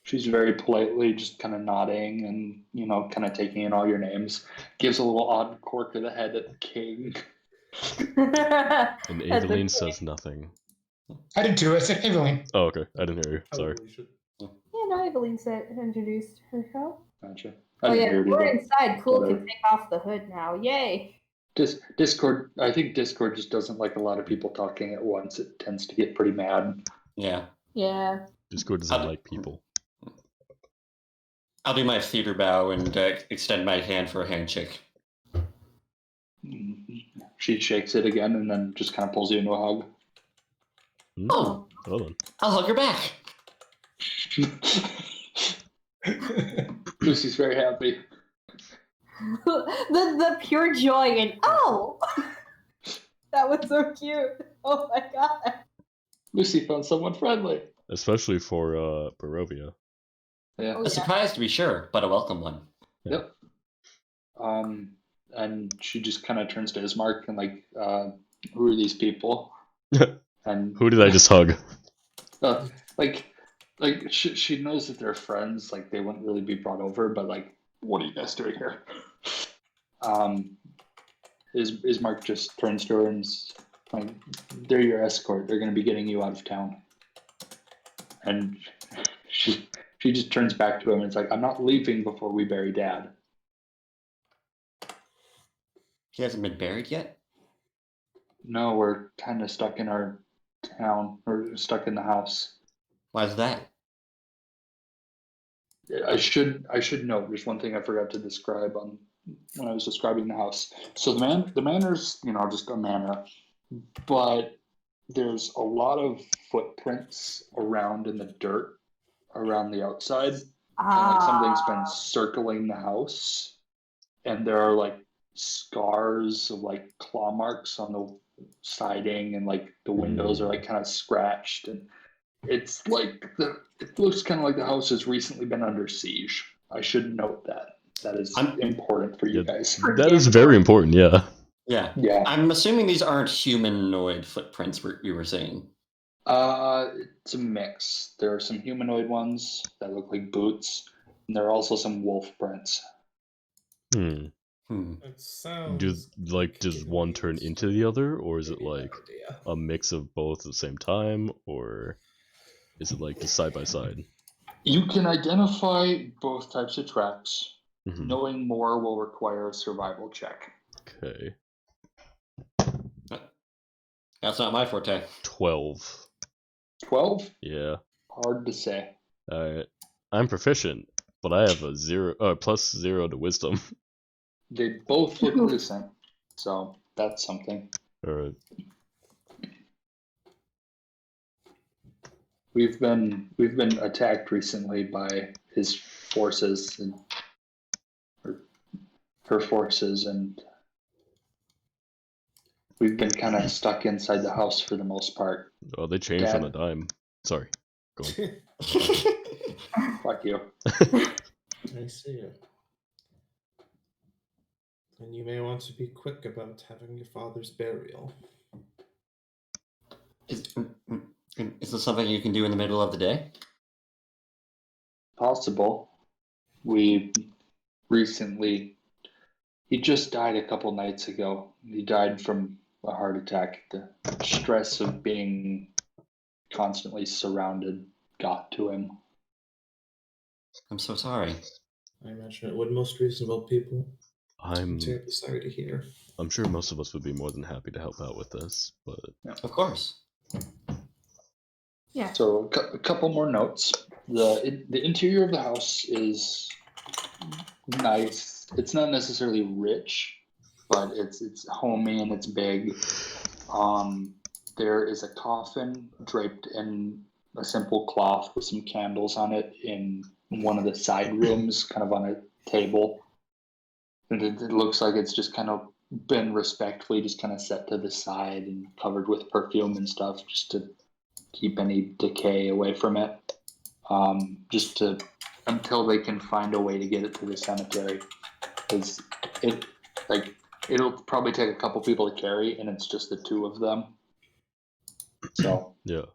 She's very politely just kind of nodding and, kind of taking in all your names. Gives a little odd quirk of the head at the king. And Eveline says nothing. I did too. I said Evelyn. Oh, okay. I didn't hear you. Sorry. Probably should. Yeah, no, Evelyn said introduced herself. Gotcha. Oh I didn't yeah, hear it we're either. inside. Cool Whatever. can take off the hood now. Yay! Discord, I think Discord just doesn't like a lot of people talking at once. It tends to get pretty mad. Yeah. Yeah. Discord doesn't like people. I'll do my theater bow and extend my hand for a handshake. She shakes it again and then just kind of pulls you into a hug. Oh. Hold on. I'll hug her back. Lucy's very happy. the pure joy and oh, that was so cute. Oh my god. Lucy found someone friendly. Especially for Barovia. Yeah. Oh, A yeah. surprise to be sure, but a welcome one. Yep. And she just kind of turns to Ismark and like, who are these people? And Who did I just hug? like she knows that they're friends. Like they wouldn't really be brought over, but like, what are you guys doing here? Ismark just turns to her and like, they're your escort. They're going to be getting you out of town. And she just turns back to him and it's like, I'm not leaving before we bury Dad. He hasn't been buried yet? No, we're kind of stuck in our town, or stuck in the house. Why is that? I should note. There's one thing I forgot to describe on when I was describing the house. So the manor's just a manor, but there's a lot of footprints around in the dirt around the outside. Like something's been circling the house, and there are like scars of like claw marks on the siding, and like the windows are like kind of scratched, and it's like it looks kind of like the house has recently been under siege. I should note that. That is important for you guys. That is very important, yeah. Yeah. Yeah. I'm assuming these aren't humanoid footprints you were saying. It's a mix. There are some humanoid ones that look like boots, and there are also some wolf prints. Hmm. That sounds. Does one turn into the other, or is it maybe a bad like idea. a mix of both at the same time, or is it like just side by side? You can identify both types of tracks. Mhm. Knowing more will require a survival check. Okay. That's not my forte. 12. 12? Yeah. Hard to say. Alright. I'm proficient, but I have a +0 to wisdom. They both look recent, so that's something. Alright. We've been attacked recently by his forces and her forces, and we've been kind of stuck inside the house for the most part. Oh, they changed on a Dad. dime. Sorry. Go on. Fuck you. I see. And you may want to be quick about having your father's burial. Is this something you can do in the middle of the day? Possible. We recently. He just died a couple nights ago. He died from a heart attack. The stress of being constantly surrounded got to him. I'm so sorry. I imagine it would most reasonable people. I'm Terribly sorry to hear. sure most of us would be more than happy to help out with this, but Of course. Yeah. So a couple more notes. The interior of the house is nice. It's not necessarily rich, but it's homey and it's big. There is a coffin draped in a simple cloth with some candles on it in one of the side rooms, kind of on a table. And it looks like it's just kind of been respectfully just kind of set to the side and covered with perfume and stuff, just to keep any decay away from it. Just to until they can find a way to get it to the cemetery, because it'll probably take a couple people to carry, and it's just the two of them. So yeah.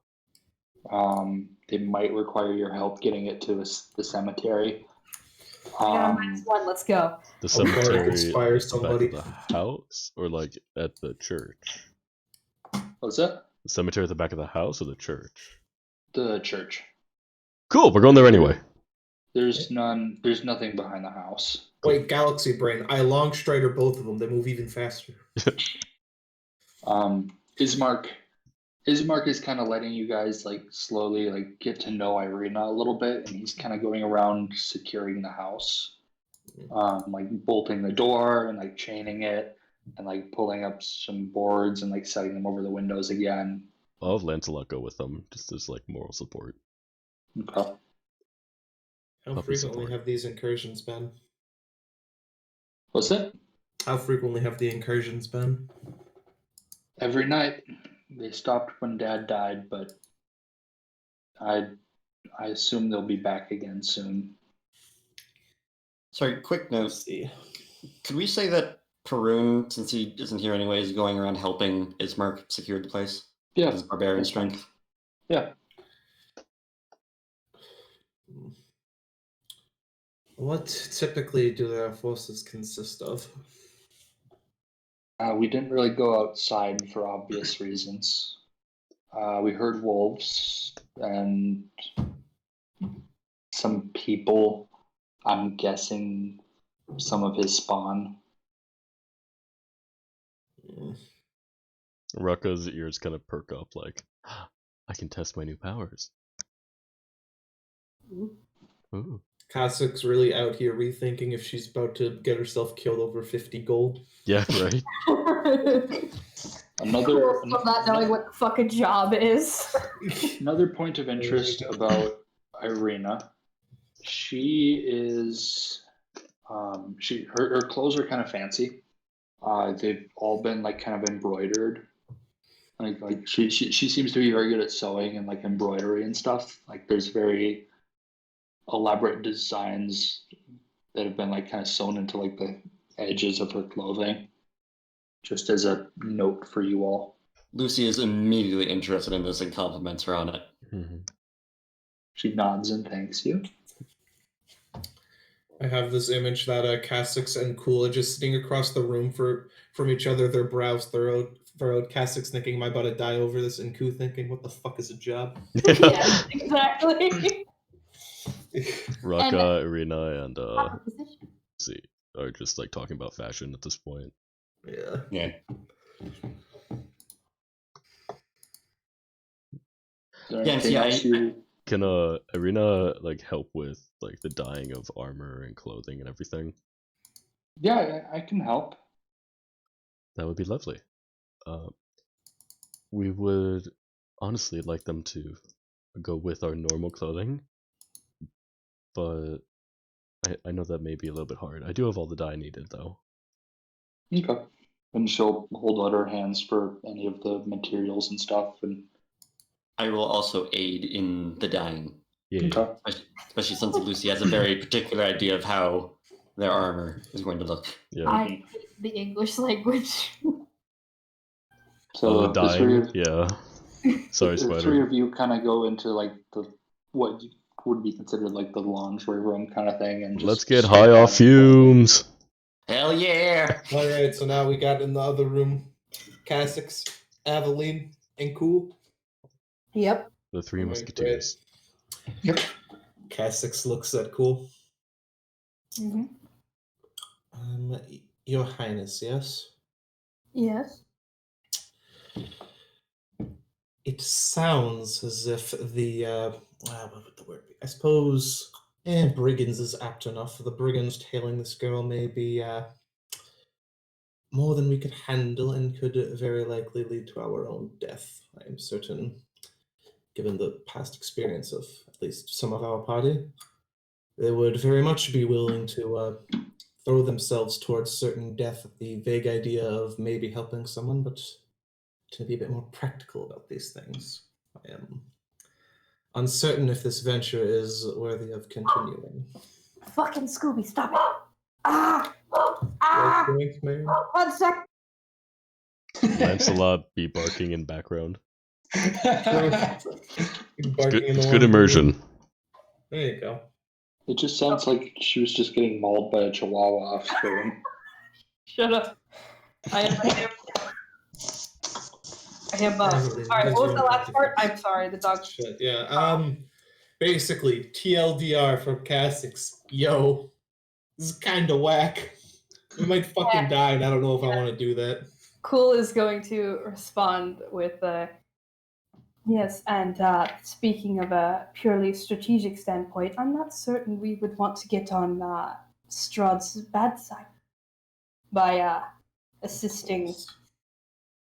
they might require your help getting it to the cemetery. Yeah, -1. Let's go. The I'll try to cemetery inspire at the back somebody. of the house, or like at the church? What's that? The cemetery at the back of the house or the church? The church. Cool, we're going there anyway. There's nothing behind the house. Wait, Galaxy Brain. I long strider both of them. They move even faster. Ismark is kind of letting you guys like slowly like get to know Irina a little bit, and he's kind of going around securing the house, like bolting the door and like chaining it, and like pulling up some boards and like setting them over the windows again. I'll have Lancelot go with them, just as like moral support. Okay. How Puppy frequently support. have these incursions been? What's it? How frequently have the incursions been? Every night. They stopped when Dad died, but I assume they'll be back again soon. Sorry, quick note. Let's see. Could we say that Perun, since he isn't here anyway, is going around helping Ismark secure the place? Yeah. His barbarian strength. Yeah. What typically do their forces consist of? We didn't really go outside for obvious reasons. We heard wolves and some people. I'm guessing some of his spawn. Rucka's ears kind of perk up like, I can test my new powers. Ooh. Kasek's really out here rethinking if she's about to get herself killed over 50 gold. Yeah, right? Another Still not knowing what the fuck a job is. another point of interest about Irina. She is her clothes are kind of fancy. They've all been like kind of embroidered. Like she seems to be very good at sewing and like embroidery and stuff. Like there's very elaborate designs that have been like kind of sewn into like the edges of her clothing. Just as a note for you all. Lucy is immediately interested in this and compliments her on it. She nods and thanks you. I have this image that Kasix and Cool are just sitting across the room from each other, their brows furrowed. Kasix thinking, "Am I about to die over this?" And Ku thinking, "What the fuck is a job?" Yeah, exactly. Rucka, Irina, and see are just like talking about fashion at this point. Yeah. Yeah. Yeah, see, Can Irina like help with like the dyeing of armor and clothing and everything? Yeah, I can help. That would be lovely. We would honestly like them to go with our normal clothing, but I know that may be a little bit hard. I do have all the dye needed though. Okay. And she'll hold out her hands for any of the materials and stuff. And I will also aid in the dyeing. Yeah. okay. Especially since Lucy has a very particular idea of how their armor is going to look. Yeah. I hate the English language. So the the three dyeing? of, Yeah. Sorry, the three Spider. of you kind of go into like what would be considered like the lingerie room kind of thing, and just Let's get high off fumes. Hell yeah! All right, so now we got in the other room Kasix, Aveline, and Cool. Yep. The Three All right, Musketeers. Yep. Kasix looks at Cool. Mm-hmm. Your Highness, yes? Yes. It sounds as if the what would the word be? I suppose brigands is apt enough. The brigands tailing this girl may be more than we could handle and could very likely lead to our own death. I am certain, given the past experience of at least some of our party, they would very much be willing to throw themselves towards certain death at the vague idea of maybe helping someone, but to be a bit more practical about these things. I am uncertain if this venture is worthy of continuing. Fucking Scooby, stop it! Ah! Ah! Thanks, man. 1 sec. Lancelot be barking in background. It's good immersion. There you go. It just sounds like she was just getting mauled by a chihuahua off screen. Shut up. I am Alright, what was the last part? I'm sorry, the dog. Shit, yeah. Basically, TLDR from Kasix. Yo, this is kind of whack. We might fucking die, and I don't know if I want to do that. Cool is going to respond with yes, and speaking of a purely strategic standpoint, I'm not certain we would want to get on Strahd's bad side by assisting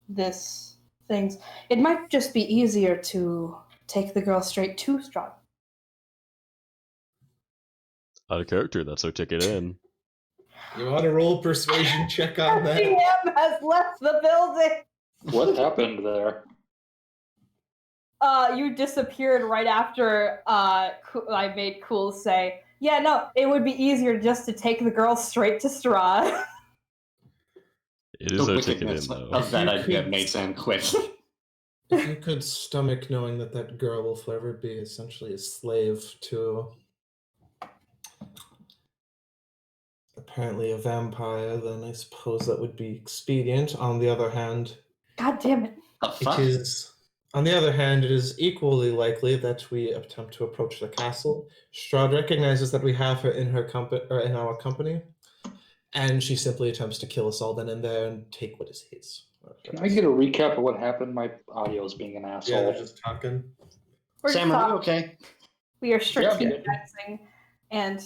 this things. It might just be easier to take the girl straight to Strahd. Out of character, that's our ticket in. You want to roll persuasion check on that? DM has left the building. What happened there? You disappeared right after I made Cool say, "Yeah, no, it would be easier just to take the girl straight to Strahd." It is The our ticket in wickedness though. of that idea made sound quick. If you could stomach knowing that that girl will forever be essentially a slave to apparently a vampire, then I suppose that would be expedient. On the other hand, God damn it. The fuck? it is On the other hand, it is equally likely that we attempt to approach the castle. Strahd recognizes that we have her in her in our company, and she simply attempts to kill us all then and there and take what is his. Can I get a recap of what happened? My audio is being an Yeah, asshole. they're just talking. We're Sam, just are you talking. okay? We are Yeah, I'm good. strategizing, and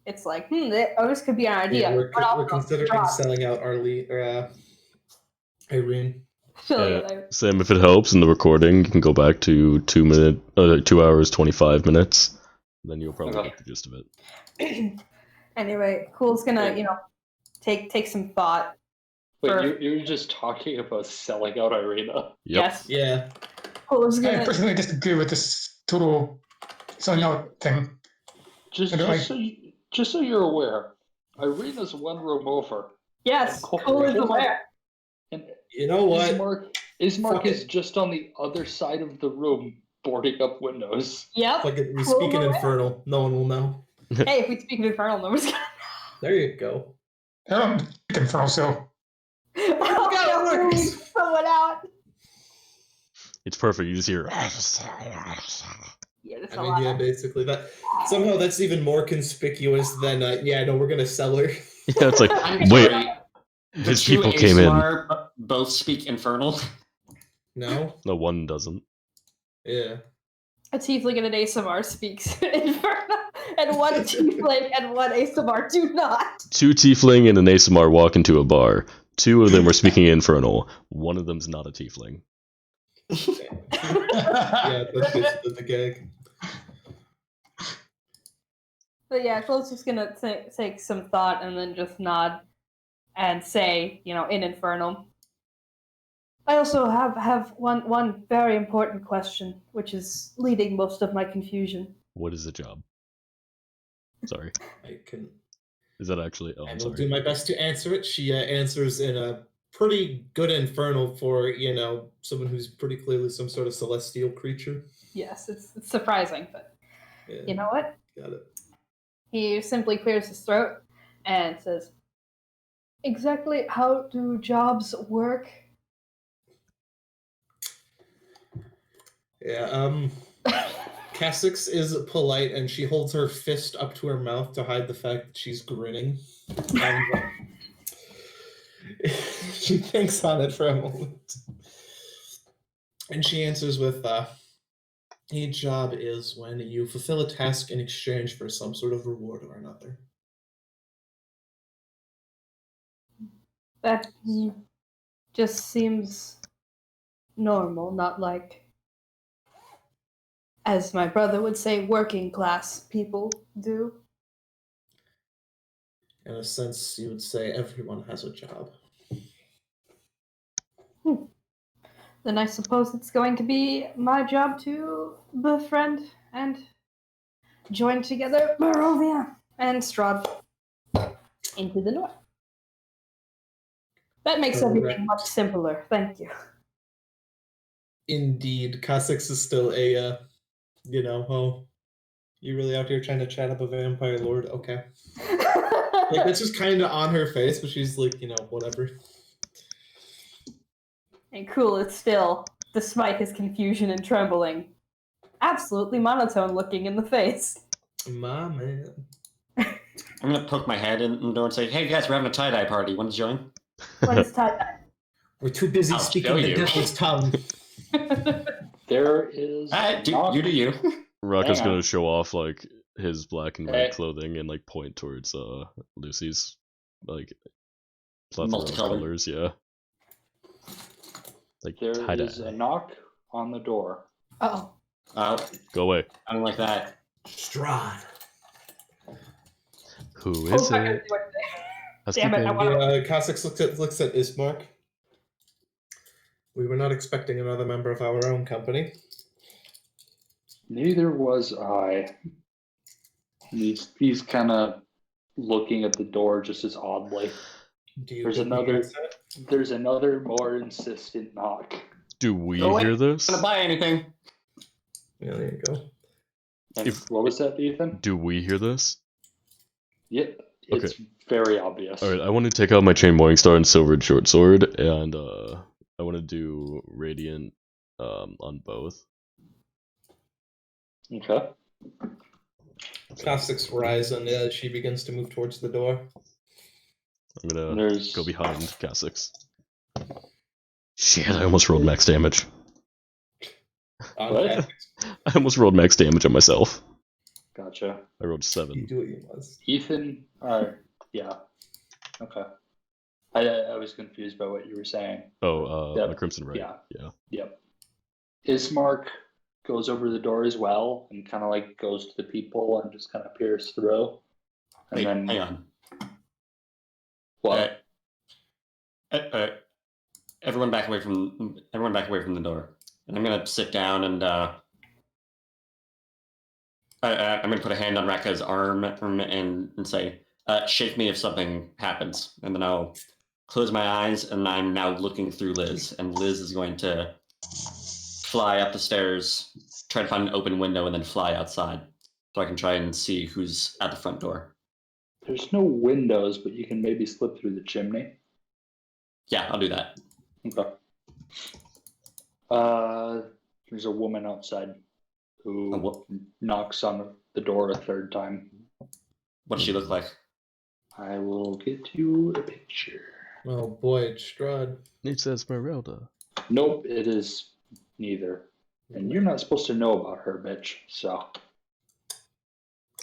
it's like, this could be an idea. Yeah, we're but also, considering Strahd, selling out our lead, Irene. affiliate. Sam, if it helps in the recording, you can go back to 2 hours 25 minutes. Then you'll probably Okay. get the gist of it. Anyway, Cool's gonna, take some thought. Wait, For- you're just talking about selling out Irina? Yep. Yes. Yeah. Cool's I gonna. personally disagree with this total selling out thing. Just so you're aware, Irina's one room over. Yes, Cool- Cool is hold on. aware. You know what? Ismark Fuck is it. just on the other side of the room, boarding up windows. Yep. Like we Cool speak in aware. Infernal. No one will know. Hey, if we speak in Infernal, no one's gonna. There you go. I don't speak Infernal, so Oh, how it no, works. leave someone out. It's perfect. You just hear. Yeah, that's I a mean, lot. yeah, basically that. Somehow that's even more conspicuous than we're gonna sell her. Yeah, it's like, I'm wait, sorry. The his two people came in. ASMR both speak Infernal. No. No, one doesn't. Yeah. A tiefling and an ASMR speaks Infernal, and one tiefling and one ASMR do not. 2 tiefling and an ASMR walk into a bar. 2 of them are speaking Infernal. One of them's not a tiefling. Yeah, that's basically the gag. But yeah, Cole's just gonna take some thought and then just nod and say, in Infernal. I also have one very important question, which is leading most of my confusion. What is the job? Sorry. I can. Is that actually? Oh, I I'm will sorry. do my best to answer it. She answers in a pretty good Infernal for someone who's pretty clearly some sort of celestial creature. Yes, it's surprising, but Yeah, you know what? got it. He simply clears his throat and says, "Exactly how do jobs work?" Yeah. Cassix is polite and she holds her fist up to her mouth to hide the fact that she's grinning. And, she thinks on it for a moment. And she answers with, a job is when you fulfill a task in exchange for some sort of reward or another. That just seems normal, not like, as my brother would say, working class people do. In a sense, you would say everyone has a job. Then I suppose it's going to be my job to befriend and join together Barovia and Strahd into the north. That makes everything much simpler. Thank you. Indeed, Cassix is still a, oh, you really out here trying to chat up a vampire lord? Okay. Like, that's just kind of on her face, but she's like, whatever. And Cool is still, despite his confusion and trembling, absolutely monotone looking in the face. My man. I'm gonna poke my head in the door and say, "Hey guys, we're having a tie-dye party. Want to join?" What is tie-dye? We're too busy I'll speaking show the you. devil's tongue. There is. You do you. Rocco's Hang on. gonna show off like his black and red Hey. clothing and like point towards Lucy's like plethora of Multicolored. colors. Yeah. Like There tie is a knock on the door. Oh. Go away. I don't like that. Strahd. Who Cool's is not gonna it? do anything. Housekeeping. Damn it, I want- Cassix looks at Ismark. We were not expecting another member of our own company. Neither was I. He's kind of looking at the door just as oddly. Do you There's think we another- can set? There's another more insistent knock. Do we Go away. hear this? I'm gonna buy anything. Yeah, there you go. And If- what was that, Ethan? Do we hear this? Yep, it's very obvious. All right. I want to take out my chain Morningstar and silvered short sword, and I want to do radiant on both. Okay. Caustic's rise, and she begins to move towards the door. I'm gonna There's go behind Kha'Zix. Shit, I almost rolled max damage. On What? Caustic's. I almost rolled max damage on myself. Gotcha. I rolled You 7. do what you must. Ethan. Yeah. Okay. I was confused by what you were saying. Oh, Yep. my Crimson Right. Yeah. Yep. Ismark goes over the door as well and kind of like goes to the people and just kind of peers through. And Wait, then hang on. what? Everyone back away from the door. And I'm gonna sit down and I'm gonna put a hand on Raka's arm and say, "Shake me if something happens." And then I'll close my eyes, and I'm now looking through Liz, and Liz is going to fly up the stairs, try to find an open window, and then fly outside, so I can try and see who's at the front door. There's no windows, but you can maybe slip through the chimney. Yeah, I'll do that. Okay. There's a woman outside who knocks on the door a third time. What does she look like? I will get you a picture. Oh boy, it's Strahd. It's Esmeralda. Nope, it is neither. And you're not supposed to know about her, bitch, so.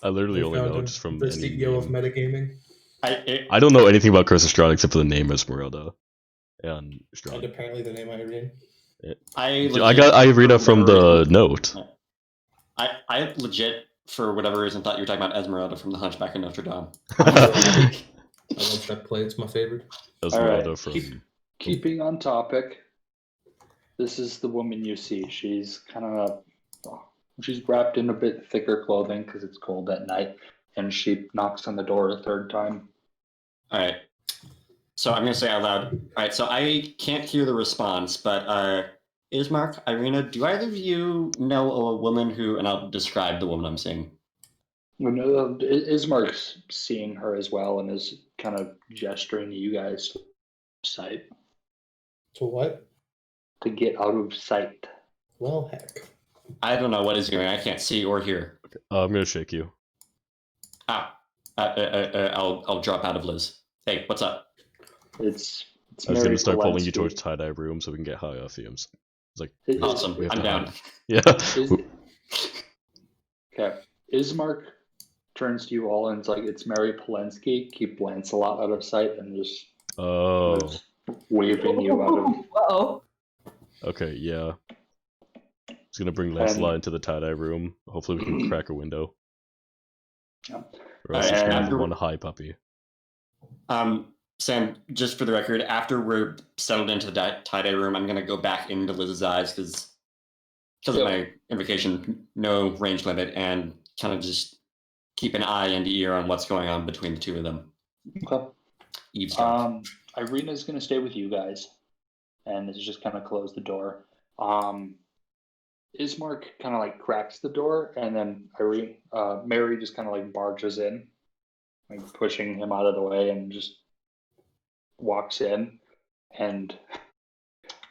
I literally We only found know him, just from the any CEO of name. metagaming. I don't know anything about Curse of Strahd except for the name Esmeralda and And Strahd. apparently the name Irene. I got Irina from the note. I legit, for whatever reason, thought you were talking about Esmeralda from The Hunchback of Notre Dame. I love that play. It's my favorite. Esmeralda Alright, from. keeping on topic, this is the woman you see. She's kind of, she's wrapped in a bit thicker clothing because it's cold at night, and she knocks on the door a third time. All right. So I'm going to say out loud. All right. So I can't hear the response, but Ismark, Irina, do either of you know a woman who, and I'll describe the woman I'm seeing. Ismark's seeing her as well and is kind of gesturing to you guys to sight. To what? To get out of sight. Well, heck. I don't know what is going on. I can't see or hear. I'm gonna shake you. I'll drop out of Liz. Hey, what's up? It's I was Mary gonna start pulling you Polensky. towards tie-dye room so we can get high off fumes. It's like, Awesome. we have I'm to down. hide. Yeah. Okay. Ismark turns to you all and it's like, it's Mary Polensky. Keep Lancelot out of sight and just Oh. waving you out of. Whoa. Okay. Yeah. Just gonna bring Lancelot into the tie-dye room. Hopefully we can crack a window. Yeah. Or else it's gonna be And- one high puppy. Sam, just for the record, after we're settled into the tie-dye room, I'm going to go back into Liz's eyes because of my invocation, no range limit, and kind of just keep an eye and ear on what's going on between the two of them. Okay. Eavesdrop. Irina's going to stay with you guys, and it's just kind of close the door. Ismark kind of like cracks the door, and then Mary just kind of like barges in, like pushing him out of the way, and just walks in. And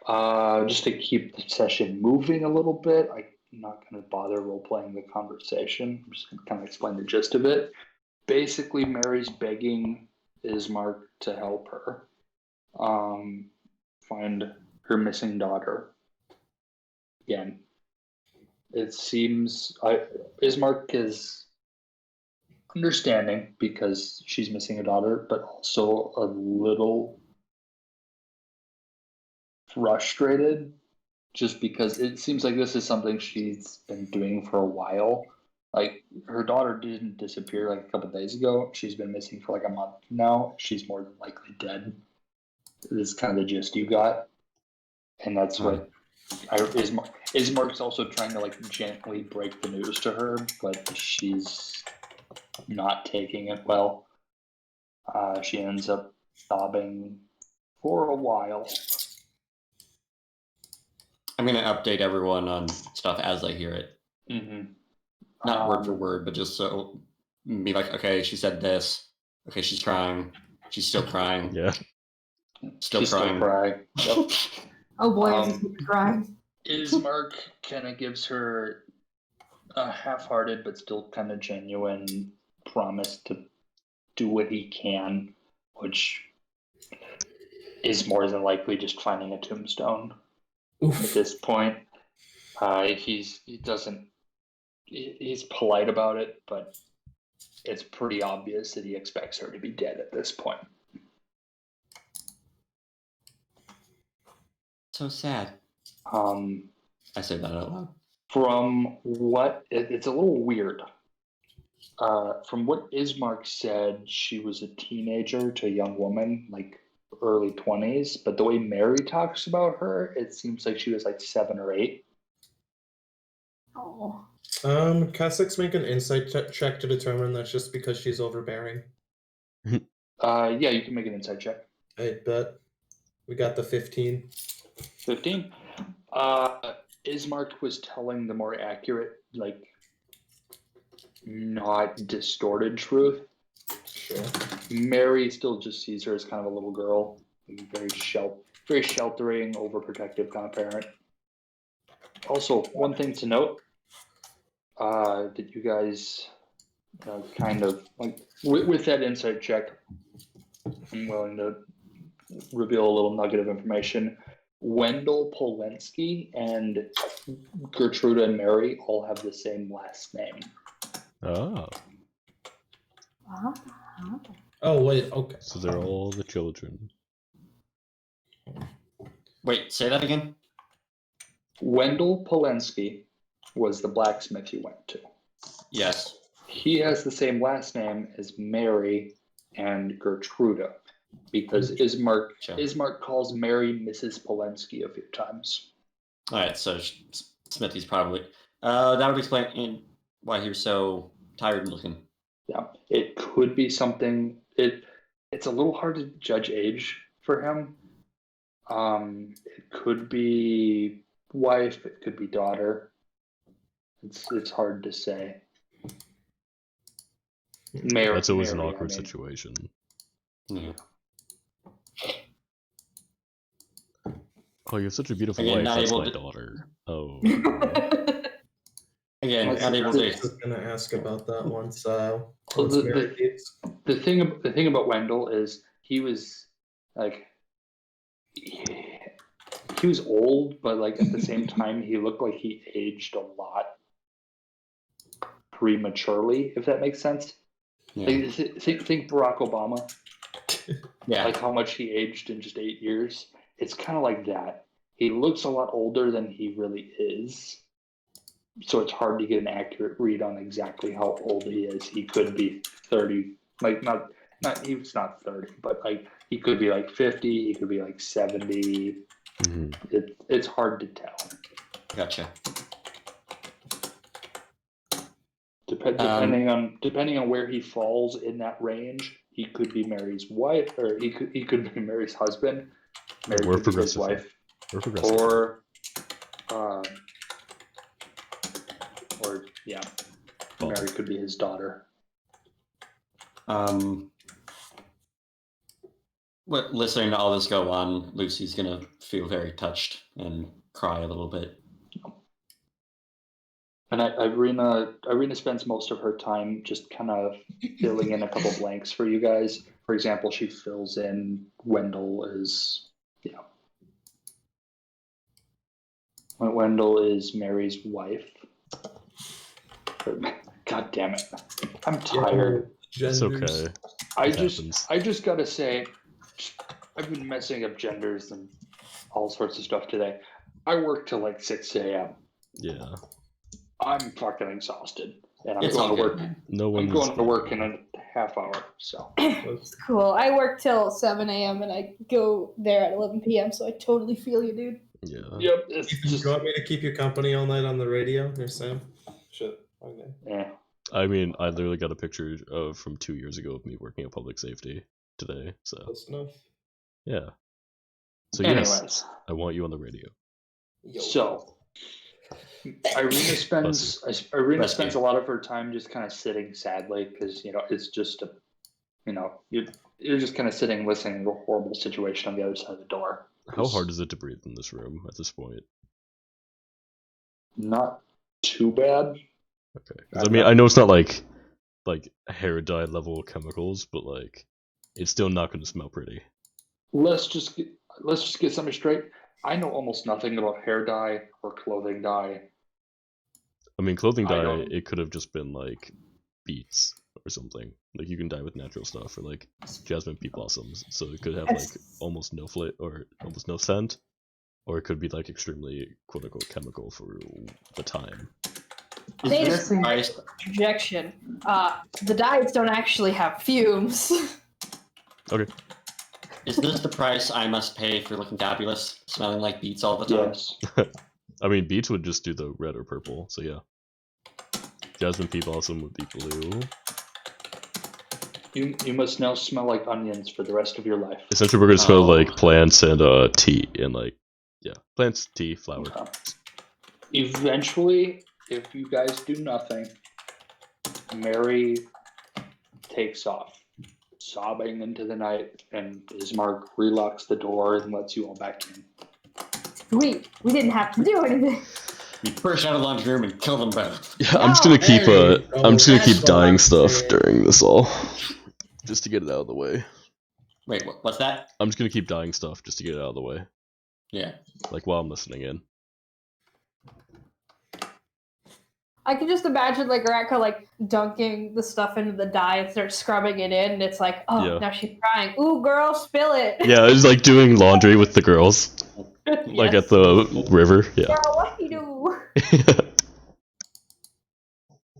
just to keep the session moving a little bit, I'm not going to bother role playing the conversation. I'm just going to kind of explain the gist of it. Basically, Mary's begging Ismark to help her find her missing daughter. Again, it seems Ismark is understanding because she's missing a daughter, but also a little frustrated just because it seems like this is something she's been doing for a while. Like, her daughter didn't disappear like a couple days ago. She's been missing for like a month now. She's more than likely dead. This is kind of the gist you got. And that's what Ismark's also trying to like gently break the news to her, but she's not taking it well. She ends up sobbing for a while. I'm going to update everyone on stuff as I hear it. Mm-hmm. Not word for word, but just so be like, okay, she said this. Okay, she's crying. She's still crying. Yeah. Still She's crying. Yep. Oh boy, is he crying. Ismark kind of gives her a half-hearted but still kind of genuine promise to do what he can, which is more than likely just finding a tombstone at Oof. this point. He's polite about it, but it's pretty obvious that he expects her to be dead at this point. So sad. I say that out loud. From what it's a little weird. From what Ismark said, she was a teenager to a young woman, like early 20s. But the way Mary talks about her, it seems like she was like 7 or 8. Oh. Cassix, make an insight check to determine that's just because she's overbearing. Yeah, you can make an insight check. I bet. We got the 15. 15. Ismark was telling the more accurate, like not distorted truth. Sure. Mary still just sees her as kind of a little girl, like very sheltering, overprotective kind of parent. Also, one thing to note, that you guys kind of like with that insight check, I'm willing to reveal a little nugget of information. Wendell Polensky and Gertruda and Mary all have the same last name. Oh, Oh, wait, okay. so they're all the children. Wait, say that again? Wendell Polensky was the blacksmith you went to. Yes. He has the same last name as Mary and Gertruda, because Ismark calls Mary Mrs. Polensky a few times. All right, so Smithy's probably... that would explain why he was so tired looking. Yeah, it could be something. It's a little hard to judge age for him. It could be wife, it could be daughter. It's hard to say. Mary, That's always Mary, an awkward I mean. situation. Yeah. Oh, you have such a beautiful Again, wife. not That's able my to- daughter. Oh. Again, Well, not able I to... was just gonna ask about that once. Well, Once Mary leaves. the thing about Wendell is he was like he was old, but like at the same time he looked like he aged a lot prematurely, if that makes sense. Yeah. Like, think Barack Obama, Yeah. like how much he aged in just 8 years. It's kind of like that. He looks a lot older than he really is. So it's hard to get an accurate read on exactly how old he is. He could be 30, like not he was not 30, but like he could be like 50, he could be like 70. Mhm. It's hard to tell. Gotcha. Depending on where he falls in that range, he could be Mary's wife, or he could be Mary's husband. Mary We're could be his progressive. wife, We're progressive. or yeah, Well, Mary could be his daughter. Listening to all this go on, Lucy's gonna feel very touched and cry a little bit. And Irina spends most of her time just kind of filling in a couple blanks for you guys. For example, she fills in Wendell is Wendell is Mary's wife. God damn it. I'm tired. It's okay. I It just happens. gotta say, I've been messing up genders and all sorts of stuff today. I work till like 6 a.m. Yeah. I'm fucking exhausted. And I'm It's going all to good, work. man. No one I'm is going to work in a half hour. So Cool. I work till 7 a.m. and I go there at 11 p.m. So I totally feel you, dude. Yeah. yep, it's Do just you want me to keep you company all night on the radio, here, Sam? Shit. Okay. yeah. I mean, I literally got a picture from 2 years ago of me working at public safety today. So Close enough. yeah. So Anyways, yes, I want you on the radio. Yo. so Irina spends Bless spends you. a lot of her time just kind of sitting sadly because it's just you're just kind of sitting listening to a horrible situation on the other side of the door. How hard is it to breathe in this room at this point? Not too bad. Okay. 'Cause I mean, I know it's not like hair dye level chemicals, but like it's still not going to smell pretty. Let's just get something straight. I know almost nothing about hair dye or clothing dye. I mean, clothing I dye, don't- it could have just been like beets or something. Like you can dye with natural stuff, or like jasmine pea blossoms. So it could have like almost no or almost no scent, or it could be like extremely quote unquote chemical for the time. Is They this just- the price? Projection. The dyes don't actually have fumes. Okay. Is this the price I must pay for looking fabulous, smelling like beets all the time? Yes. I mean, beets would just do the red or purple, so yeah. Jasmine pea blossom would be blue. You must now smell like onions for the rest of your life. Essentially, we're gonna smell Oh. like plants and tea and like plants, tea, flower. Okay. Eventually, if you guys do nothing, Mary takes off, sobbing into the night, and Ismark relocks the door and lets you all back in. We didn't have to do anything. You burst out of the laundry room and kill them both. Yeah, I'm just gonna No. keep There you go. I'm just gonna That's keep what dyeing I'm stuff saying. during this all, just to get it out of the way. Wait, what's that? I'm just gonna keep dyeing stuff just to get it out of the way, Yeah. like while I'm listening in. I can just imagine like Raka like dunking the stuff into the dye and start scrubbing it in, and it's like, oh, Yeah. now she's crying. Ooh, girl, spill it. Yeah, it's like doing laundry with the girls, like Yes. at the river. Yeah. Girl, what you do?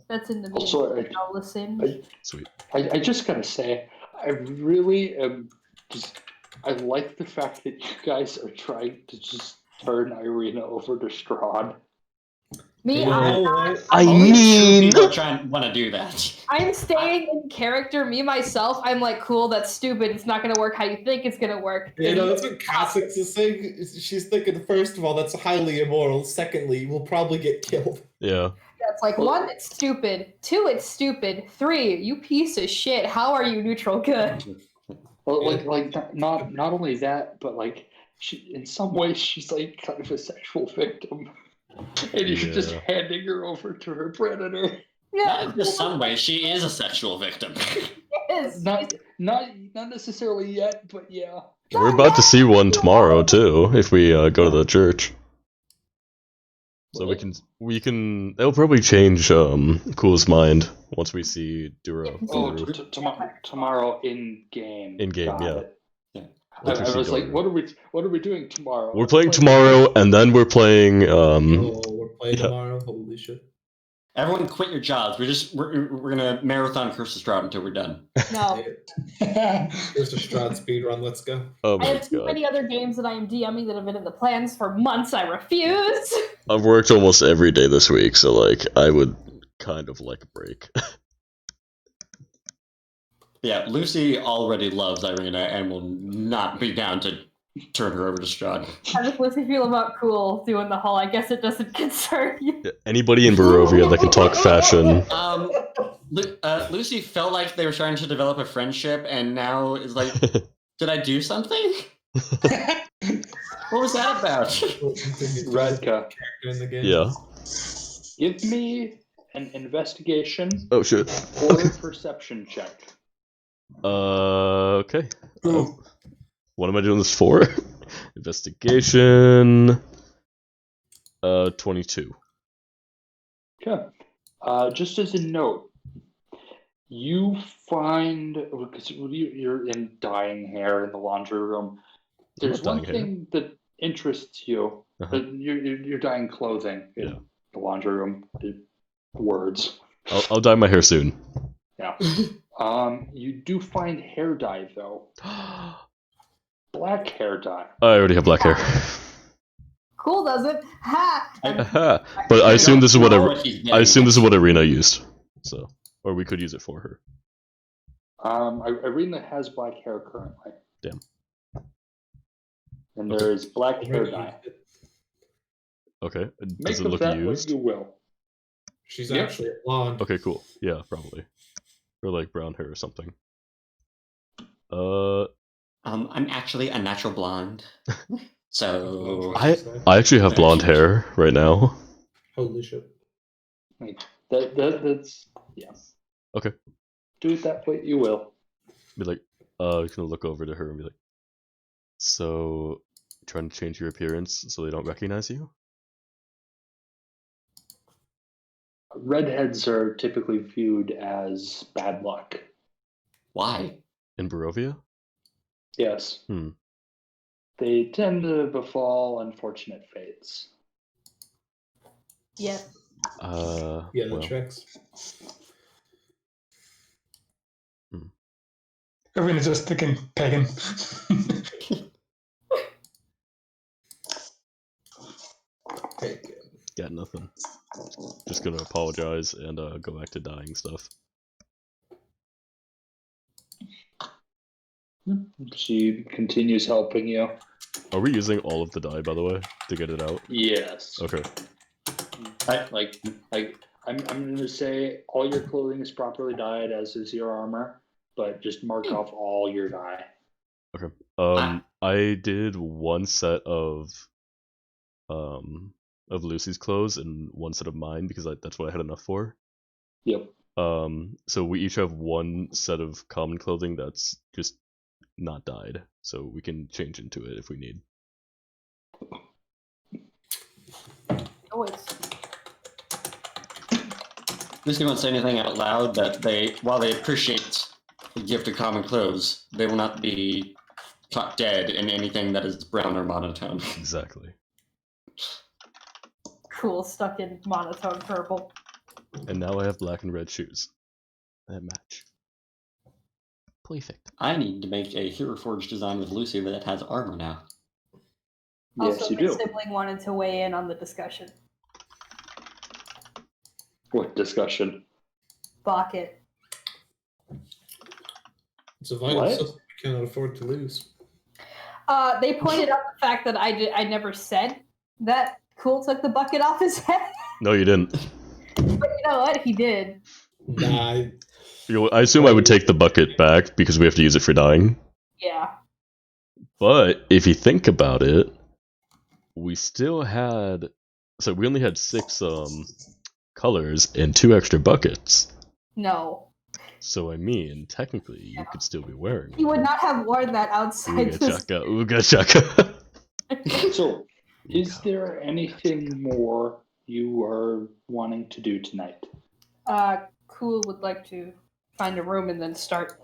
That's in the video. Also, I'll listen. Sweet. I just gotta say, I really am just. I like the fact that you guys are trying to just turn Irina over to Strahd. Me, You know I'm what? I Only mean, two people want to do that. I'm staying in character. Me myself, I'm like, cool. That's stupid. It's not gonna work how you think it's gonna work. You know, that's what Cassix is saying. She's thinking, first of all, that's highly immoral. Secondly, we'll probably get killed. yeah. That's like, one, it's stupid. Two, it's stupid. Three, you piece of shit. How are you neutral good? Well, like not only that, but like she, in some ways, she's like kind of a sexual victim, and you're just Yeah. handing her over to her predator. Not in just some way, she is a sexual victim. Yes. Not necessarily yet, but yeah. We're about to see one tomorrow too, if we go to the church. So we can. That'll probably change Cool's mind once we see Dura. Oh, Dura. tomorrow in game. In game, Got yeah. it. Yeah. I Once we see was like, Dora. what are we doing tomorrow? We're playing tomorrow, and then we're playing. Oh, we're playing yeah. tomorrow. Holy shit. Everyone quit your jobs. We're gonna marathon Curse of Strahd until we're done. No. Here's a Strahd speedrun. Let's go. Oh I my have too god! many other games that I am DMing that have been in the plans for months. I refuse. I've worked almost every day this week, so like I would kind of like a break. Yeah, Lucy already loves Irina and will not be down to turn her over to Strahd. How does Lucy feel about Cool doing the whole? I guess it doesn't concern you. Anybody in Barovia that can talk fashion. Lucy felt like they were trying to develop a friendship, and now is like, did I do something? What was that about? Radka, Character in the game. Yeah. give me an investigation Oh shit. or a perception check. Okay. What am I doing this for? Investigation. 22. Okay. Just as a note, you find, because you're in dyeing hair in the laundry room, there's not one dyeing hair. thing that interests you. Uh-huh. You're dyeing clothing in Yeah. the laundry room. The words. I'll dye my hair soon. Yeah. You do find hair dye though. I Black hair dye. already have black hair. Cool doesn't. Ha! Haha. But I assume this is what I assume this is what I. Irina used. So, or we could use it for her. Irina has black hair currently. Damn. And there is black hair dye. Okay. Make Does it of look that used? what you will. She's Yep. actually a blonde. Okay, cool. Yeah, probably. Or like brown hair or something. I'm actually a natural blonde. So I actually have blonde hair right now. Holy shit. Like, that's yeah. Okay. Do it that way you will. Be like, he's gonna look over to her and be like, so, trying to change your appearance so they don't recognize you? Redheads are typically viewed as bad luck. Why? In Barovia? Yes. Hmm. They tend to befall unfortunate fates. Yes. Yeah, that Well, tracks. Everyone is just thinking pagan. Pagan. got nothing. Just gonna apologize and go back to dying stuff. She continues helping you. Are we using all of the dye, by the way, to get it out? Yes. Okay. Like I'm gonna say all your clothing is properly dyed, as is your armor, but just mark off all your dye. Okay. I did one set of Lucy's clothes and one set of mine because that's what I had enough for. Yep. So we each have one set of common clothing that's just not dyed, so we can change into it if we need. Always. Lucy won't say anything out loud, but while they appreciate the gift of common clothes, they will not be caught dead in anything that is brown or monotone. Exactly. Cool, stuck in monotone purple. And now I have black and red shoes. That match. Perfect. I need to make a Hero Forge design with Lucy that has armor now. Yes, Also, you my do. sibling wanted to weigh in on the discussion. What discussion? Bucket. It's a vital What? system we cannot afford to lose. They pointed out the fact that I never said that Cool took the bucket off his head. No, you didn't. But you know what? He did. Nah, I assume I would take the bucket back because we have to use it for dying. Yeah. But if you think about it, we still had. So we only had 6 colors and 2 extra buckets. No. So I mean, technically, you could still be wearing He it. would not have worn that outside Ooga the chaka, ooga chaka. So, is there anything more you are wanting to do tonight? Cool would like to find a room and then start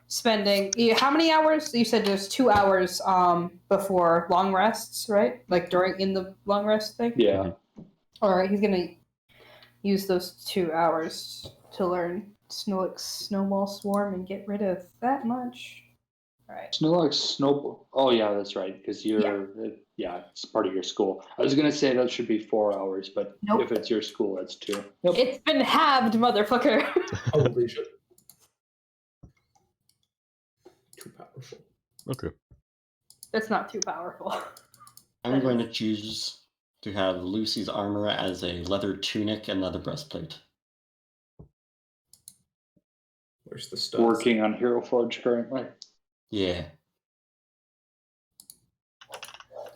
spending. How many hours? You said there's 2 hours before long rests, right? Like in the long rest thing. Yeah. All right, he's gonna use those 2 hours to learn Snowball Swarm and get rid of that much. All right. Snowball. Oh yeah, that's right. Because yeah, it's part of your school. I was gonna say that should be 4 hours, but Nope. if it's your school, that's 2. Yep. It's been halved, motherfucker. holy shit. Too powerful. Okay. That's not too powerful. I'm going to choose to have Lucy's armor as a leather tunic and leather breastplate. Where's the stuff? Working on Hero Forge currently. Yeah.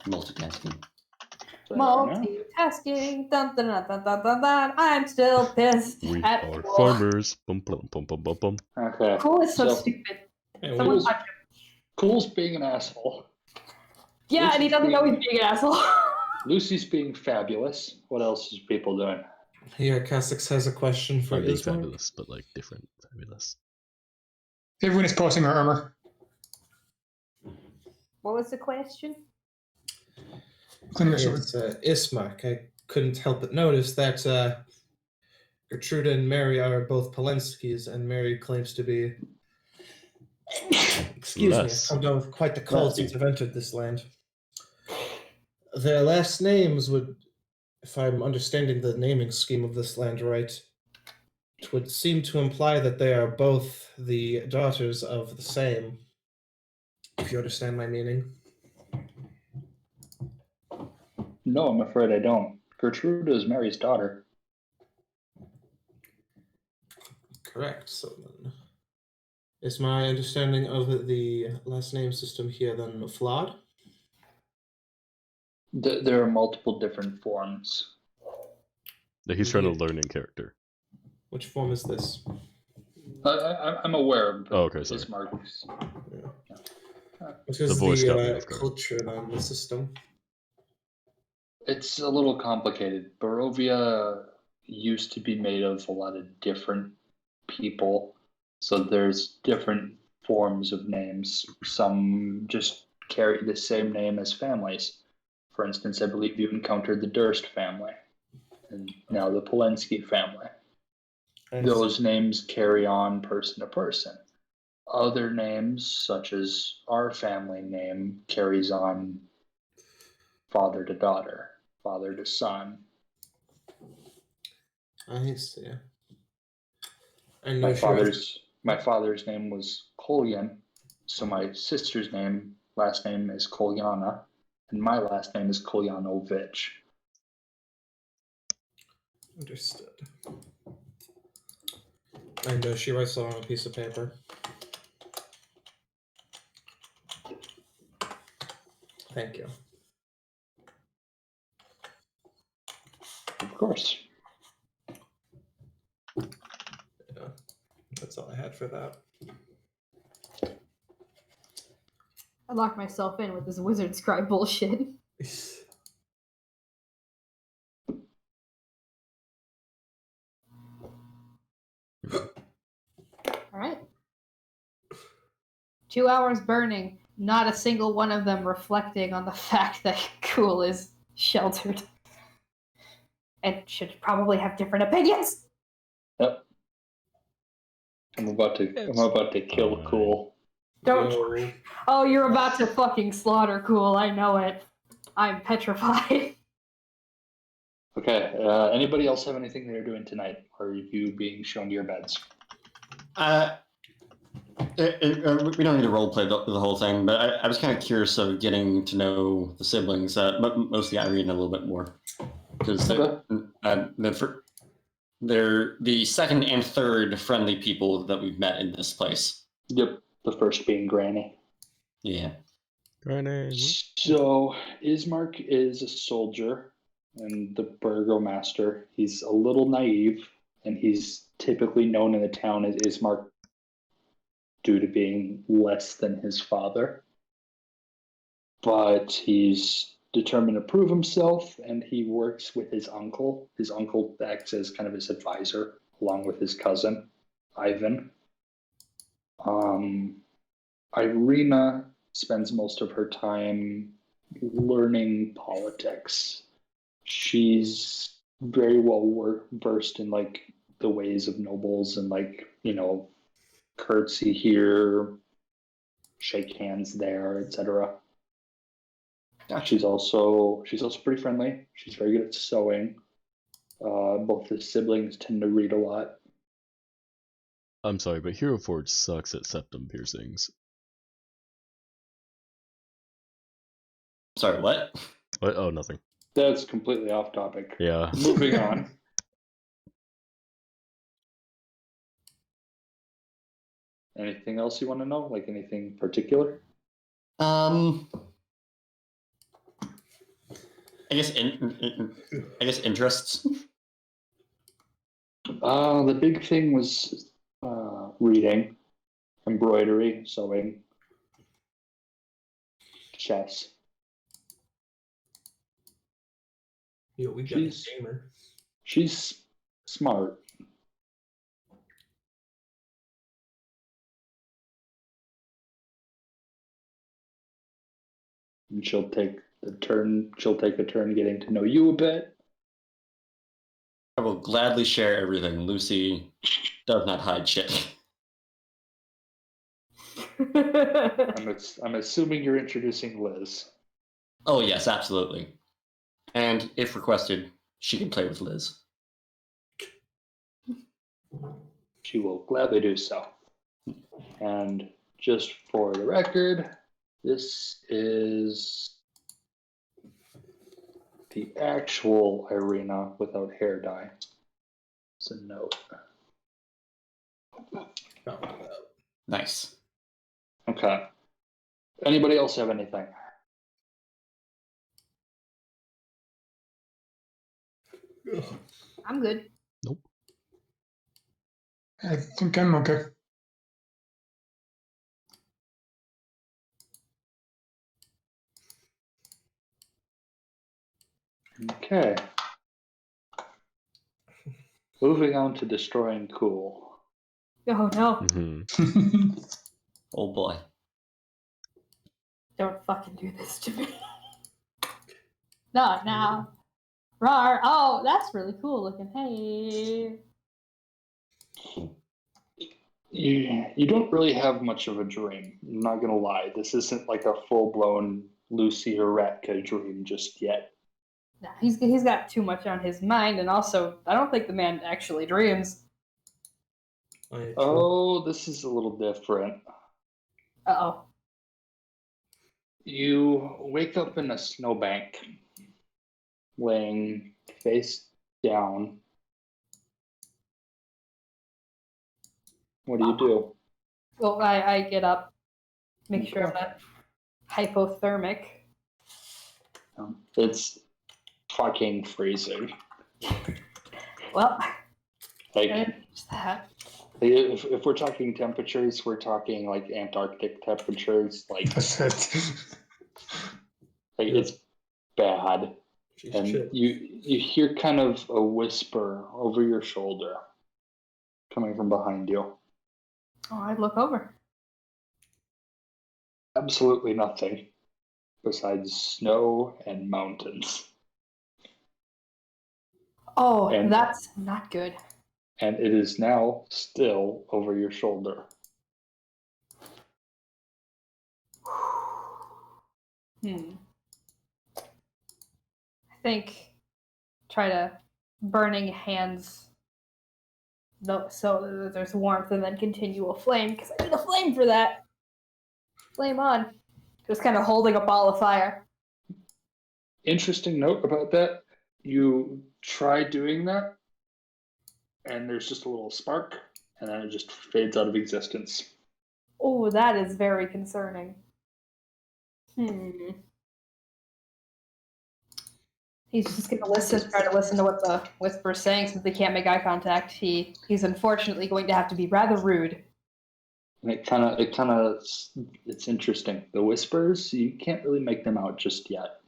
Multitasking. Multitasking. Dun, dun, dun, dun, dun, dun, dun. I'm still pissed. We at are Cool. farmers. Bum, bum, bum, bum, bum, bum. Okay. Cool is so So- stupid. Hey, Someone Cool's- punch him. Cool's being an asshole. Yeah, and he doesn't know he's Lucy's being an asshole. Lucy's being fabulous. What else is people doing? Here, Cassix has a question for Not being Ismark. fabulous, but like different fabulous. Everyone is passing our armor. What was the question? Clean your sword. It's Ismark. I couldn't help but notice that Gertruda and Mary are both Polenskis, and Mary claims to be. Excuse Less. me, I've done quite the cold Less. since I've entered this land. Their last names would, if I'm understanding the naming scheme of this land right, it would seem to imply that they are both the daughters of the same. If you understand my meaning. No, I'm afraid I don't. Gertrude is Mary's daughter. Correct. So then, is my understanding of the last name system here then flawed? There are multiple different forms. That he's trying to learn in character. Which form is this? I'm aware of Oh, okay, sorry. Ismark's. What is voice got me the off guard. culture then, the system? It's a little complicated. Barovia used to be made of a lot of different people, so there's different forms of names. Some just carry the same name as families. For instance, I believe you encountered the Durst family, and now the Polensky family. Those names carry on person to person. Other names, such as our family name, carries on father to daughter, father to son. I see. I know My father's name was Kolyan, so my sister's last name is Kolyana, and my last name is Kolyanovich. Understood. I know she writes it on a piece of paper. Thank you. Of course. Yeah, that's all I had for that. I locked myself in with this wizard scribe bullshit. Alright. 2 hours burning, not a single one of them reflecting on the fact that Cool is sheltered. And should probably have different opinions. Yep. I'm about to kill fine. Cool. Don't. Yo. Oh, you're about to fucking slaughter Cool. I know it. I'm petrified. Okay. Anybody else have anything they're doing tonight? Or are you being shown to your beds? We don't need to roleplay the whole thing, but I was kind of curious of getting to know the siblings, mostly Irene, a little bit more. Because they're the second and third friendly people that we've met in this place. Yep. The first being Granny. Yeah. Granny. So Ismark is a soldier and the burgomaster. He's a little naive, and he's typically known in the town as Ismark due to being less than his father. But he's determined to prove himself, and he works with his uncle. His uncle acts as kind of his advisor, along with his cousin, Ivan. Irina spends most of her time learning politics. She's very well versed in like the ways of nobles and like, curtsy here, shake hands there, etc. She's also pretty friendly. She's very good at sewing. Both the siblings tend to read a lot. I'm sorry, but Hero Forge sucks at septum piercings. Sorry, what? What? Oh, nothing. That's completely off topic. Yeah. Moving on. Anything else you want to know? Like anything particular? I guess interests. The big thing was reading, embroidery, sewing, chess. Yo, we got a gamer. She's smart. And she'll take a turn getting to know you a bit. I will gladly share everything. Lucy does not hide shit. I'm assuming you're introducing Liz. Oh yes, absolutely. And if requested, she can play with Liz. She will gladly do so. And just for the record, this is the actual Irina without hair dye. It's a note. Nice. Okay. Anybody else have anything? I'm good. I think I'm okay. Okay. Moving on to destroying cool. Oh no. hmm Oh boy. Don't fucking do this to me. Not now. Rar. Oh, that's really cool looking. Hey. You don't really have much of a dream. I'm not gonna lie. This isn't like a full blown Lucy Horatka dream just yet. Nah, he's got too much on his mind, and also I don't think the man actually dreams. Oh, this is a little different. Uh-oh. You wake up in a snowbank, laying face down. What do you do? Well, I get up, make sure I'm not hypothermic. It's fucking freezing. Well, Like, there's that. if we're talking temperatures, we're talking like Antarctic temperatures. Like it's bad. She's And chill. you hear kind of a whisper over your shoulder coming from behind you. Oh, I look over. Absolutely nothing besides snow and mountains. Oh, And- that's not good. And it is now still over your shoulder. I think try to burning hands so that there's warmth and then continue a flame because I need a flame for that. Flame on. Just kind of holding a ball of fire. Interesting note about that. You try doing that, and there's just a little spark, and then it just fades out of existence. Oh, that is very concerning. He's just gonna try to listen to what the whisper's saying since they can't make eye contact. He's unfortunately going to have to be rather rude. And it's interesting. The whispers, you can't really make them out just yet,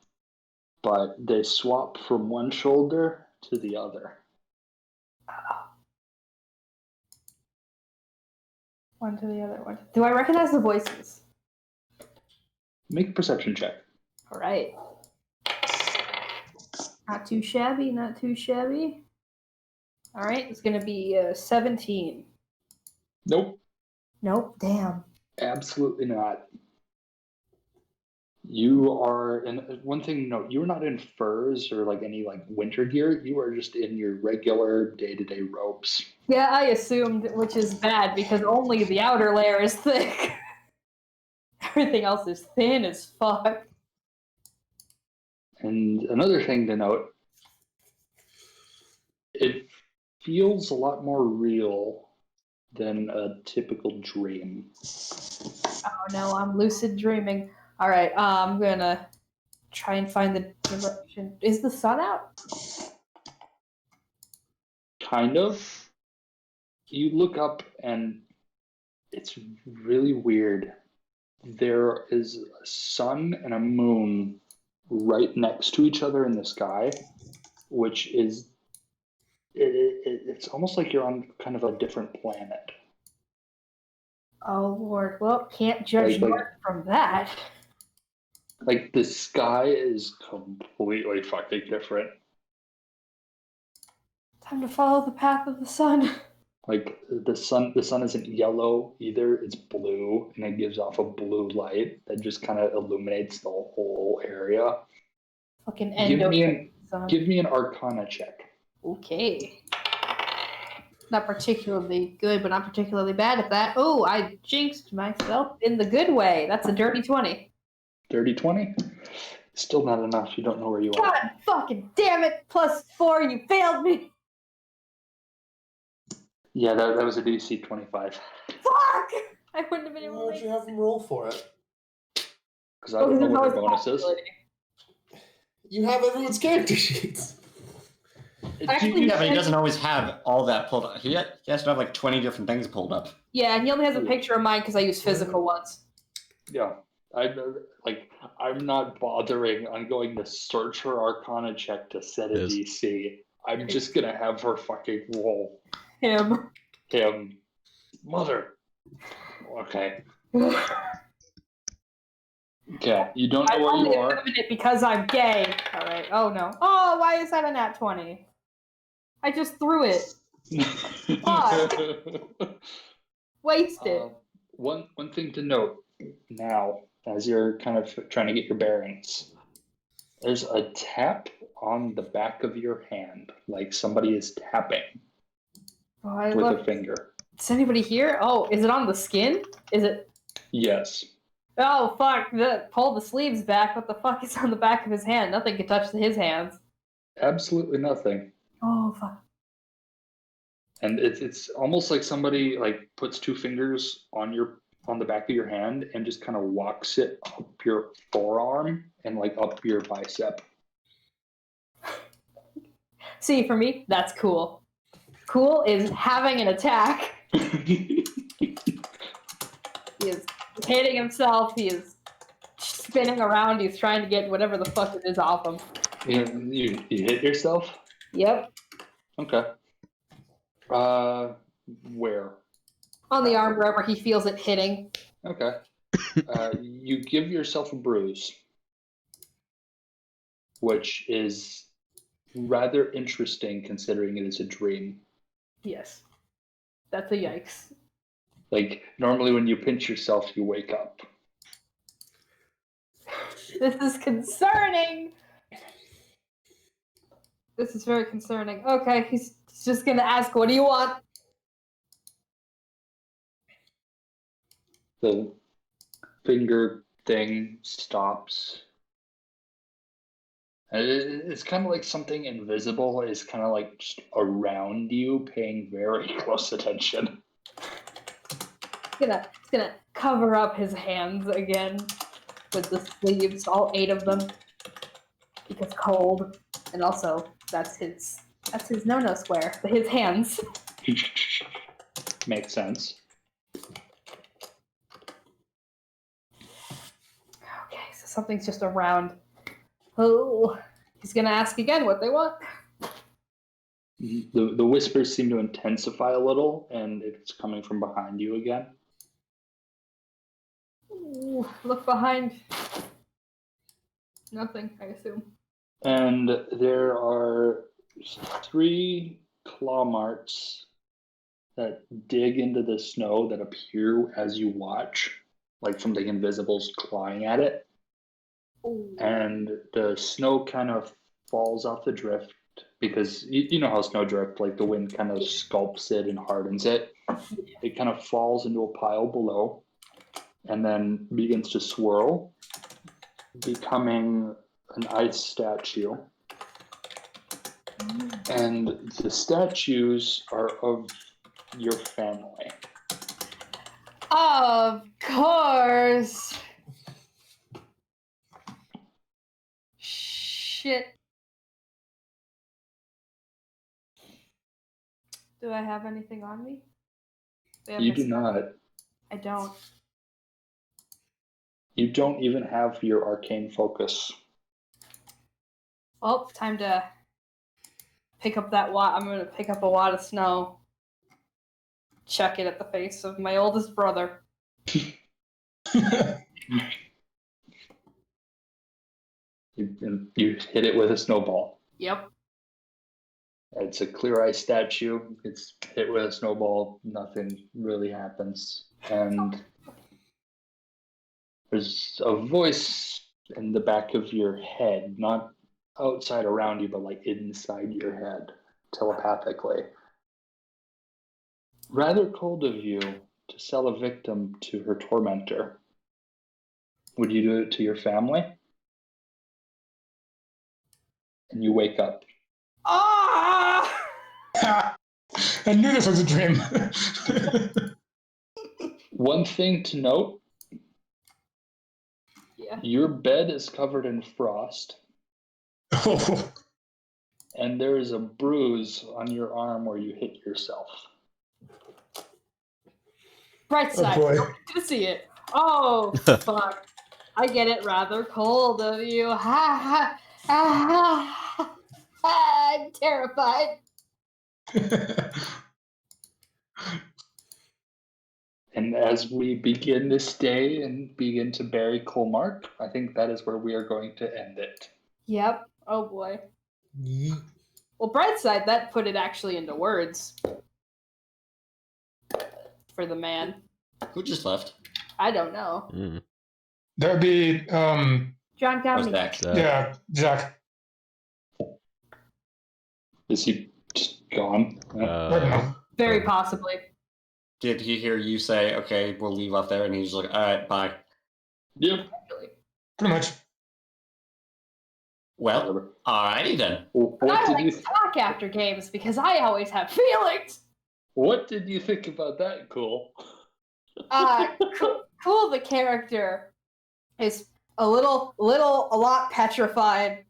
but they swap from one shoulder to the other. One to the other one. Do I recognize the voices? Make a perception check. All right. Not too shabby, not too shabby. All right, it's going to be 17. Nope, Nope, damn. absolutely not. You are, and one thing to note, you're not in furs or like any like winter gear. You are just in your regular day-to-day robes. Yeah, I assumed, which is bad because only the outer layer is thick. Everything else is thin as fuck. And another thing to note, it feels a lot more real than a typical dream. Oh no, I'm lucid dreaming. All right, I'm gonna try and find the direction. Is the sun out? Kind of. You look up and it's really weird. There is a sun and a moon right next to each other in the sky, which is it's almost like you're on kind of a different planet. Oh lord, well, can't judge Like- north from that. Like the sky is completely fucking different. Time to follow the path of the sun. Like the sun isn't yellow either, it's blue, and it gives off a blue light that just kind of illuminates the whole area. Fucking Give me endo sun. Give me an Arcana check. Okay. Not particularly good, but not particularly bad at that. Oh, I jinxed myself in the good way. That's a dirty 20. Dirty 20? Still not enough. You don't know where you are. God fucking damn it! +4, you failed me! Yeah, that was a DC 25. Fuck! I wouldn't have been able Why to would make you have him roll for it? Because I don't know what her bonus is. You have everyone's character sheets. Actually, Yeah, but he doesn't always have all that pulled up. He has to have like 20 different things pulled up. Yeah, and he only has a picture of mine because I use physical ones. Yeah, I'm not bothering on going to search her Arcana check to set a Yes. DC. I'm just gonna have her fucking roll Him. Mother. Okay. Okay, you don't know I where you only are. eliminate it because I'm gay. All right. Oh no. Oh, why is that a nat 20? I just threw it. Wasted. One thing to note now, as you're kind of trying to get your bearings, there's a tap on the back of your hand, like somebody is tapping with a finger. Is anybody here? Oh, is it on the skin? Is it? Yes. Oh fuck! Pull the sleeves back. What the fuck is on the back of his hand? Nothing can touch his hands. Absolutely nothing. Oh fuck! And it's almost like somebody like puts two fingers on the back of your hand and just kind of walks it up your forearm and like up your bicep. See, for me, that's cool. Cool is having an attack. He is hitting himself. He is spinning around. He's trying to get whatever the fuck it is off him. You hit yourself? Yep. Okay. Where? On the arm, wherever he feels it hitting. Okay. You give yourself a bruise, which is rather interesting considering it is a dream. Yes. That's a yikes. Like, normally when you pinch yourself, you wake up. This is concerning. This is very concerning. Okay, he's just gonna ask, what do you want? The finger thing stops. And it's kind of like something invisible is kind of like just around you, paying very close attention. It's gonna cover up his hands again with the sleeves, all 8 of them, because cold, and also that's his no square. His hands. Makes sense. Okay, so something's just around. Oh, he's gonna ask again what they want. The whispers seem to intensify a little, and it's coming from behind you again. Ooh, look behind. Nothing, I assume. And there are 3 claw marks that dig into the snow that appear as you watch, like something invisible's clawing at it. Ooh. And the snow kind of falls off the drift because you know how snow drift, like the wind kind of sculpts it and hardens it. It kind of falls into a pile below and then begins to swirl, becoming an ice statue. And the statues are of your family. Of course. Shit. Do I have anything on me? You do not. I don't. You don't even have your arcane focus. Well, time to pick up that wad. I'm gonna pick up a wad of snow. Chuck it at the face of my oldest brother. You hit it with a snowball. Yep. It's a clear ice statue. It's hit with a snowball. Nothing really happens. And there's a voice in the back of your head, not outside around you, but like inside your head, telepathically. Rather cold of you to sell a victim to her tormentor. Would you do it to your family? And you wake up. Ah! I knew this was a dream. One thing to note, Yeah. your bed is covered in frost. Oh, and there is a bruise on your arm where you hit yourself. Bright Oh side, boy. to see it. Oh, fuck. I get it, rather cold of you. Ha ha. Ah, I'm terrified. And as we begin this day and begin to bury Colmark, I think that is where we are going to end it. Yep. Oh boy. Yeet. Well, bright side, that put it actually into words. For the man. Who just left? I don't know. Mm. That'd be John Or got me. Zach? Zach. yeah, Zach. Is he just gone? I don't know. Very possibly. Did he hear you say, okay, we'll leave off there? And he's like, all right, bye. Yep. Actually. Pretty much. Well, Whatever. alrighty then. Well, But I what did like you to talk after games because I always have feelings. What did you think about that, Cool? Cool, the character is a lot petrified,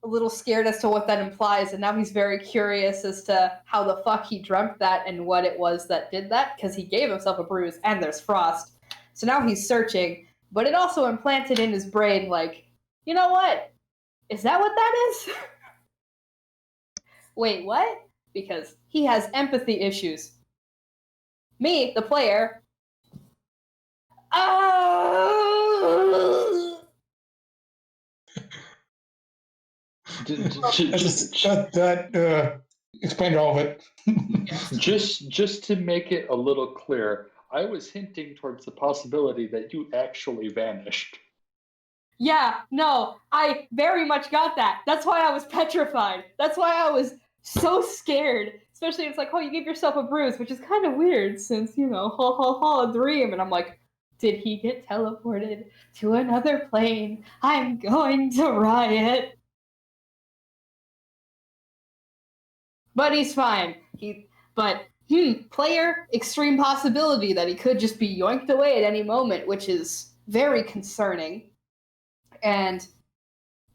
a little scared as to what that implies, and now he's very curious as to how the fuck he dreamt that and what it was that did that, because he gave himself a bruise and there's frost. So now he's searching, but it also implanted in his brain, like, you know what? Is that what that is? Wait, what? Because he has empathy issues. Me, the player. That explained all of it. Just to make it a little clear, I was hinting towards the possibility that you actually vanished. Yeah, no, I very much got that. That's why I was petrified. That's why I was so scared. Especially, it's like, oh, you gave yourself a bruise, which is kind of weird since, you know, a dream. And I'm like, did he get teleported to another plane? I'm going to riot. But he's fine. Player, extreme possibility that he could just be yoinked away at any moment, which is very concerning. And,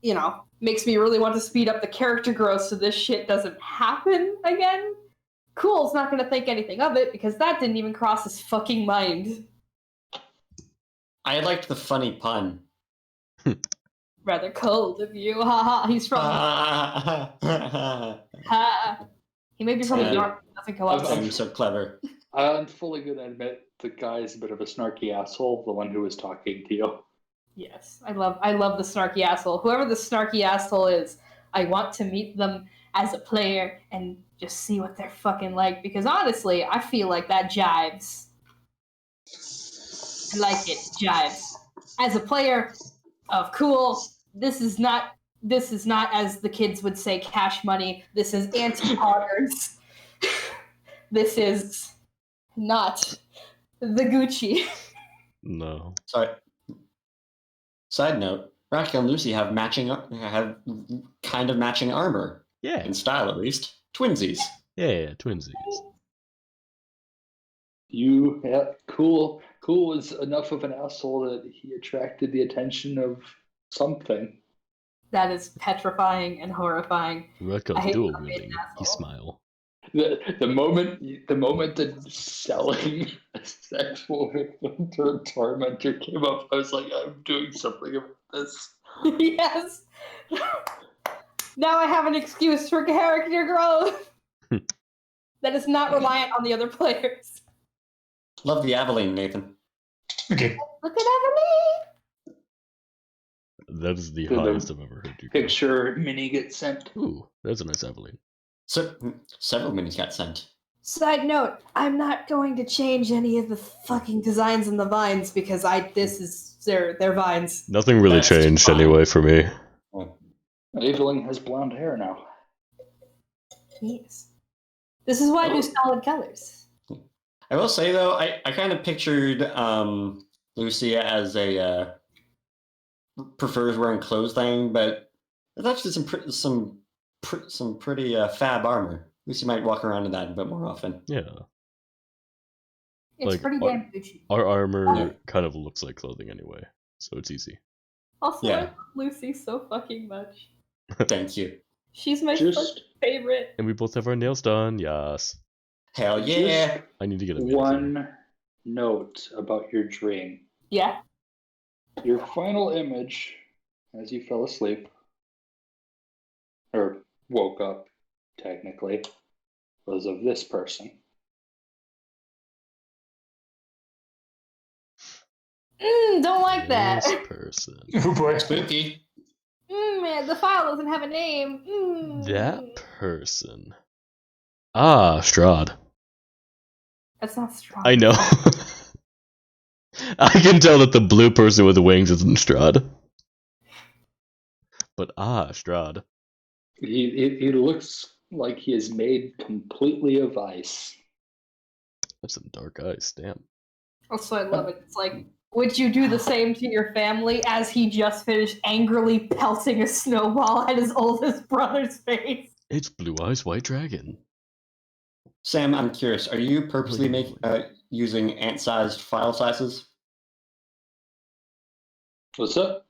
you know, makes me really want to speed up the character growth so this shit doesn't happen again. Cool's not going to think anything of it because that didn't even cross his fucking mind. I liked the funny pun. Rather cold of you, haha. He's from ha. He may be from Yeah. New York. Doesn't come up. I'm so clever. I'm fully going to admit the guy is a bit of a snarky asshole, the one who was talking to you. Yes, I love the snarky asshole. Whoever the snarky asshole is, I want to meet them as a player and just see what they're fucking like. Because honestly, I feel like that jives. I like it, jives. As a player of Cool, this is not, as the kids would say, cash money. This is anti-poggers. This is not the Gucci. No. Sorry. Side note: Raquel and Lucy have kind of matching armor Yeah. in style, at least. Twinsies. Yeah, twinsies. Cool was enough of an asshole that he attracted the attention of something. That is petrifying and horrifying. I Raquel's hate dual when I'm wielding. an You asshole. smile. The moment that selling a sexual victim to a tormentor came up, I was like, I'm doing something about this. Yes. Now I have an excuse for character growth that is not reliant on the other players. Love the Aveline, Nathan. Okay. Look at Emily. That is the Did the highest I've ever heard you go. Picture Minnie get sent. Ooh, that's a nice Evelyn. So several minis got sent. Side note, I'm not going to change any of the fucking designs in the vines because this is their vines. Nothing really That's changed fine. anyway for me. Evelyn has blonde hair now. Yes. This is why I do solid colors. I will say though, I kind of pictured Lucia as a prefers wearing clothes thing, but it's actually some pretty fab armor. Lucy might walk around in that a bit more often. Yeah. It's Like, pretty damn Gucci. Our armor Yeah. kind of looks like clothing anyway, so it's easy. Also, I Yeah. love Lucy so fucking much. Thank you. She's my Just first favorite. And we both have our nails done. Yes. Hell yeah! I need to get a manicure. one note about your dream. Yeah. Your final image, as you fell asleep, or woke up, technically, was of this person. Don't like that. This person. Oh boy. Spooky. Man, the file doesn't have a name. That person. Ah, Strahd. That's not strong. I know. I can tell that the blue person with the wings isn't Strahd. But Strahd. He looks like he is made completely of ice. That's some dark eyes, damn. Also, I love it. It's like, would you do the same to your family as he just finished angrily pelting a snowball at his oldest brother's face? It's Blue Eyes White Dragon. Sam, I'm curious. Are you purposely Really? using ant-sized file sizes? What's up?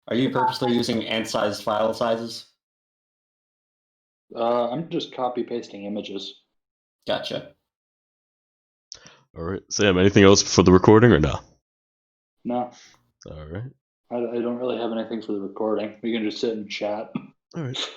Are you purposely using ant-sized file sizes? I'm just copy pasting images. Gotcha. Alright. Sam, anything else for the recording or no? No, Alright. I don't really have anything for the recording. We can just sit and chat. Alright.